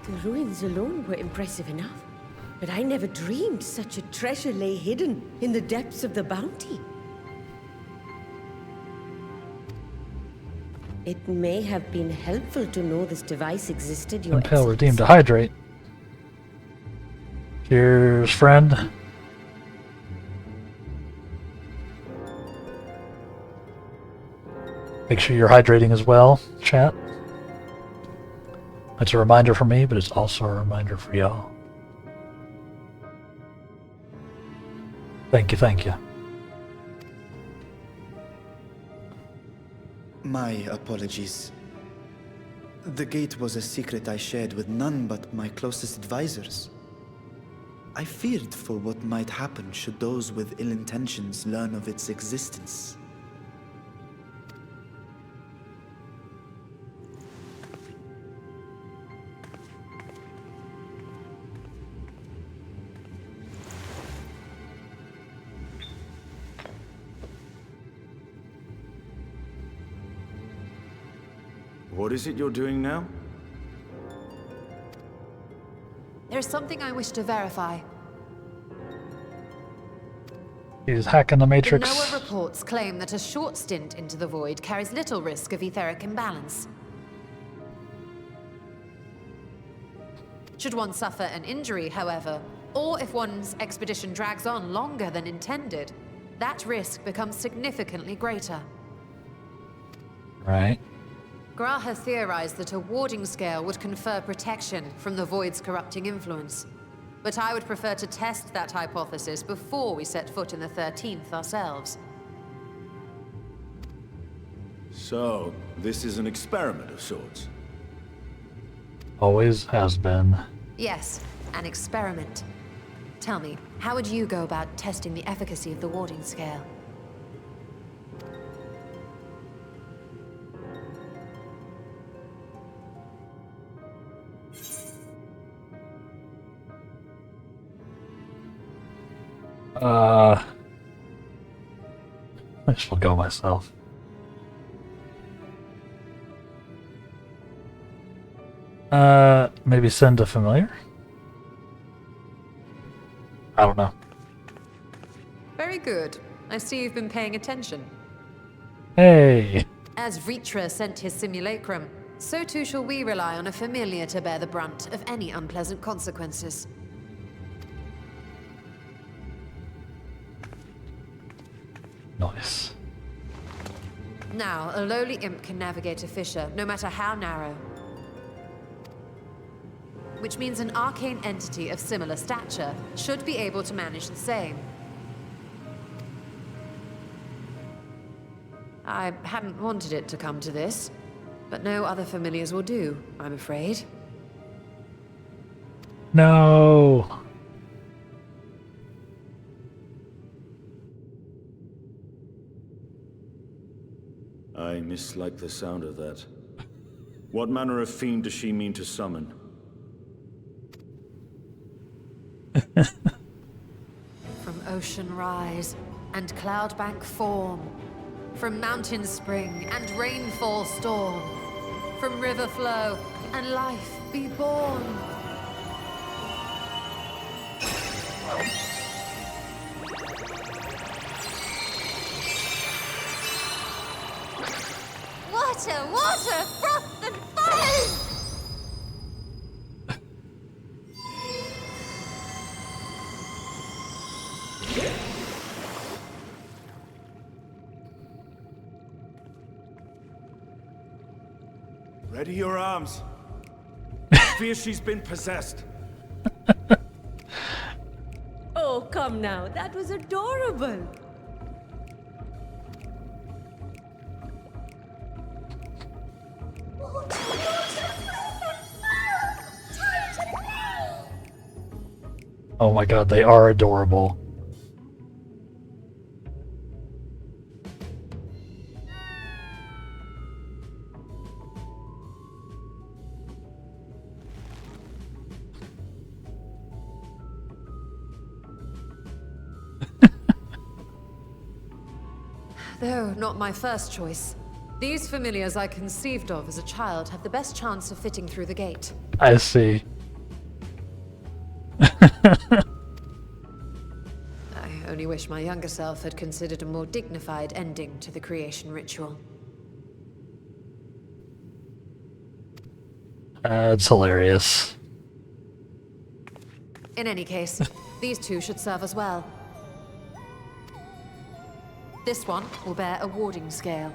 The ruins alone were impressive enough, but I never dreamed such a treasure lay hidden in the depths of the bounty. It may have been helpful to know this device existed, Your Impel Excellency. redeemed to hydrate. Cheers, friend. Make sure you're hydrating as well, chat. It's a reminder for me, but it's also a reminder for y'all. Thank you, thank you. My apologies. The gate was a secret I shared with none but my closest advisors. I feared for what might happen should those with ill intentions learn of its existence. What is it you're doing now? There's something I wish to verify. He's hacking the The Matrix. NOAA reports claim that a short stint into the void carries little risk of etheric imbalance. Should one suffer an injury, however, or if one's expedition drags on longer than intended, that risk becomes significantly greater. Right. Graha theorized that a warding scale would confer protection from the void's corrupting influence. But I would prefer to test that hypothesis before we set foot in the 13th ourselves. So, this is an experiment of sorts. Always has been. Yes, an experiment. Tell me, how would you go about testing the efficacy of the warding scale? I just will go myself. Maybe send a familiar? I don't know. Very good. I see you've been paying attention. Hey! As Vritra sent his simulacrum, so too shall we rely on a familiar to bear the brunt of any unpleasant consequences. Nice. Now, a lowly imp can navigate a fissure, no matter how narrow. Which means an arcane entity of similar stature should be able to manage the same. I hadn't wanted it to come to this, but no other familiars will do, I'm afraid. No! I mislike the sound of that. What manner of fiend does she mean to summon? From ocean rise and cloudbank form, from mountain spring and rainfall storm, from river flow and life be born. Water, water, froth and foam! Ready your arms. Fear she's been possessed. Oh, come now. That was adorable. Oh my god, they are adorable. Though not my first choice. These familiars I conceived of as a child have the best chance of fitting through the gate. I see. I only wish my younger self had considered a more dignified ending to the creation ritual. It's hilarious. In any case, these two should serve us well. This one will bear a warding scale.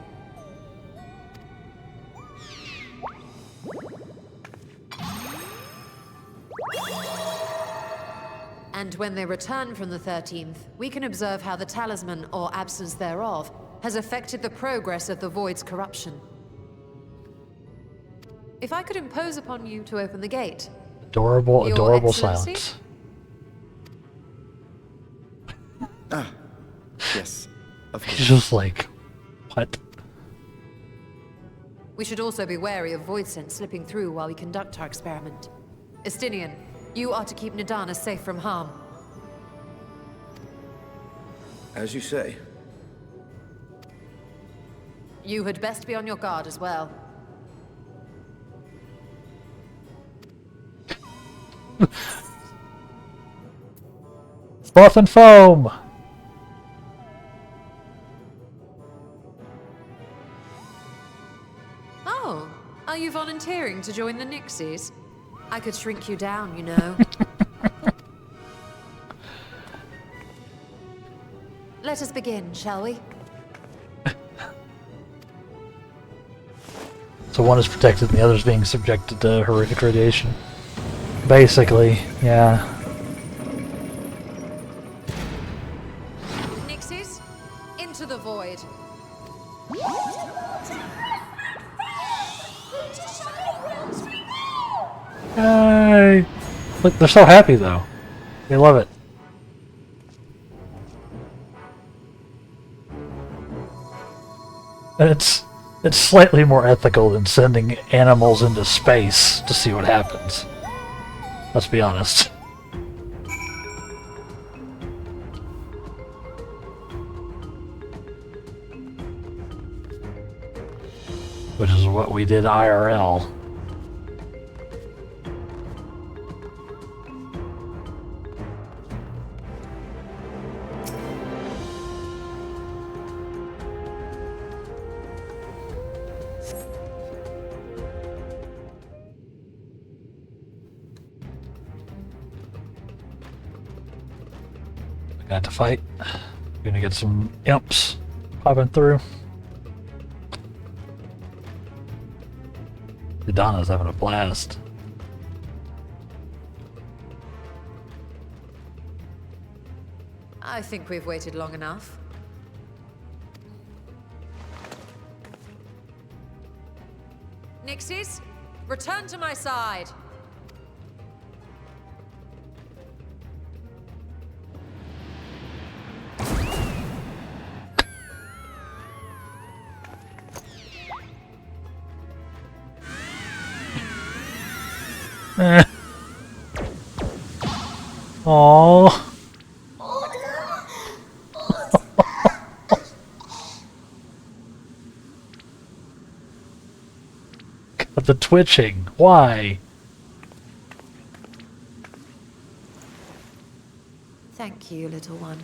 And when they return from the 13th, we can observe how the talisman, or absence thereof, has affected the progress of the Void's corruption. If I could impose upon you to open the gate. Adorable, Your adorable Excellency? silence. Ah, yes, of He's course. just like, what? We should also be wary of void scent slipping through while we conduct our experiment. Estinian, you are to keep Nadana safe from harm. As you say. You had best be on your guard as well. Froth and foam! Oh, are you volunteering to join the Nixies? I could shrink you down, you know. Let us begin, shall we? So one is protected and the other is being subjected to horrific radiation. Basically, yeah. Nixies, into the void. Yay! Look, they're so happy though. They love it. And it's slightly more ethical than sending animals into space to see what happens. Let's be honest. Which is what we did IRL. Got to fight. Gonna get some imps popping through. Donna's having a blast. I think we've waited long enough. Nixies, return to my side. Aww. God, the twitching. Why? Thank you, little one.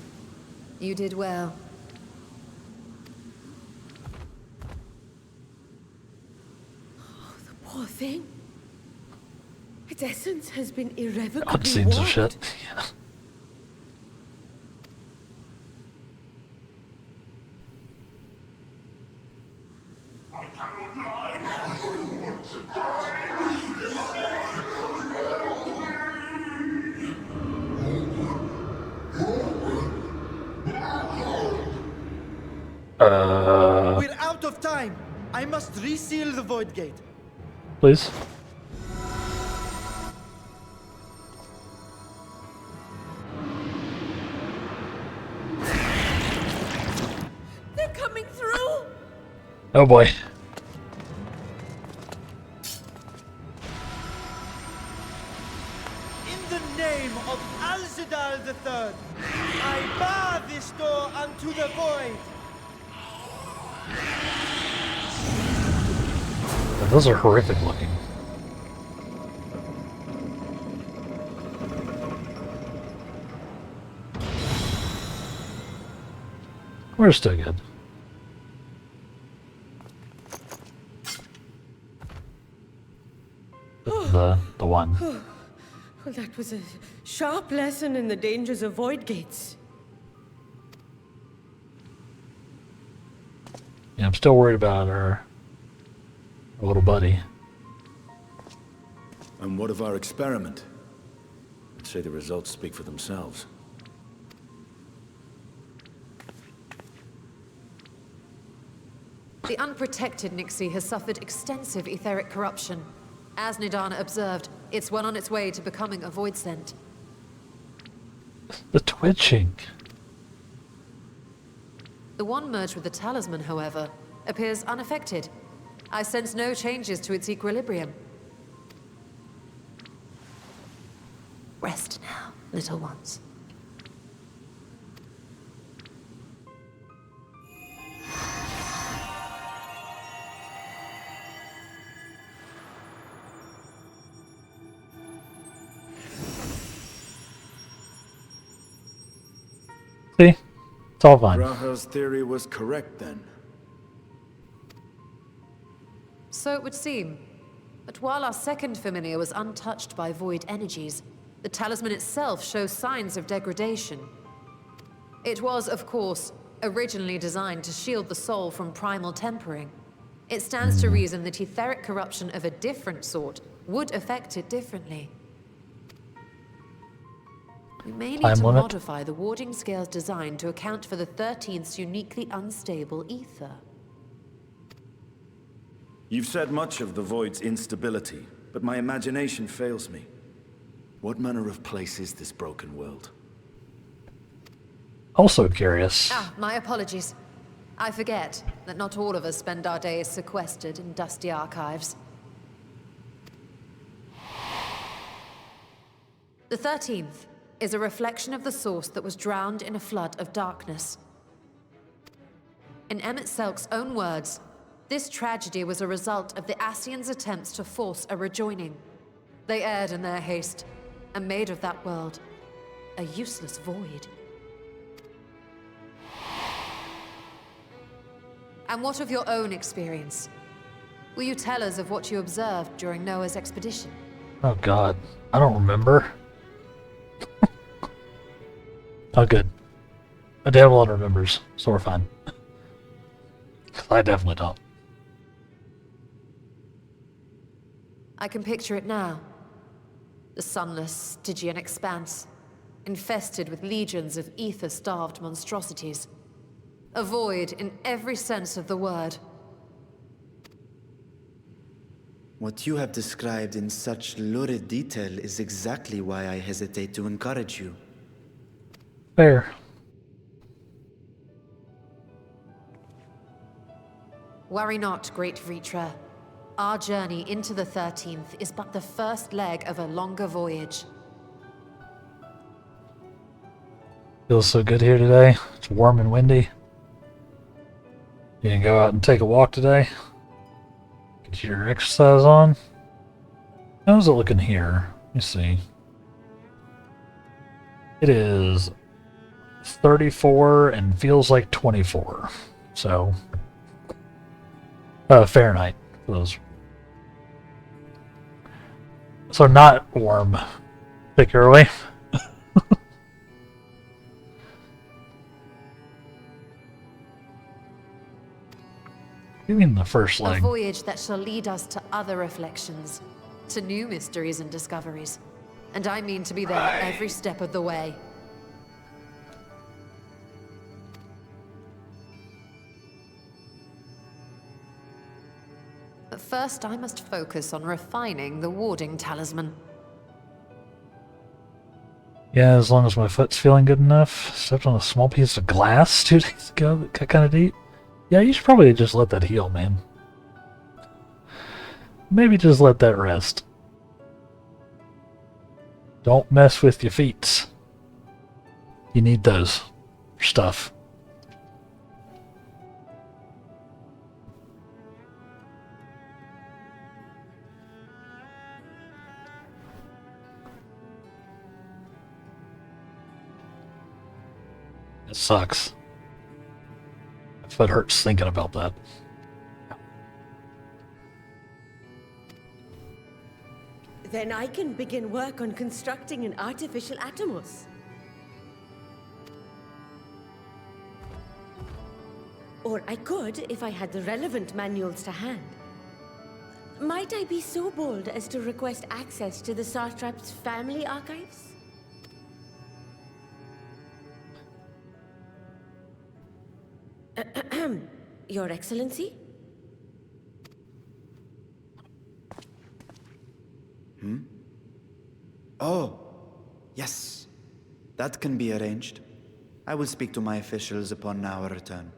You did well. Poor thing. Its essence has been irrevocably Cutscenes of warped. shit. Yeah. We're out of time. I must reseal the void gate. Please. They're coming through! Oh boy. In the name of Alzadal III, I bar this door unto the void. Those are horrific looking. We're still good. The one. Well, that was a sharp lesson in the dangers of void gates. Yeah, I'm still worried about our little buddy. And what of our experiment? I'd say the results speak for themselves. The unprotected Nixie has suffered extensive etheric corruption. As Nidana observed, it's well on its way to becoming a void scent. The twitching. The one merged with the talisman, however, appears unaffected. I sense no changes to its equilibrium. Rest now, little ones. See? It's all fine. Raha's theory was correct then. So it would seem. But while our second familiar was untouched by void energies, the talisman itself shows signs of degradation. It was, of course, originally designed to shield the soul from primal tempering. It stands to reason that etheric corruption of a different sort would affect it differently. We may need Time to limit? modify the warding scale's design to account for the 13th's uniquely unstable ether. You've said much of the Void's instability, but my imagination fails me. What manner of place is this broken world? Also curious. Ah, my apologies. I forget that not all of us spend our days sequestered in dusty archives. The 13th is a reflection of the source that was drowned in a flood of darkness. In Emmett Selk's own words, this tragedy was a result of the Ascians' attempts to force a rejoining. They erred in their haste, and made of that world a useless void. And what of your own experience? Will you tell us of what you observed during Noah's expedition? Oh god. I don't remember. Oh good. My damn one remembers, so we're fine. 'Cause I definitely don't. I can picture it now. The sunless, Stygian expanse, infested with legions of ether-starved monstrosities. A void in every sense of the word. What you have described in such lurid detail is exactly why I hesitate to encourage you. Fair. Worry not, great Vritra. Our journey into the 13th is but the first leg of a longer voyage. Feels so good here today. It's warm and windy. You can go out and take a walk today. Get your exercise on. How's it looking here? Let me see. It is 34 and feels like 24. So, Fahrenheit for those So not warm, particularly. You mean the first A leg? voyage that shall lead us to other reflections, to new mysteries and discoveries. And I mean to be there every step of the way. But first, I must focus on refining the warding talisman. Yeah, as long as my foot's feeling good enough. Stepped on a small piece of glass 2 days ago that got kind of deep. Yeah, you should probably just let that heal, man. Maybe just let that rest. Don't mess with your feet. You need those for stuff. It sucks. My foot hurts thinking about that. Then I can begin work on constructing an artificial Atomos. Or I could if I had the relevant manuals to hand. Might I be so bold as to request access to the Satrap's family archives? Your Excellency? Oh, yes. That can be arranged. I will speak to my officials upon our return.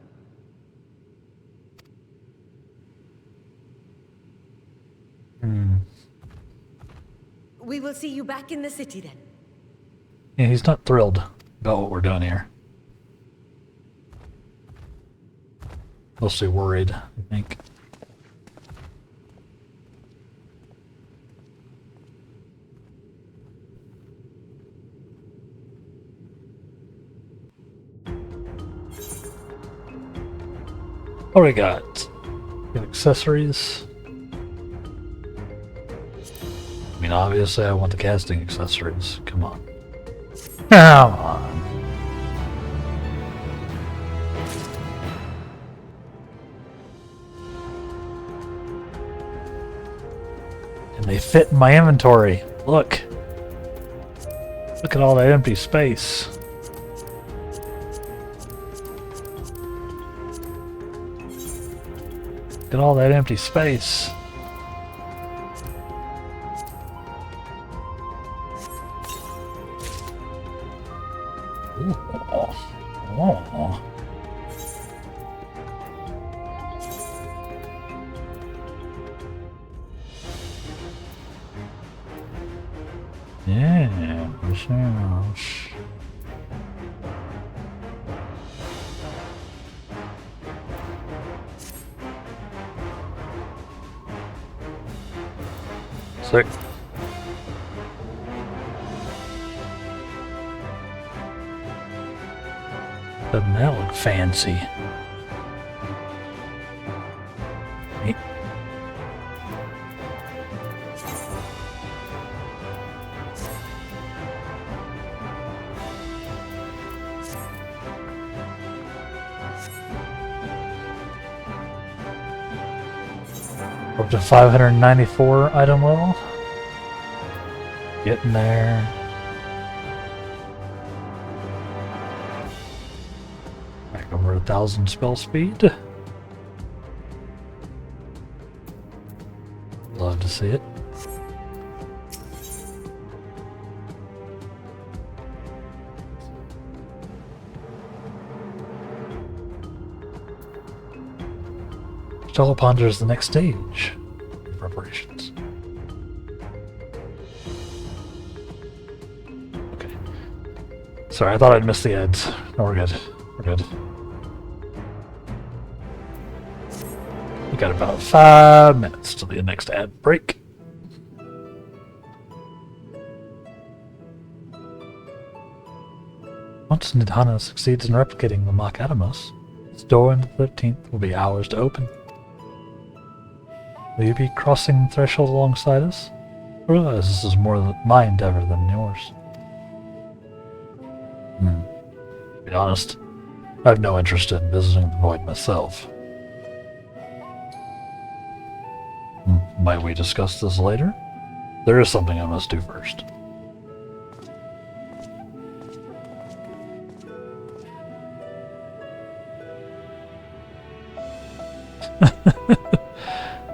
We will see you back in the city then. Yeah, he's not thrilled about what we're doing here. Mostly worried, I think. What do we got? We got accessories. I mean, obviously I want the casting accessories. Come on. Come on. And they fit in my inventory. Look. Look at all that empty space. Look at all that empty space. Ooh. Oh. Yeah, yes. Sick. Doesn't that look fancy? Neat. Up to 594 item level. Getting there. Back over 1,000 spell speed. Love to see it. Teleponder is the next stage in preparations. Okay. Sorry, I thought I'd missed the ads. No, we're good. We're good. We got about 5 minutes till the next ad break. Once Nidhana succeeds in replicating the Mach Atomos, its door into the 13th will be ours to open. Will you be crossing the threshold alongside us? I realize this is more my endeavor than yours. To be honest, I have no interest in visiting the void myself. Might we discuss this later? There is something I must do first.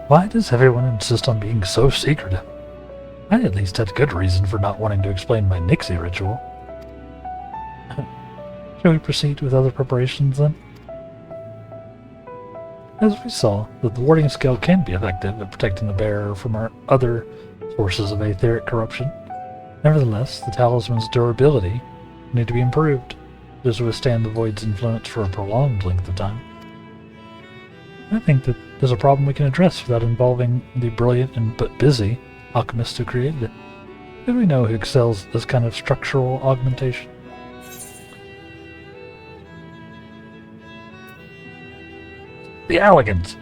Why does everyone insist on being so secretive? I at least had good reason for not wanting to explain my Nixie ritual. Shall we proceed with other preparations then? As we saw, the warding skill can be effective at protecting the bearer from our other sources of aetheric corruption. Nevertheless, the talisman's durability need to be improved to withstand the void's influence for a prolonged length of time. I think that there's a problem we can address without involving the brilliant and but busy alchemist who created it. Who do we know who excels at this kind of structural augmentation? The Alligans!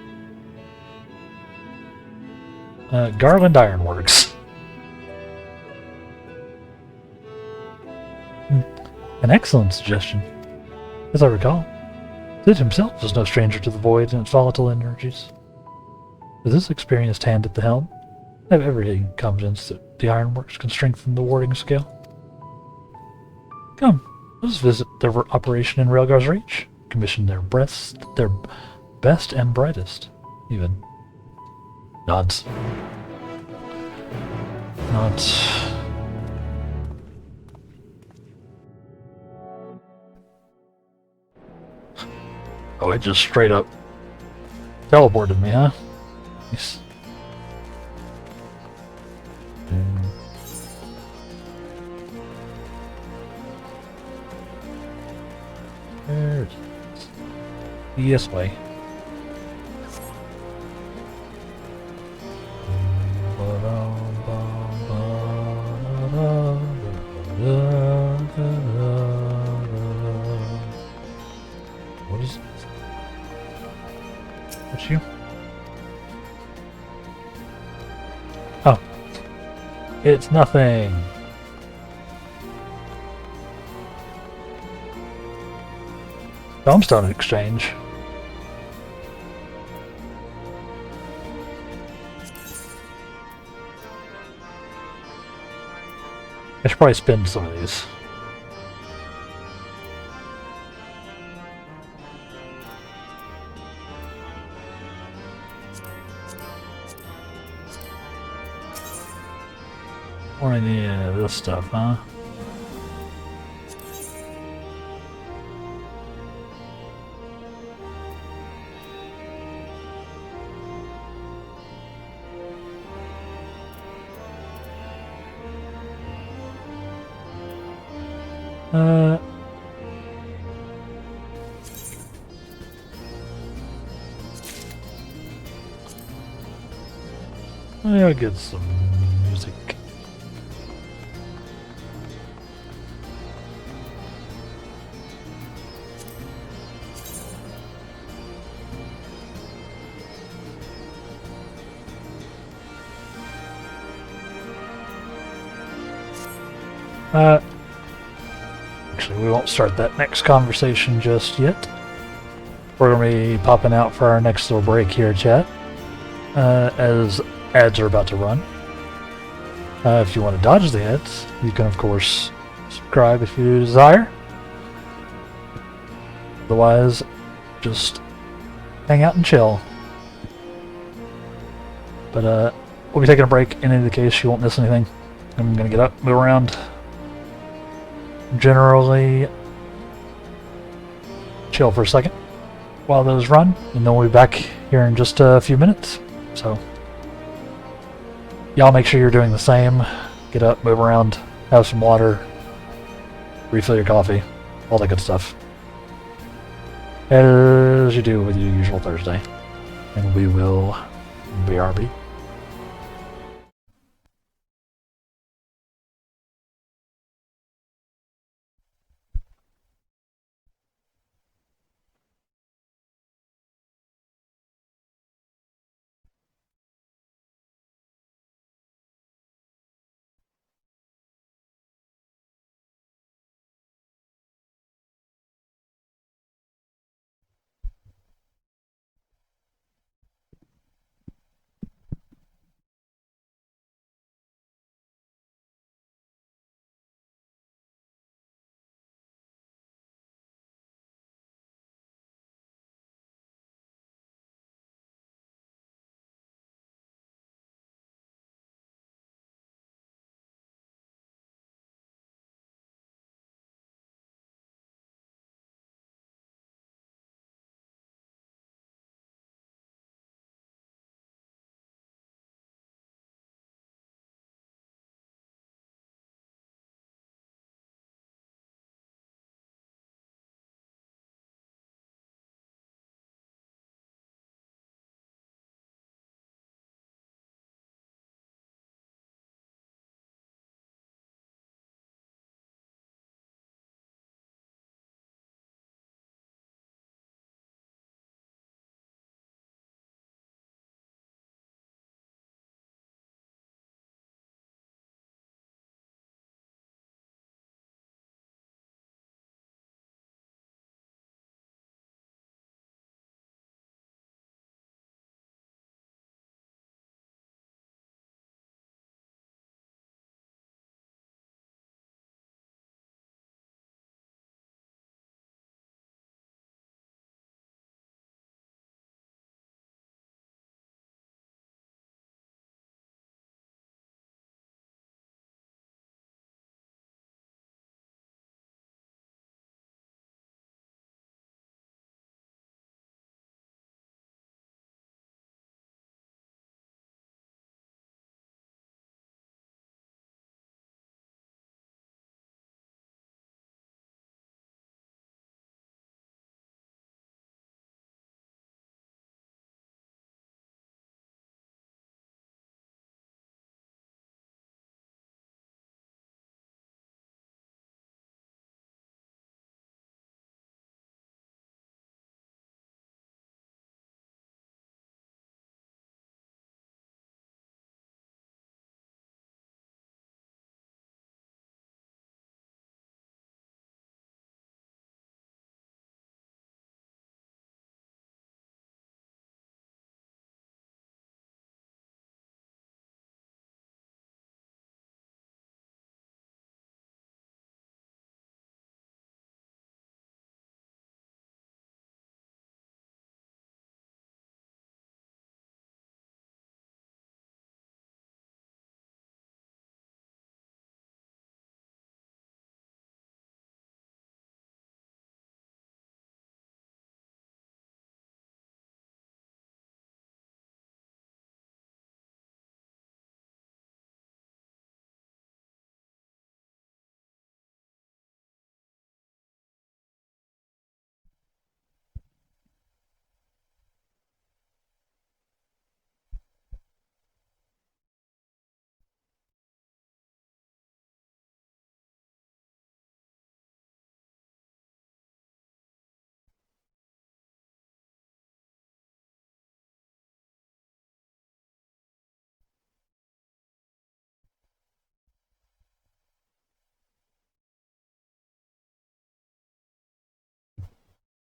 Garland Ironworks. An excellent suggestion. As I recall, Sid himself was no stranger to the void and its volatile energies. With this experienced hand at the helm, I have every confidence that the Ironworks can strengthen the warding skill. Come, let's visit their operation in Railgar's Reach. Commission their best and brightest, even. Nods. Nods. Oh, it just straight up teleported me, huh? Nice. There it is. Yes way. What is this? What's you? Oh. It's nothing. Homestone exchange. I should probably spin some of these. Or any of this stuff, huh? I'll get some music. Actually, we won't start that next conversation just yet. We're going to be popping out for our next little break here, chat, as ads are about to run. If you want to dodge the ads, you can, of course, subscribe if you desire. Otherwise, just hang out and chill. But we'll be taking a break in any case you won't miss anything. I'm going to get up, move around. Generally chill for a second while those run, and then we'll be back here in just a few minutes. So y'all make sure you're doing the same. Get up, move around, have some water, refill your coffee, all that good stuff, as you do with your usual Thursday. And we will BRB.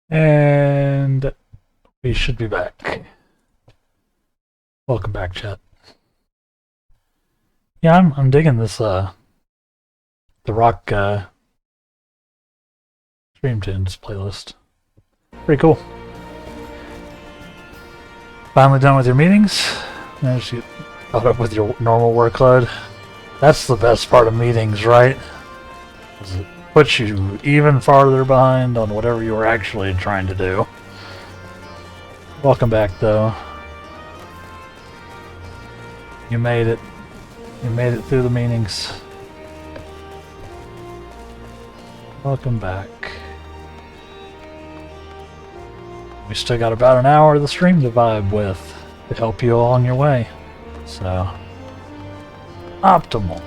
And we should be back. Welcome back, chat. Yeah, I'm digging this the rock stream tunes playlist. Pretty cool. Finally done with your meetings. Managed to get caught up with your normal workload. That's the best part of meetings, right? Is it puts you even farther behind on whatever you were actually trying to do. Welcome back, though. You made it. You made it through the meetings. Welcome back. We still got about an hour of the stream to vibe with to help you along your way. So, optimal.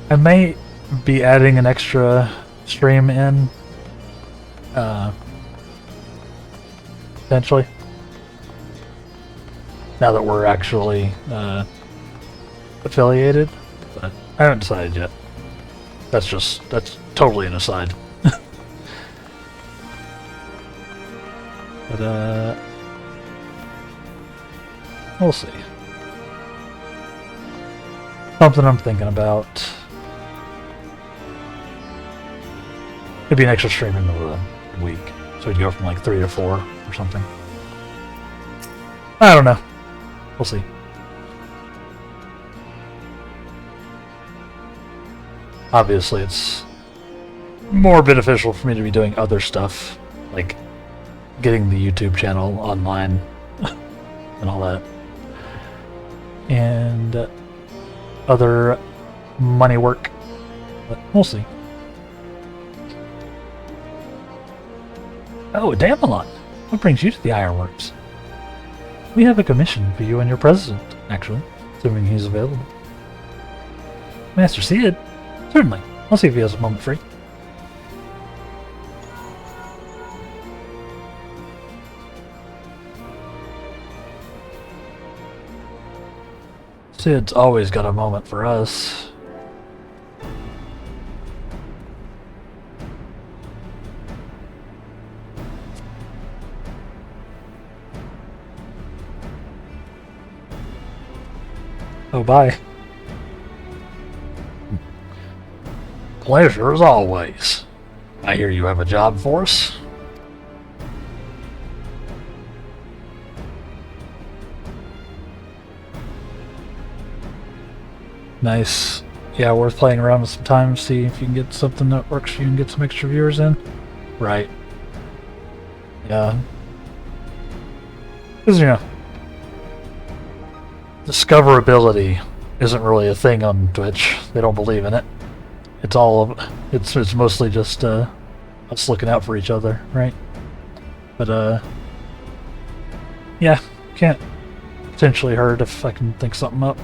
I may be adding an extra stream in, potentially. Now that we're actually affiliated, but I haven't decided yet. That's totally an aside. But we'll see. Something I'm thinking about. It'd be an extra stream in the week, so we'd go from like 3 to 4 or something. I don't know. We'll see. Obviously, it's more beneficial for me to be doing other stuff, like getting the YouTube channel online and all that, and other money work, but we'll see. Oh, Damelon! What brings you to the Ironworks? We have a commission for you and your president, actually, assuming he's available. Master Sid? Certainly. I'll see if he has a moment free. Sid's always got a moment for us. Oh, bye. Pleasure as always. I hear you have a job for us. Nice. Yeah, worth playing around with sometimes, see if you can get something that works for you and get some extra viewers in. Right. Yeah. Because, you know, discoverability isn't really a thing on Twitch. They don't believe in it. It's mostly just us looking out for each other, right? But yeah, can't potentially hurt if I can think something up.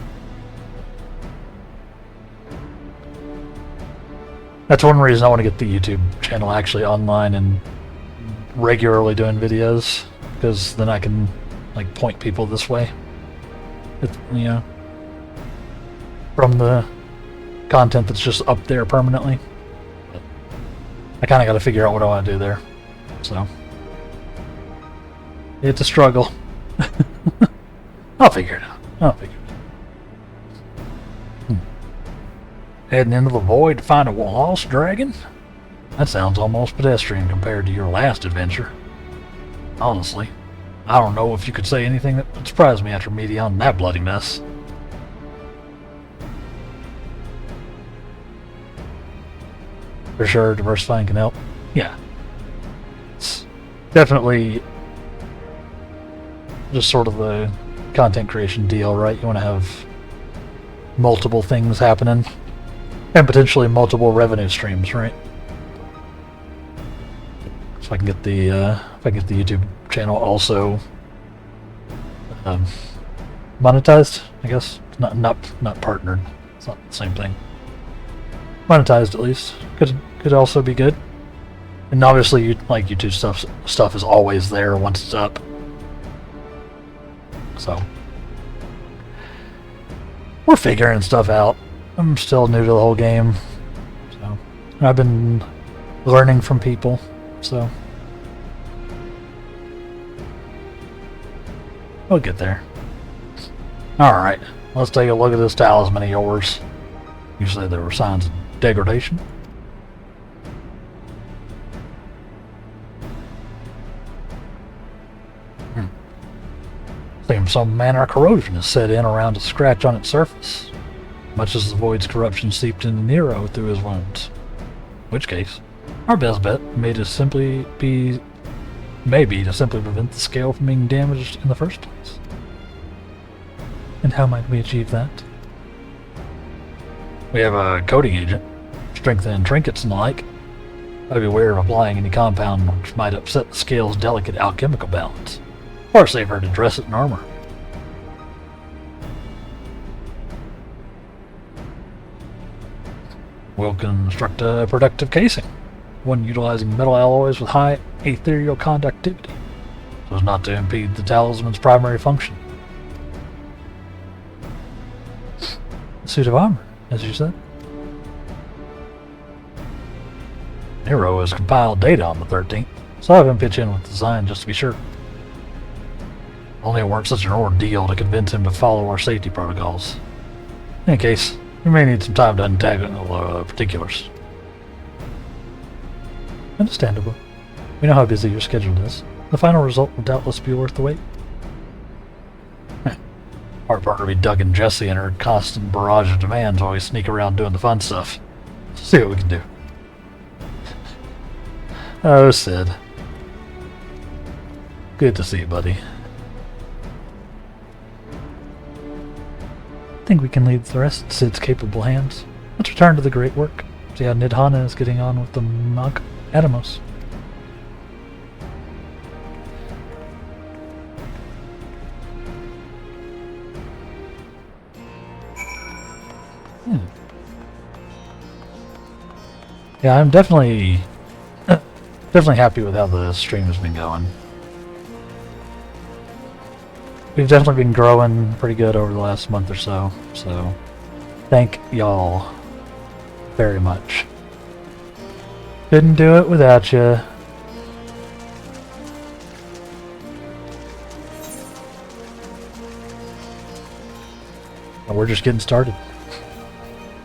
That's one reason I want to get the YouTube channel actually online and regularly doing videos, because then I can like point people this way. You know, from the content that's just up there permanently. I kind of got to figure out what I want to do there. So, it's a struggle. I'll figure it out. Heading into the void to find a lost dragon? That sounds almost pedestrian compared to your last adventure. Honestly, I don't know if you could say anything that would surprise me after meeting on that bloody mess. For sure, diversifying can help. Yeah. It's definitely just sort of the content creation deal, right? You want to have multiple things happening and potentially multiple revenue streams, right? So I can get the YouTube channel also monetized, I guess. Not partnered. It's not the same thing. Monetized at least could also be good. And obviously, YouTube stuff is always there once it's up. So we're figuring stuff out. I'm still new to the whole game, so I've been learning from people, so we'll get there. Alright, let's take a look at this talisman of yours. You said there were signs of degradation? Seems some manner of corrosion has set in around a scratch on its surface, much as the void's corruption seeped into Nero through his wounds. In which case, our best bet may to simply prevent the scale from being damaged in the first place. And how might we achieve that? We have a coating agent, strengthening trinkets and the like. I'd be aware of applying any compound which might upset the scale's delicate alchemical balance. Or safer to dress it in armor. We'll construct a productive casing, one utilizing metal alloys with high ethereal conductivity, so as not to impede the talisman's primary function. A suit of armor, as you said. Nero has compiled data on the 13th, so I'll have him pitch in with design just to be sure. Only it weren't such an ordeal to convince him to follow our safety protocols. In any case, we may need some time to untangle particulars. Understandable. We know how busy your schedule is. The final result will doubtless be worth the wait. Hard part to be Doug and Jesse and her constant barrage of demands while we sneak around doing the fun stuff. See what we can do. Oh, Sid. Good to see you, buddy. I think we can leave the rest in Sid's capable hands. Let's return to the great work. See how Nidhana is getting on with the Mag Atomos. Yeah, I'm definitely happy with how the stream has been going. We've definitely been growing pretty good over the last month or so, so thank y'all very much. Couldn't do it without you. And we're just getting started.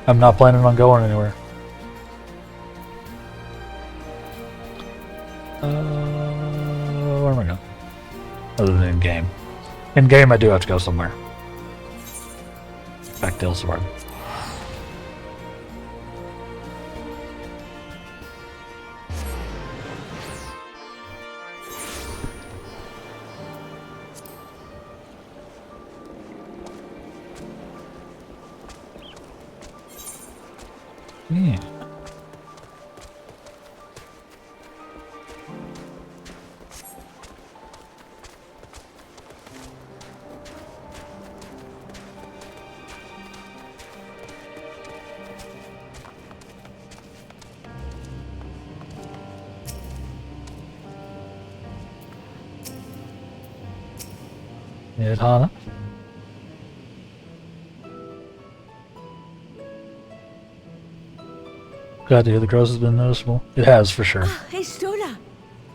I'm not planning on going anywhere. Where am I going? Other than in game. In game, I do have to go somewhere. Back to Elsewhere. Yeah. Hana. Glad to hear the growth has been noticeable. It has, for sure. Hey, Stola.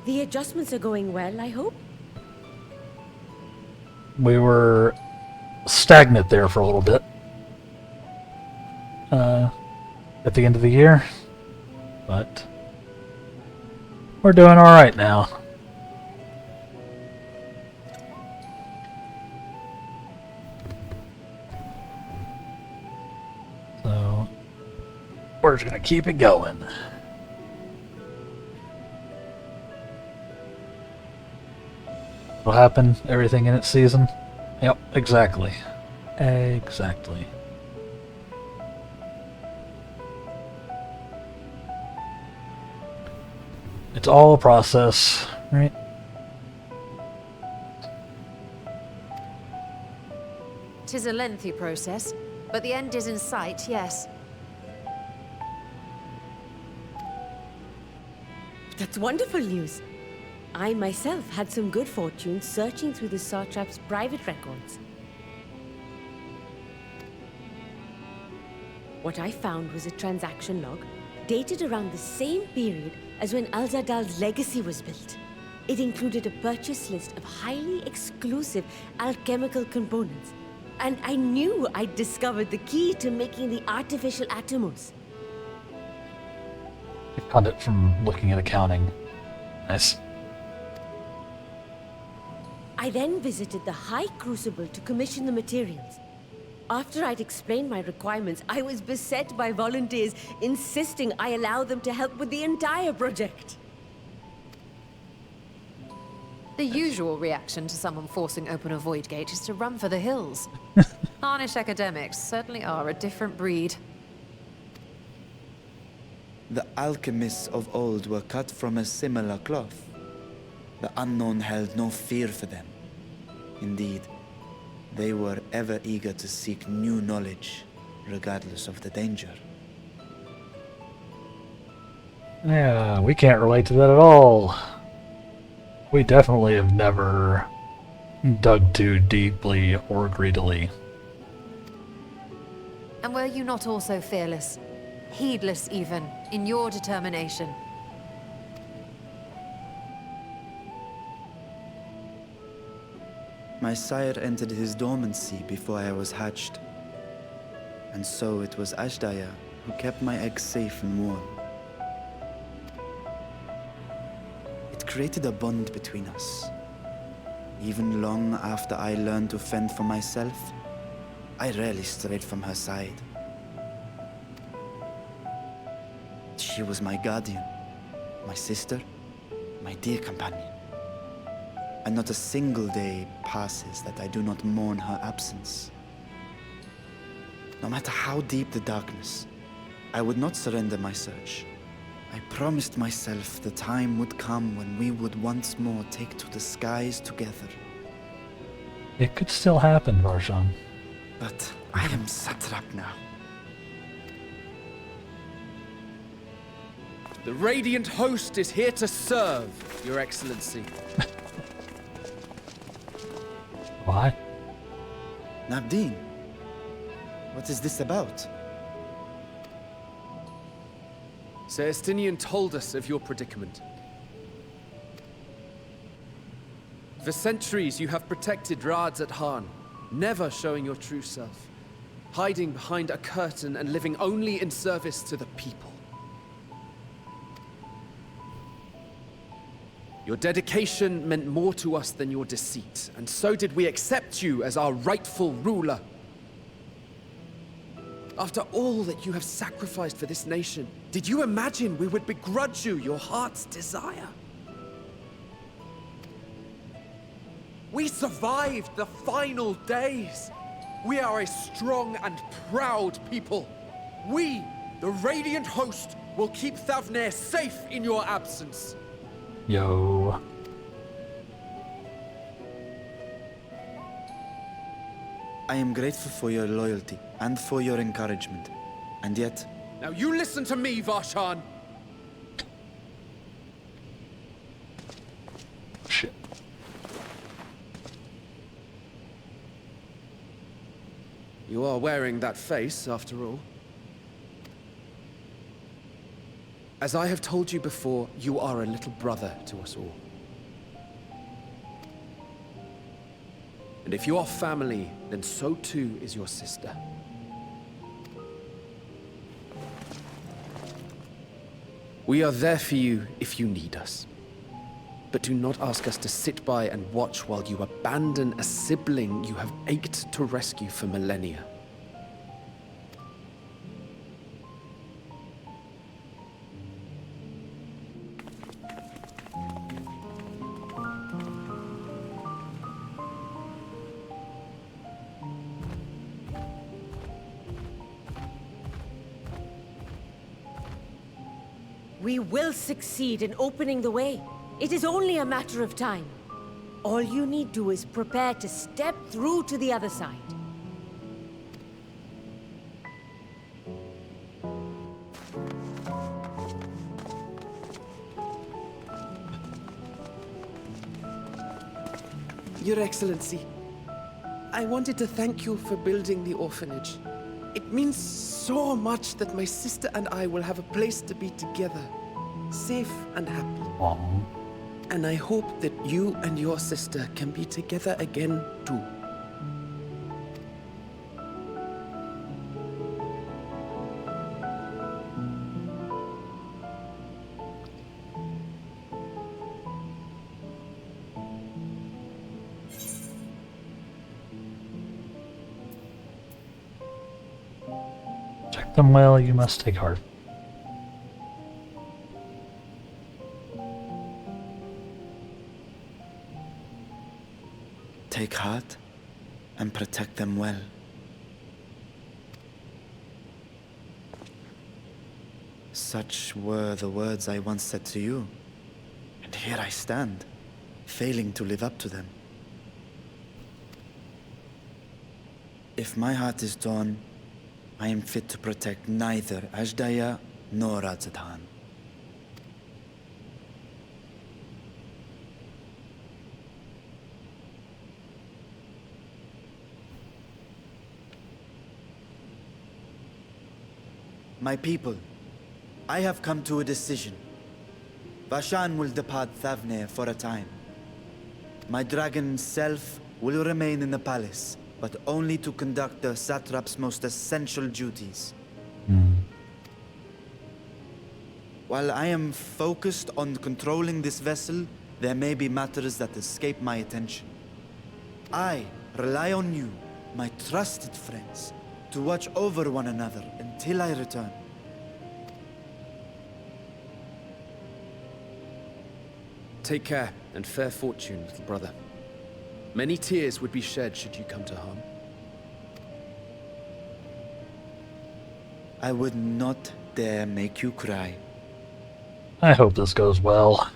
The adjustments are going well, I hope? We were stagnant there for a little bit. At the end of the year. But we're doing alright now. We're just gonna keep it going. What'll happen? Everything in its season? Yep, exactly. Exactly. It's all a process, right? Tis a lengthy process, but the end is in sight, yes. That's wonderful news. I myself had some good fortune searching through the Satrap's private records. What I found was a transaction log dated around the same period as when Al-Zadal's legacy was built. It included a purchase list of highly exclusive alchemical components. And I knew I'd discovered the key to making the artificial atomos. I found it from looking at accounting. Nice. I then visited the High Crucible to commission the materials. After I'd explained my requirements, I was beset by volunteers insisting I allow them to help with the entire project. The usual reaction to someone forcing open a void gate is to run for the hills. Harnish academics certainly are a different breed. The alchemists of old were cut from a similar cloth. The unknown held no fear for them. Indeed, they were ever eager to seek new knowledge, regardless of the danger. Yeah, we can't relate to that at all. We definitely have never dug too deeply or greedily. And were you not also fearless, heedless even, in your determination? My sire entered his dormancy before I was hatched. And so it was Ashdaya who kept my eggs safe and warm. It created a bond between us. Even long after I learned to fend for myself, I rarely strayed from her side. She was my guardian, my sister, my dear companion. And not a single day passes that I do not mourn her absence. No matter how deep the darkness, I would not surrender my search. I promised myself the time would come when we would once more take to the skies together. It could still happen, Varshan. But I am satrap now. The Radiant Host is here to serve, Your Excellency. Why? Nabdeen, what is this about? Sir Estinian told us of your predicament. For centuries you have protected Rads at Han, never showing your true self, hiding behind a curtain and living only in service to the people. Your dedication meant more to us than your deceit, and so did we accept you as our rightful ruler. After all that you have sacrificed for this nation, did you imagine we would begrudge you your heart's desire? We survived the final days. We are a strong and proud people. We, the Radiant Host, will keep Thavnair safe in your absence. Yo. I am grateful for your loyalty and for your encouragement. And yet... Now you listen to me, Varshan. Shit. You are wearing that face, after all. As I have told you before, you are a little brother to us all. And if you are family, then so too is your sister. We are there for you if you need us. But do not ask us to sit by and watch while you abandon a sibling you have ached to rescue for millennia. We will succeed in opening the way. It is only a matter of time. All you need do is prepare to step through to the other side. Your Excellency, I wanted to thank you for building the orphanage. It means so much that my sister and I will have a place to be together, safe and happy. Aw. And I hope that you and your sister can be together again too. Check them well, you must take heart. Take heart and protect them well. Such were the words I once said to you. And here I stand, failing to live up to them. If my heart is torn, I am fit to protect neither Ajdaya nor Radzatan. My people, I have come to a decision. Vashan will depart Thavnir for a time. My dragon self will remain in the palace, but only to conduct the satrap's most essential duties. While I am focused on controlling this vessel, there may be matters that escape my attention. I rely on you, my trusted friends, to watch over one another until I return. Take care and fair fortune, little brother. Many tears would be shed should you come to harm. I would not dare make you cry. I hope this goes well.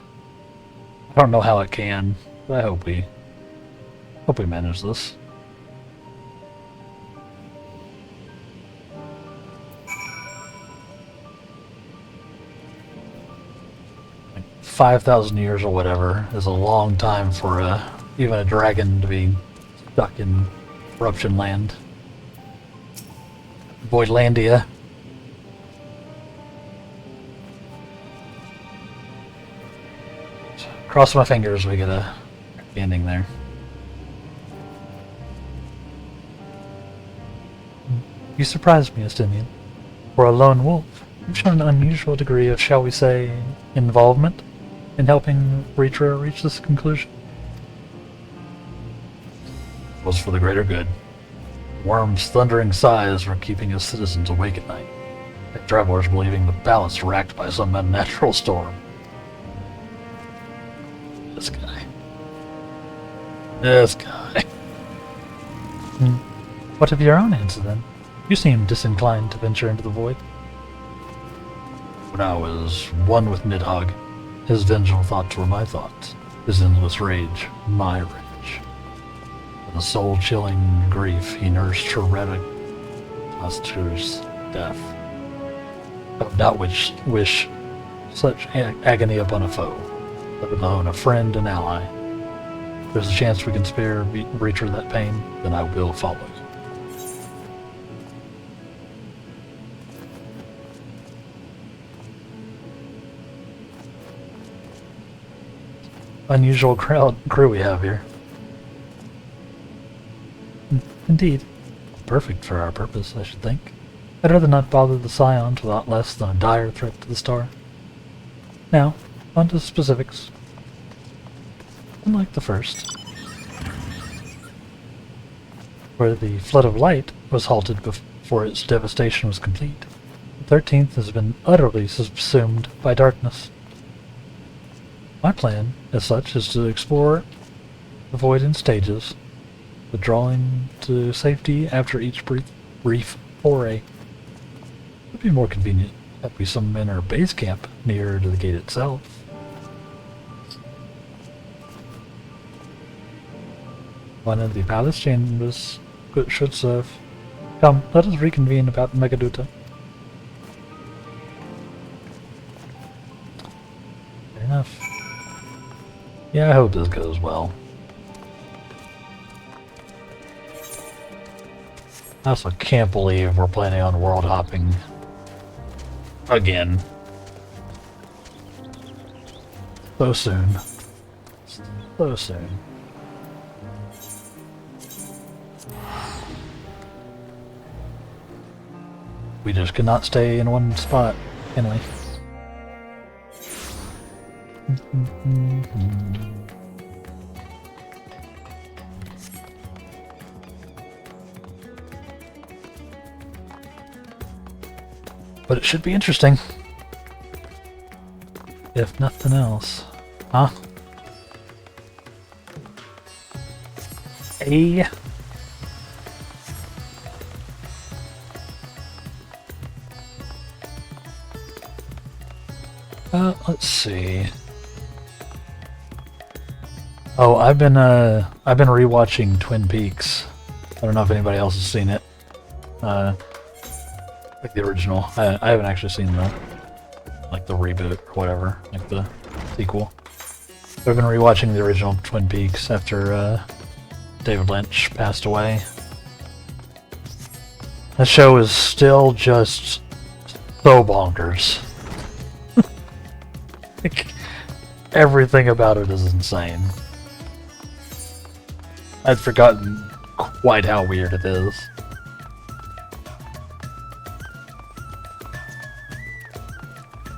I don't know how it can, but I hope we manage this. 5,000 years or whatever is a long time for even a dragon to be stuck in Corruption Land. Voidlandia. Cross my fingers we get a happy ending there. You surprised me, Estinian. For a lone wolf, you've shown an unusual degree of, shall we say, involvement in helping Reacher reach this conclusion. It was for the greater good. Worm's thundering sighs were keeping his citizens awake at night. Like travelers believing the balance racked by some unnatural storm. This guy. What of your own answer then? You seem disinclined to venture into the void. When I was one with Nidhogg, his vengeful thoughts were my thoughts, his endless rage, my rage. With a soul-chilling grief, he nursed heretic Master's death. I would not wish such agony upon a foe, let alone a friend and ally. If there's a chance we can spare Reacher that pain, then I will follow you. Unusual crew we have here. Indeed. Perfect for our purpose, I should think. I'd rather not bother the Scions without less than a dire threat to the star. Now, on to specifics. Unlike the first, where the Flood of Light was halted before its devastation was complete, the 13th has been utterly subsumed by darkness. My plan, as such, is to explore the void in stages, withdrawing to safety after each brief foray. It would be more convenient if we summon our base camp nearer to the gate itself. One of the palace chambers should serve. Come, let us reconvene about Megaduta. Fair enough. Yeah, I hope this goes well. I also can't believe we're planning on world hopping again. So soon. So soon. We just cannot stay in one spot, can we? But it should be interesting. If nothing else. Huh? A. Let's see. Oh, I've been rewatching Twin Peaks. I don't know if anybody else has seen it. Like the original. I haven't actually seen the reboot or whatever, like the sequel. But I've been rewatching the original Twin Peaks after David Lynch passed away. That show is still just so bonkers. Like, everything about it is insane. I'd forgotten quite how weird it is.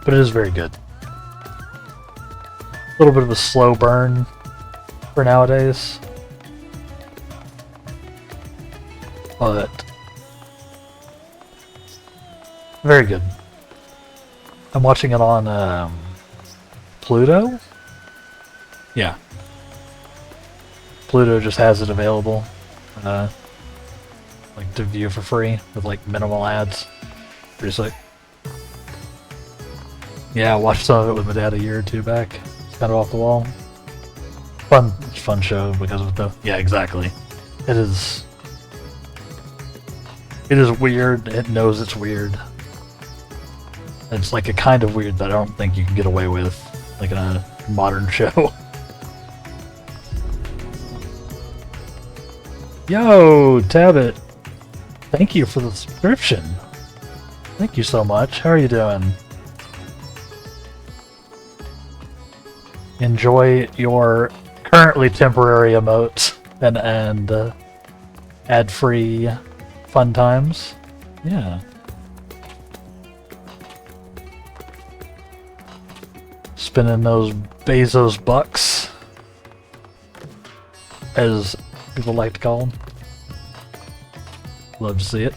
But it is very good. A little bit of a slow burn for nowadays. But very good. I'm watching it on Pluto? Yeah. Pluto just has it available. Like to view for free with like minimal ads. Pretty sick. Yeah, I watched some of it with my dad a year or two back. It's kind of off the wall. Fun show because of the... Yeah, exactly. It is weird. It knows it's weird. It's like a kind of weird that I don't think you can get away with, like in a modern show. Yo, Tabit. Thank you for the subscription. Thank you so much. How are you doing? Enjoy your currently temporary emotes and ad-free fun times. Yeah. Spending those Bezos bucks, as people like to call them. Love to see it.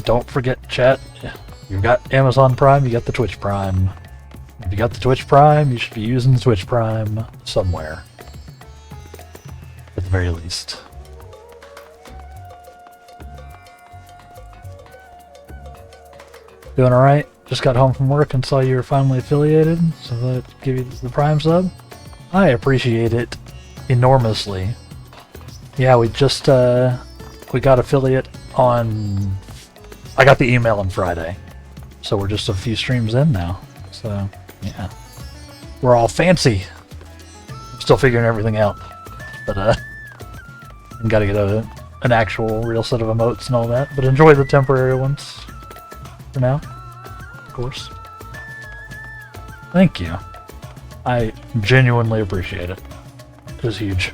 Don't forget, chat. You've got Amazon Prime, you got the Twitch Prime. If you got the Twitch Prime, you should be using the Twitch Prime somewhere. At the very least. Doing alright? Just got home from work and saw you were finally affiliated, so that give you the Prime sub. I appreciate it enormously. Yeah, we just, we got affiliate on... I got the email on Friday. So we're just a few streams in now. So, yeah. We're all fancy. Still figuring everything out. But, gotta get an actual real set of emotes and all that. But enjoy the temporary ones. For now. Of course. Thank you. I genuinely appreciate it. It was huge.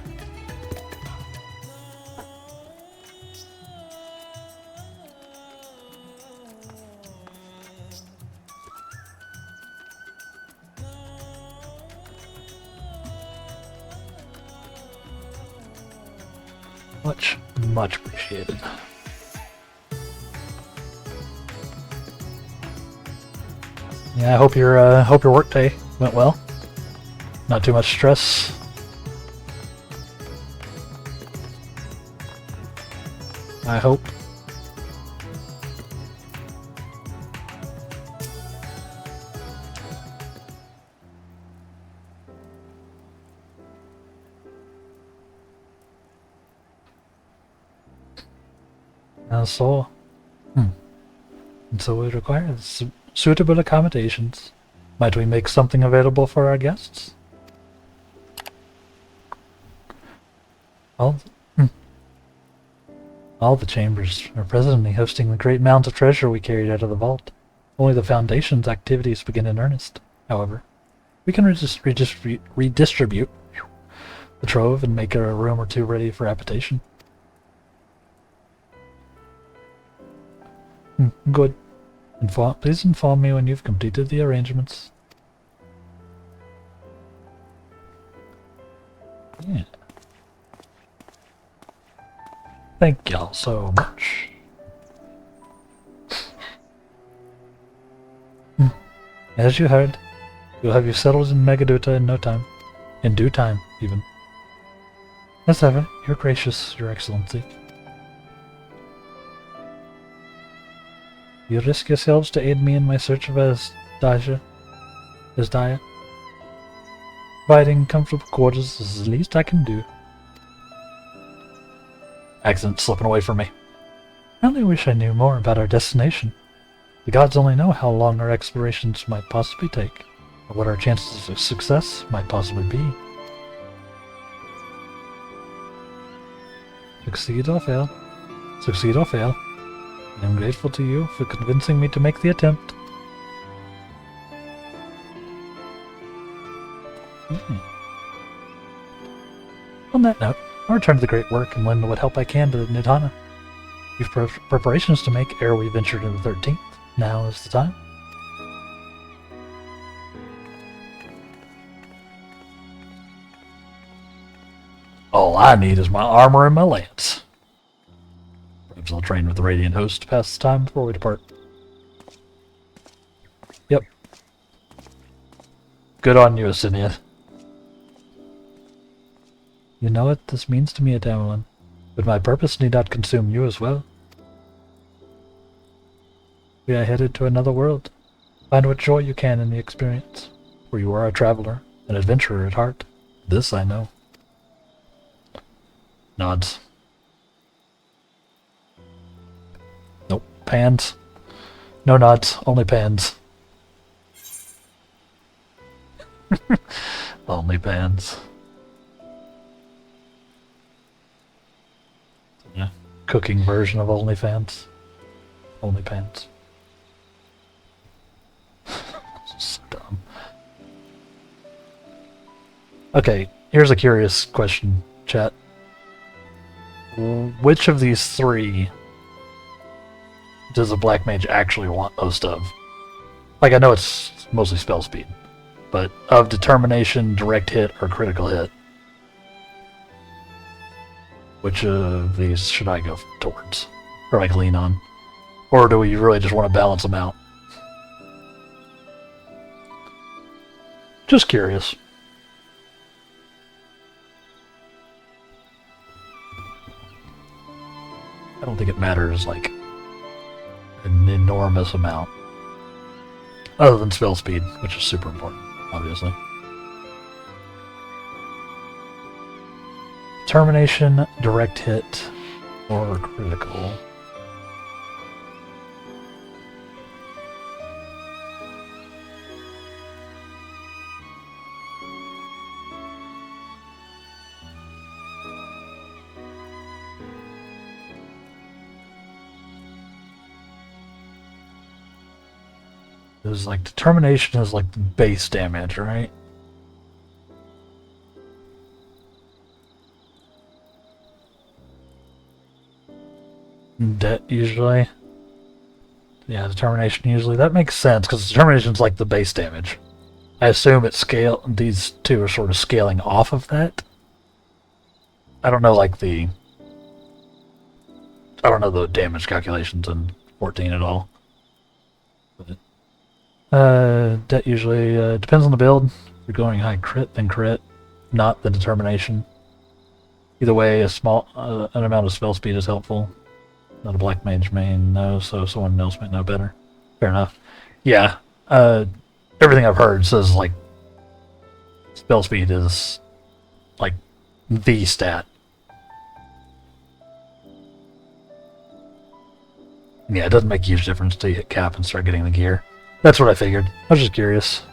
Much appreciated. Yeah, I hope your work day went well. Not too much stress. I hope. And so it requires suitable accommodations. Might we make something available for our guests? Well, All the chambers are presently hosting the great amount of treasure we carried out of the vault. Only the Foundation's activities begin in earnest, however. We can redistribute the trove and make a room or two ready for habitation. Good. Please inform me when you've completed the arrangements. Yeah. Thank y'all so much. As you heard, we'll have you settled in Megaduta in no time. In due time, even. As ever, you're gracious, Your Excellency. You risk yourselves to aid me in my search of Asdaya. Providing comfortable quarters is the least I can do. Accent slipping away from me. I only wish I knew more about our destination. The gods only know how long our explorations might possibly take, or what our chances of success might possibly be. Succeed or fail. Succeed or fail. I am grateful to you for convincing me to make the attempt. On that note, I'll return to the great work and lend what help I can to Nidhana. We've preparations to make ere we venture to the 13th. Now is the time. All I need is my armor and my lance. Perhaps I'll train with the Radiant Host to pass the time before we depart. Yep. Good on you, Asinia. You know what this means to me, Adamlin, but my purpose need not consume you as well. We are headed to another world. Find what joy you can in the experience, for you are a traveler, an adventurer at heart. This I know. Nods. Nope. Pans. No nods, only pans. Only pans. Yeah. Cooking version of OnlyFans. OnlyPants. So dumb. Okay, here's a curious question, chat. Which of these three does a black mage actually want most of? Like, I know it's mostly spell speed, but of determination, direct hit, or critical hit, which of these should I go towards? Or like lean on? Or do we really just want to balance them out? Just curious. I don't think it matters, like, an enormous amount. Other than spell speed, which is super important, obviously. Determination, direct hit, or critical. There's like determination is like the base damage, right? Debt usually. Yeah, determination usually. That makes sense because determination is like the base damage. I assume it's scale. These two are sort of scaling off of that. I don't know, like the. I don't know the damage calculations in 14 at all. But, debt usually depends on the build. If you're going high crit, then crit, not the determination. Either way, a small an amount of spell speed is helpful. Not a black mage main, no, so someone else might know better. Fair enough. Yeah, everything I've heard says like spell speed is like the stat. Yeah, it doesn't make a huge difference until you hit cap and start getting the gear. That's what I figured. I was just curious.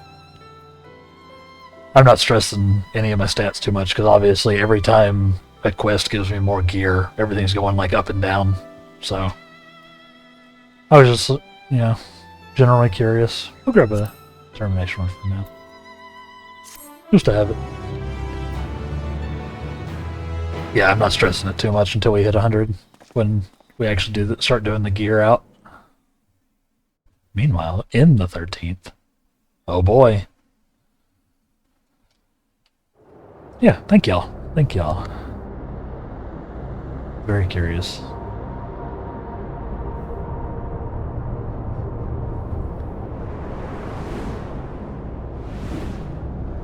I'm not stressing any of my stats too much because obviously every time that quest gives me more gear. Everything's going like up and down. So I was just, you know, generally curious. We'll grab a termination one for now. Just to have it. Yeah, I'm not stressing it too much until we hit 100 when we actually start doing the gear out. Meanwhile, in the 13th. Oh boy. Yeah, thank y'all. Thank y'all. Very curious.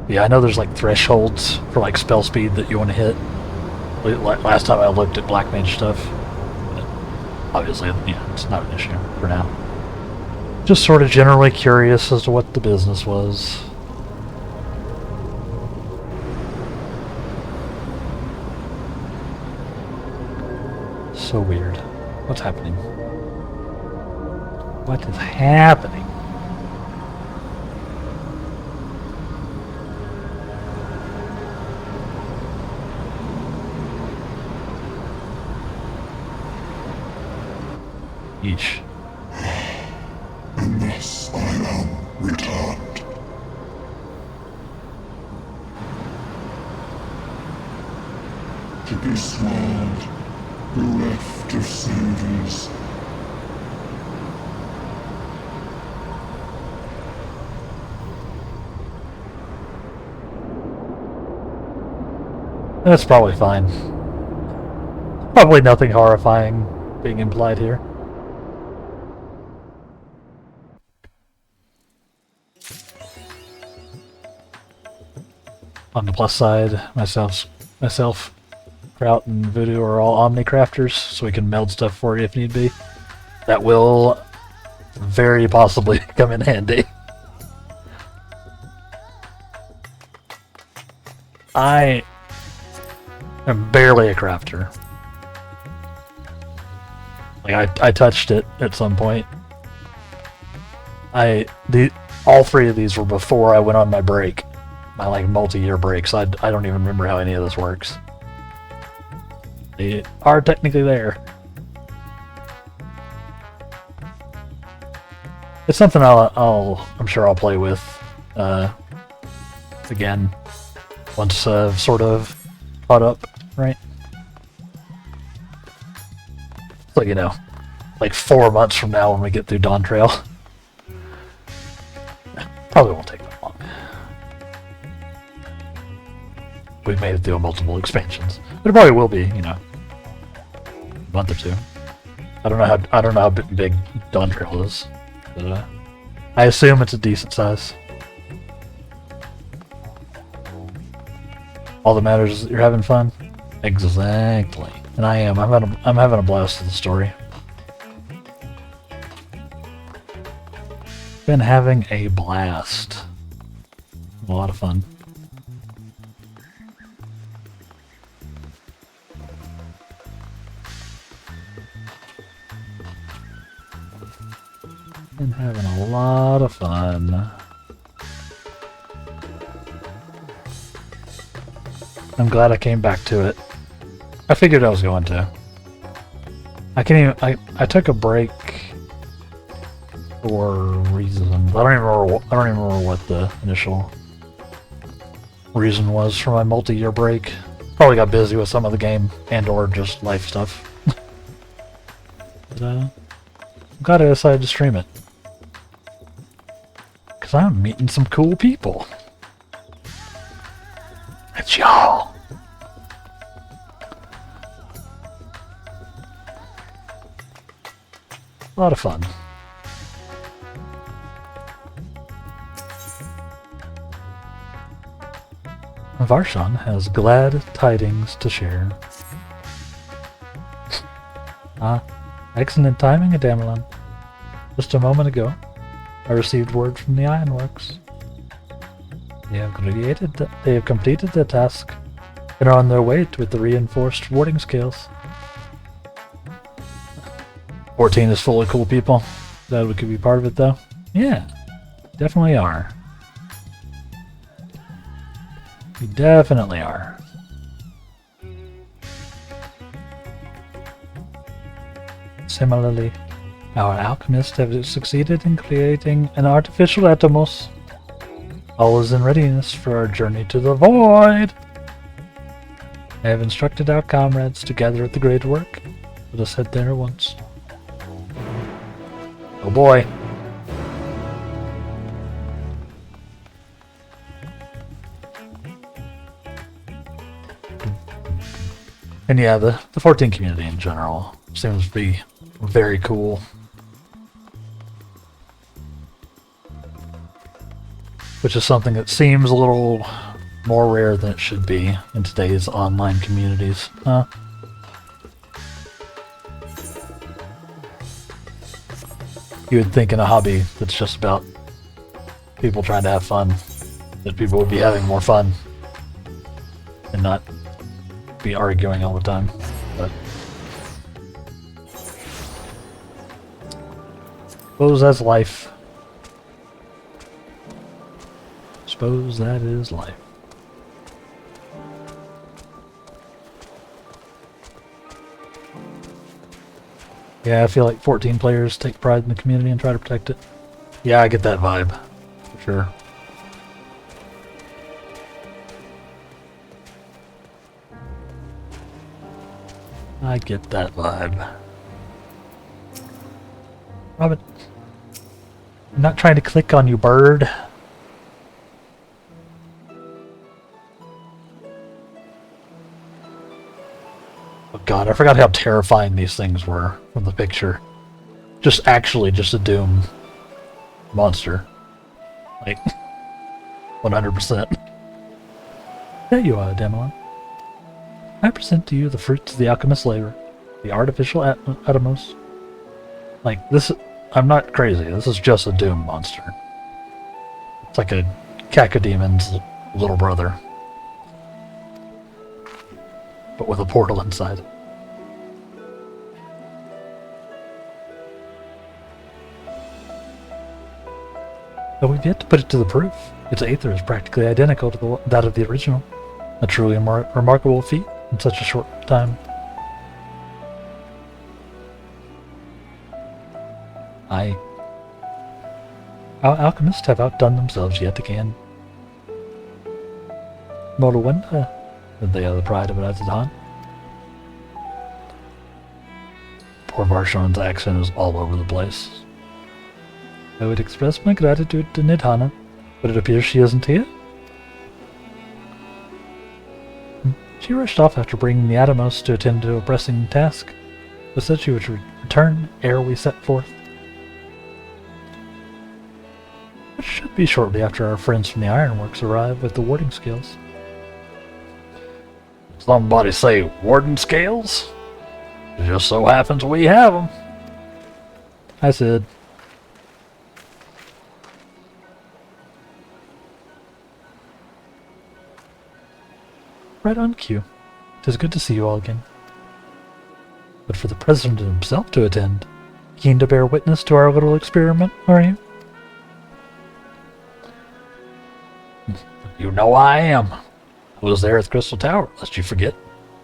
Yeah, I know there's like thresholds for like spell speed that you want to hit. Last time I looked at Black Mage stuff, but obviously, yeah, it's not an issue for now. Just sort of generally curious as to what the business was. So weird. What's happening? What is happening? Yeesh. And thus I am returned. To be swallowed, bereft of saviors. That's probably fine. Probably nothing horrifying being implied here. On the plus side, myself, Kraut, and Voodoo are all Omnicrafters, so we can meld stuff for you if need be. That will very possibly come in handy. I am barely a crafter. Like I touched it at some point. All three of these were before I went on my break. My like multi-year break, so I don't even remember how any of this works. They are technically there. It's something I'm sure I'll play with again once I've sort of caught up, right? So you know, like 4 months from now when we get through Dawn Trail. Probably won't take that long. We've made it through multiple expansions, but it probably will be, you know, a month or two. I don't know how big Dawn Trail is, but I assume it's a decent size. All that matters is that you're having fun. Exactly, and I am. I'm having a blast with the story. Been having a blast. A lot of fun. Been having a lot of fun. I'm glad I came back to it. I figured I was going to. I took a break for reasons. I don't even remember what the initial reason was for my multi-year break. Probably got busy with some of the game and/or just life stuff. But, I'm glad I decided to stream it. Because I'm meeting some cool people. It's y'all. A lot of fun. Varshan has glad tidings to share. Excellent timing, Adamelon. Just a moment ago, I received word from the Ironworks. They have completed their task and are on their way with the reinforced warding skills. 14 is full of cool people. Glad we could be part of it, though. Yeah, definitely are. We definitely are. Similarly, our alchemists have succeeded in creating an artificial atomos. All is in readiness for our journey to the void. I have instructed our comrades to gather at the great work. Let us head there at once. Oh boy. And yeah, the 14 community in general seems to be very cool. Which is something that seems a little more rare than it should be in today's online communities. Huh? You would think in a hobby that's just about people trying to have fun, that people would be having more fun and not be arguing all the time. But suppose that's life. Suppose that is life. Yeah, I feel like 14 players take pride in the community and try to protect it. Yeah, I get that vibe, for sure. I get that vibe. Robin, I'm not trying to click on you, bird. Oh god, I forgot how terrifying these things were from the picture. Just a Doom monster. Like, 100%. There you are, Demelin. I present to you the fruits of the alchemist's labor, the artificial atomos. Like, this, I'm not crazy, this is just a Doom monster. It's like a cacodemon's little brother. But with a portal inside. But we've yet to put it to the proof. Its aether is practically identical to that of the original. A truly remarkable feat in such a short time. Our alchemists have outdone themselves yet again. Morowenda, they are the pride of Azadan. Poor Varshon's accent is all over the place. I would express my gratitude to Nidhana, but it appears she isn't here. She rushed off after bringing the Atomos to attend to a pressing task, but said she would return ere we set forth. Which should be shortly after our friends from the Ironworks arrive with the warding scales. Somebody say warden scales? It just so happens we have them. I said. Right on cue. It is good to see you all again. But for the President himself to attend, keen to bear witness to our little experiment, are you? You know I am. I was there at the Crystal Tower, lest you forget.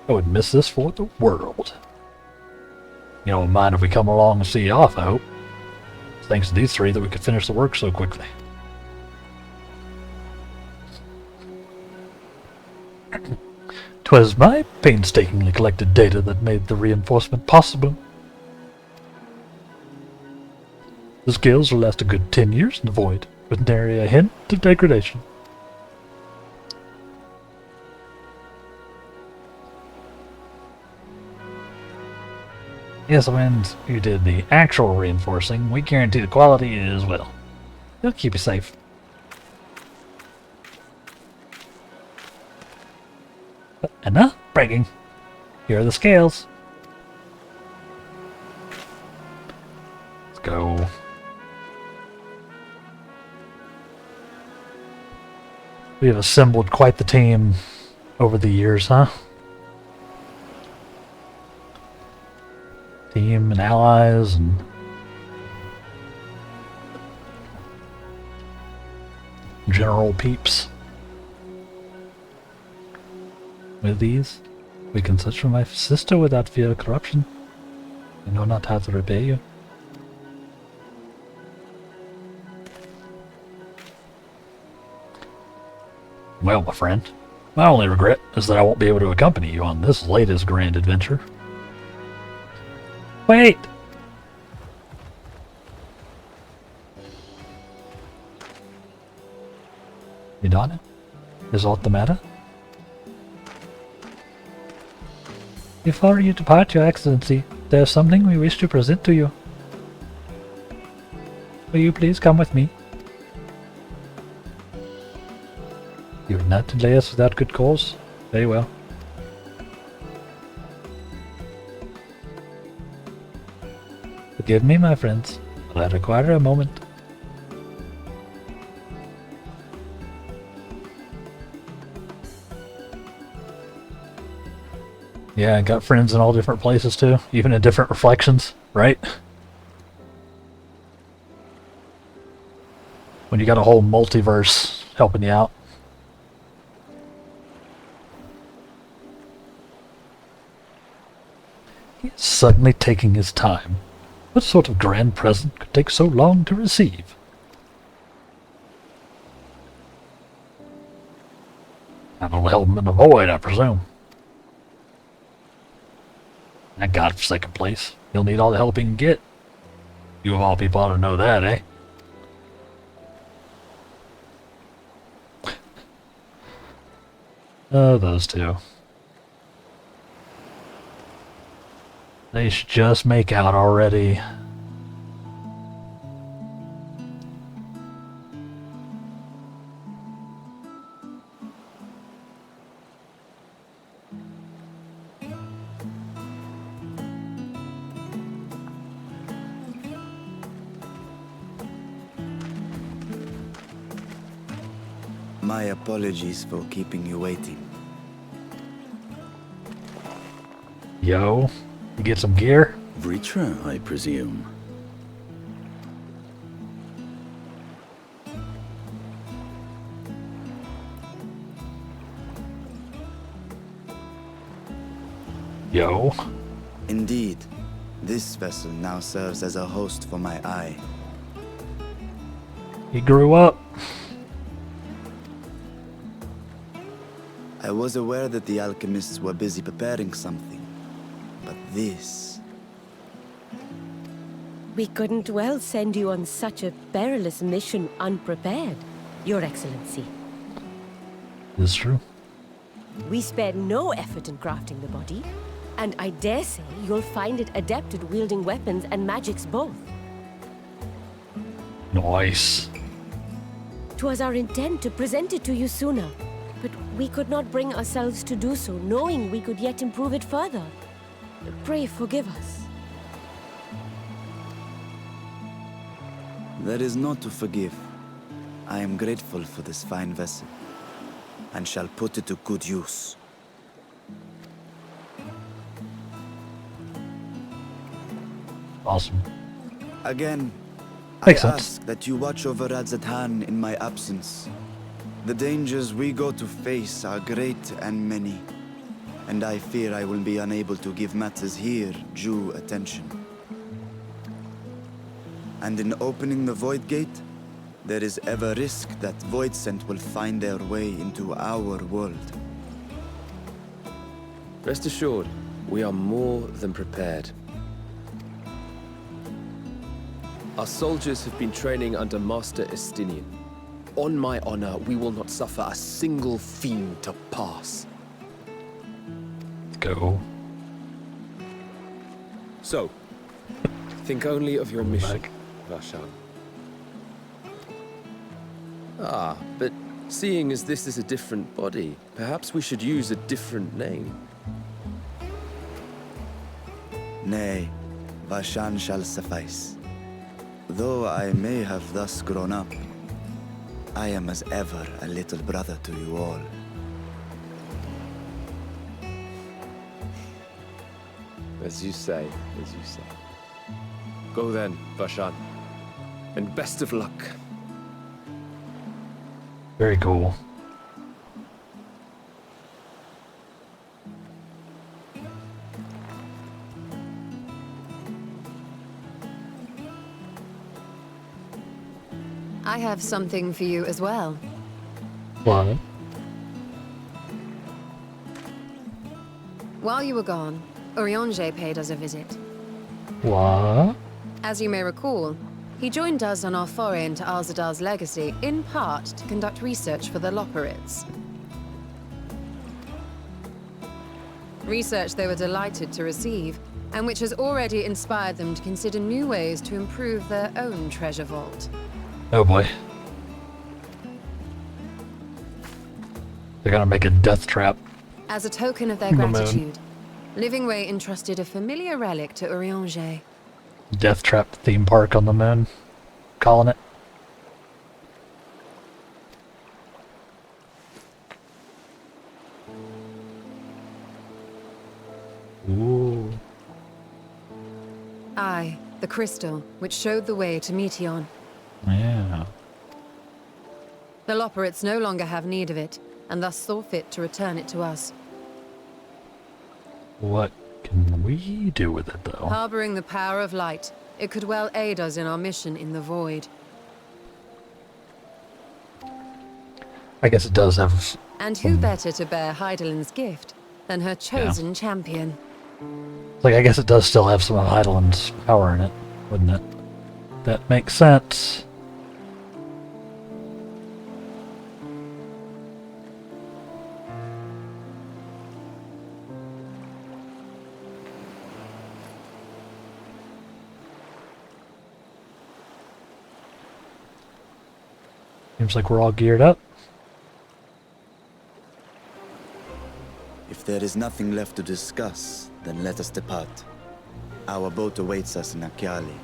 I would miss this for the world. You don't mind if we come along and see you off, I hope. It's thanks to these three that we could finish the work so quickly. 'Twas my painstakingly collected data that made the reinforcement possible. The scales will last a good 10 years in the void, with nary a hint of degradation. Yes, when you did the actual reinforcing, we guarantee the quality as well. They'll keep you safe. But enough bragging. Here are the scales. Let's go. We have assembled quite the team over the years, huh? Team and allies and general peeps. With these, we can search for my sister without fear of corruption. I know not how to repay you. Well, my friend, my only regret is that I won't be able to accompany you on this latest grand adventure. Wait! Idana? Is aught the matter? Before you depart, Your Excellency, there is something we wish to present to you. Will you please come with me? You would not delay us without good cause? Very well. Forgive me, my friends, but I require a moment. Yeah, I got friends in all different places too, even in different reflections, right? When you got a whole multiverse helping you out. He is suddenly taking his time. What sort of grand present could take so long to receive? That'll help him in the void, I presume. That godforsaken place. He'll need all the help he can get. You of all people ought to know that, eh? Oh, those two. They should just make out already. My apologies for keeping you waiting. Yo, you get some gear? Vritra, I presume. Yo. Indeed, this vessel now serves as a host for my eye. He grew up. I was aware that the alchemists were busy preparing something, but this... We couldn't well send you on such a perilous mission unprepared, Your Excellency. This is true. We spared no effort in crafting the body, and I dare say you'll find it adept at wielding weapons and magics both. Nice. 'Twas our intent to present it to you sooner, but we could not bring ourselves to do so, knowing we could yet improve it further. Pray forgive us. There is naught to forgive. I am grateful for this fine vessel, and shall put it to good use. Awesome. Again, Makes I sense. ask that you watch over Radzatan in my absence. The dangers we go to face are great and many, and I fear I will be unable to give matters here due attention. And in opening the Void Gate, there is ever risk that Void Scent will find their way into our world. Rest assured, we are more than prepared. Our soldiers have been training under Master Estinian. On my honor, we will not suffer a single fiend to pass. Let's go. So, think only of your mission, Back. Varshan. Ah, but seeing as this is a different body, perhaps we should use a different name. Nay, Vashan shall suffice. Though I may have thus grown up, I am as ever a little brother to you all. As you say, as you say. Go then, Varshan. And best of luck. Very cool. I have something for you as well. What? While you were gone, Urianger paid us a visit. What? As you may recall, he joined us on our foray into Alzadal's legacy, in part to conduct research for the Loporrits. Research they were delighted to receive, and which has already inspired them to consider new ways to improve their own treasure vault. Oh boy. They're gonna make a death trap. As a token of their The moon. gratitude, Livingway entrusted a familiar relic to Urianger. Death trap theme park on the moon. Calling it. Ooh. Aye, the crystal, which showed the way to Meteon. Yeah. The Loporrits no longer have need of it, and thus saw fit to return it to us. What can we do with it, though? Harboring the power of light, it could well aid us in our mission in the void. I guess it does have... And who better to bear Heidelin's gift than her chosen champion? Like, I guess it does still have some of Heidelin's power in it, wouldn't it? That makes sense. Seems like we're all geared up. If there is nothing left to discuss, then let us depart. Our boat awaits us in Akiali.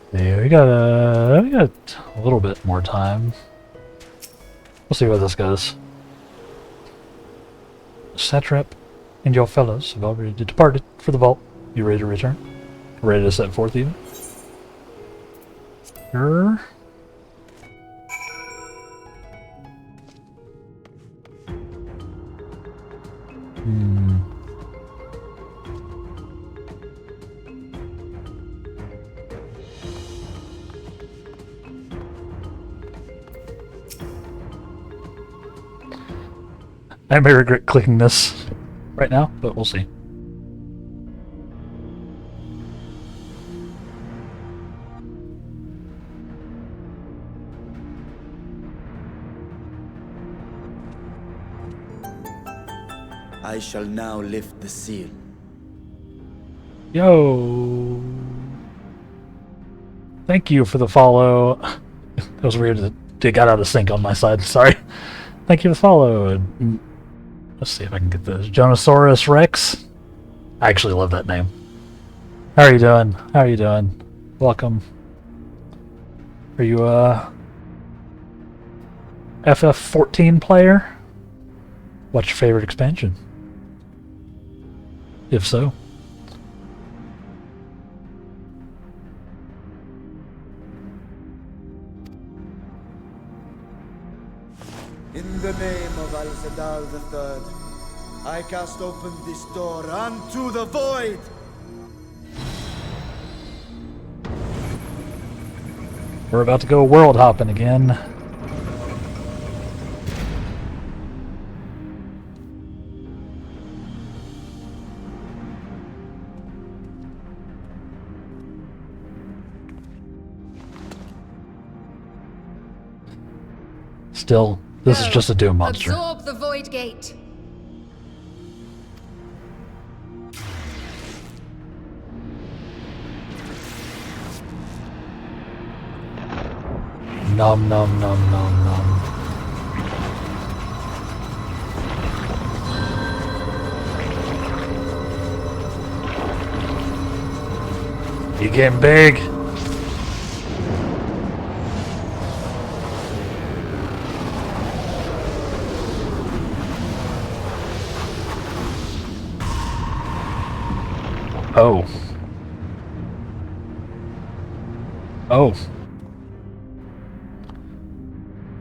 So, yeah, we got a little bit more time. We'll see where this goes. Satrap and your fellows have already departed for the vault. You ready to return? Ready to set forth even? Sure. I may regret clicking this right now, but we'll see. I shall now lift the seal. Yo! Thank you for the follow. That was weird. It got out of sync on my side. Sorry. Thank you for the follow. Let's see if I can get this. Jonosaurus Rex. I actually love that name. How are you doing? How are you doing? Welcome. Are you a FF14 player? What's your favorite expansion? If so. In the name of Al-Zadal III, I cast open this door unto the void! We're about to go world hopping again. Still, this is just a Doom monster. Absorb the void gate. Nom nom nom nom nom. You getting big? Oh. Oh.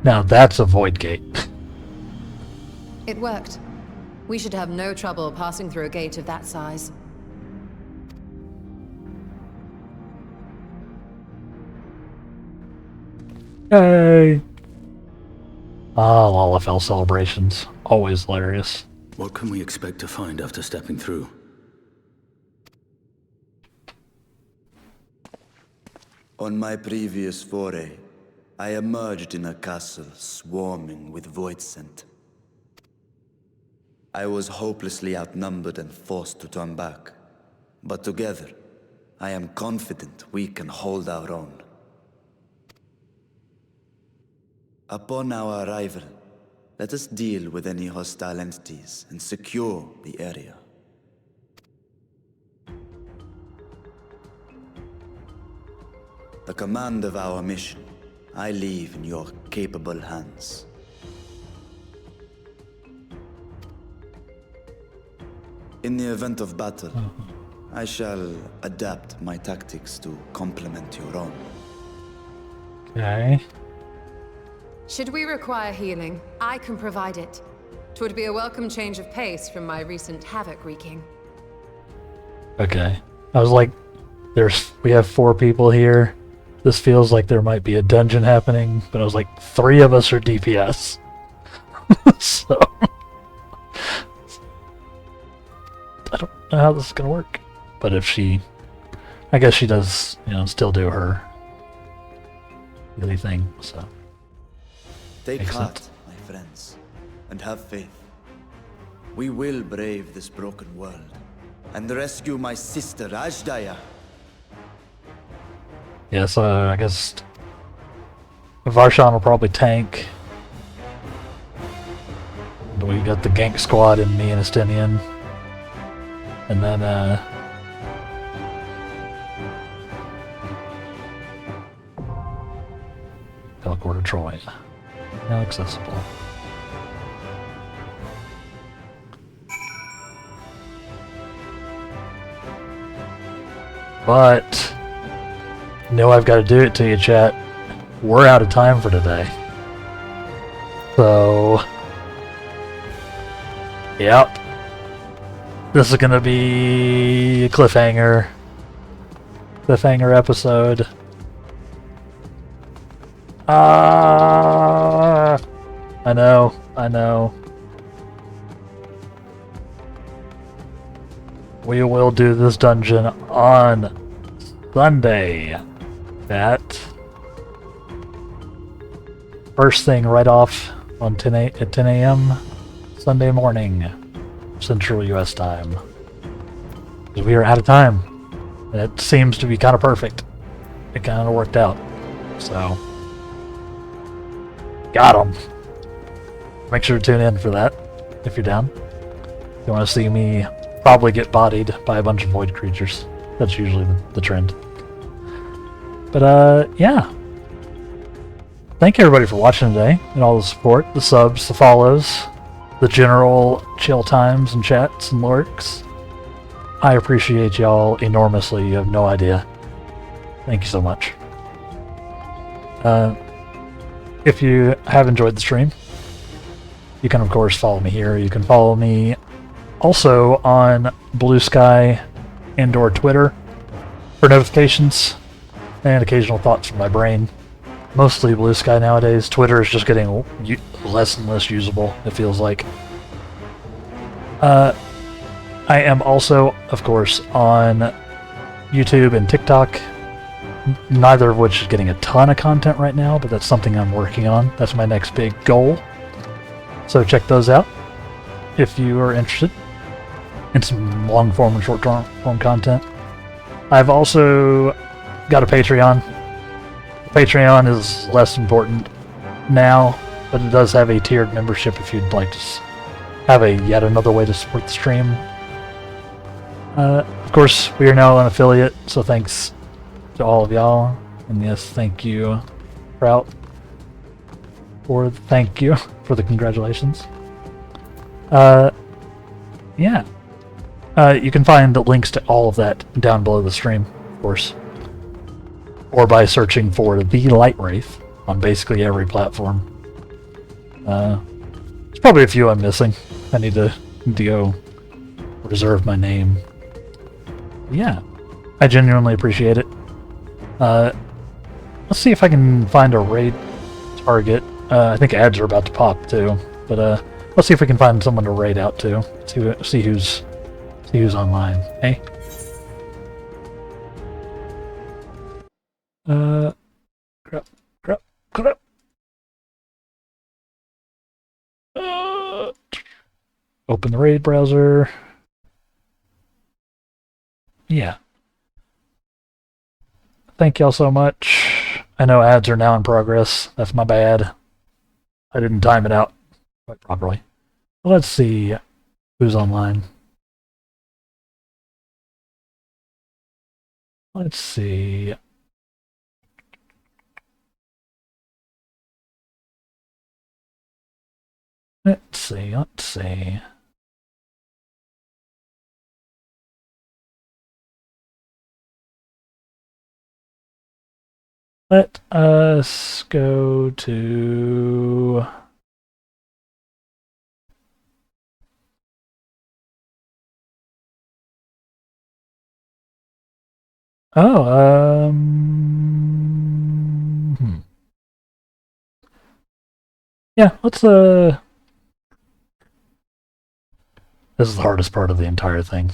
Now that's a void gate. It worked. We should have no trouble passing through a gate of that size. Yay! Ah, Lalafell celebrations. Always hilarious. What can we expect to find after stepping through? On my previous foray, I emerged in a castle swarming with void scent. I was hopelessly outnumbered and forced to turn back. But together, I am confident we can hold our own. Upon our arrival, let us deal with any hostile entities and secure the area. The command of our mission, I leave in your capable hands. In the event of battle, I shall adapt my tactics to complement your own. Okay. Should we require healing, I can provide it. 'Twould be a welcome change of pace from my recent havoc wreaking. Okay. I was like, we have 4 people here. This feels like there might be a dungeon happening, but I was like, 3 of us are DPS. So I don't know how this is gonna work. But if I guess she does, still do her really thing, so. Take Makes heart, sense. my friends, and have faith. We will brave this broken world and rescue my sister Ajdaya. Yeah, so I guess Varshan will probably tank. But we got the gank squad and me and Estinian. And then Belcourt of Troy. Now accessible. But I've got to do it to you, chat. We're out of time for today. So, yep. This is gonna be a cliffhanger episode. I know. We will do this dungeon on Sunday at first thing right off on 10 a.m. Sunday morning, Central US time. Because we are out of time. And it seems to be kind of perfect. It kind of worked out. So, got 'em. Make sure to tune in for that if you're down. If you want to see me probably get bodied by a bunch of void creatures. That's usually the trend. But yeah. Thank you everybody for watching today and all the support, the subs, the follows, the general chill times and chats and lurks. I appreciate y'all enormously. You have no idea. Thank you so much. If you have enjoyed the stream, you can of course follow me here. You can follow me also on Blue Sky and/or Twitter for notifications and occasional thoughts from my brain. Mostly Blue Sky nowadays. Twitter is just getting less and less usable, it feels like. I am also, of course, on YouTube and TikTok, neither of which is getting a ton of content right now, but that's something I'm working on. That's my next big goal. So check those out if you are interested in some long form and short form content. I've also got a Patreon. Patreon is less important now, but it does have a tiered membership if you'd like to have yet another way to support the stream. Of course, we are now an affiliate, so thanks to all of y'all. And yes, thank you, Prout, thank you for the congratulations. Yeah. You can find the links to all of that down below the stream, of course. Or by searching for The Light Wraith on basically every platform. There's probably a few I'm missing. I need to go reserve my name. Yeah, I genuinely appreciate it. Let's see if I can find a raid target. I think ads are about to pop too, but let's see if we can find someone to raid out to. See who's online. Hey. Crap. Open the raid browser. Yeah. Thank y'all so much. I know ads are now in progress. That's my bad. I didn't time it out quite properly. Let's see who's online. Let's see. Let's see. Let us go to... Oh, yeah, let's, This is the hardest part of the entire thing.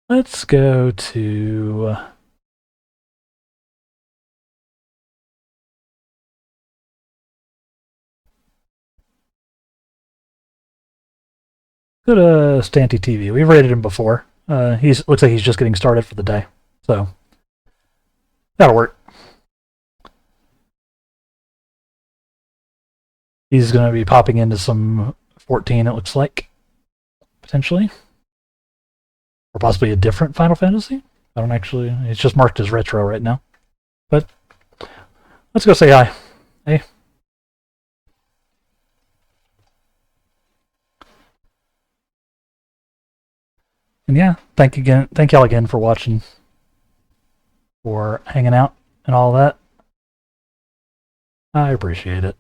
Let's go to... Go to Stanty TV. We've rated him before. Looks like he's just getting started for the day. So, that'll work. He's going to be popping into some 14, it looks like. Potentially. Or possibly a different Final Fantasy. I don't actually... It's just marked as retro right now. But, let's go say hi. Hey. And yeah, thank y'all again for watching, for hanging out and all that. I appreciate it.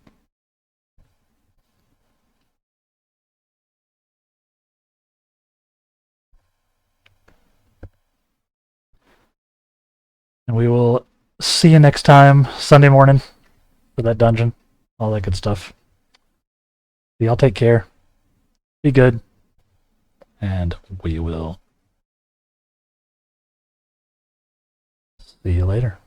And we will see you next time, Sunday morning, for that dungeon, all that good stuff. Y'all take care. Be good. And we will see you later.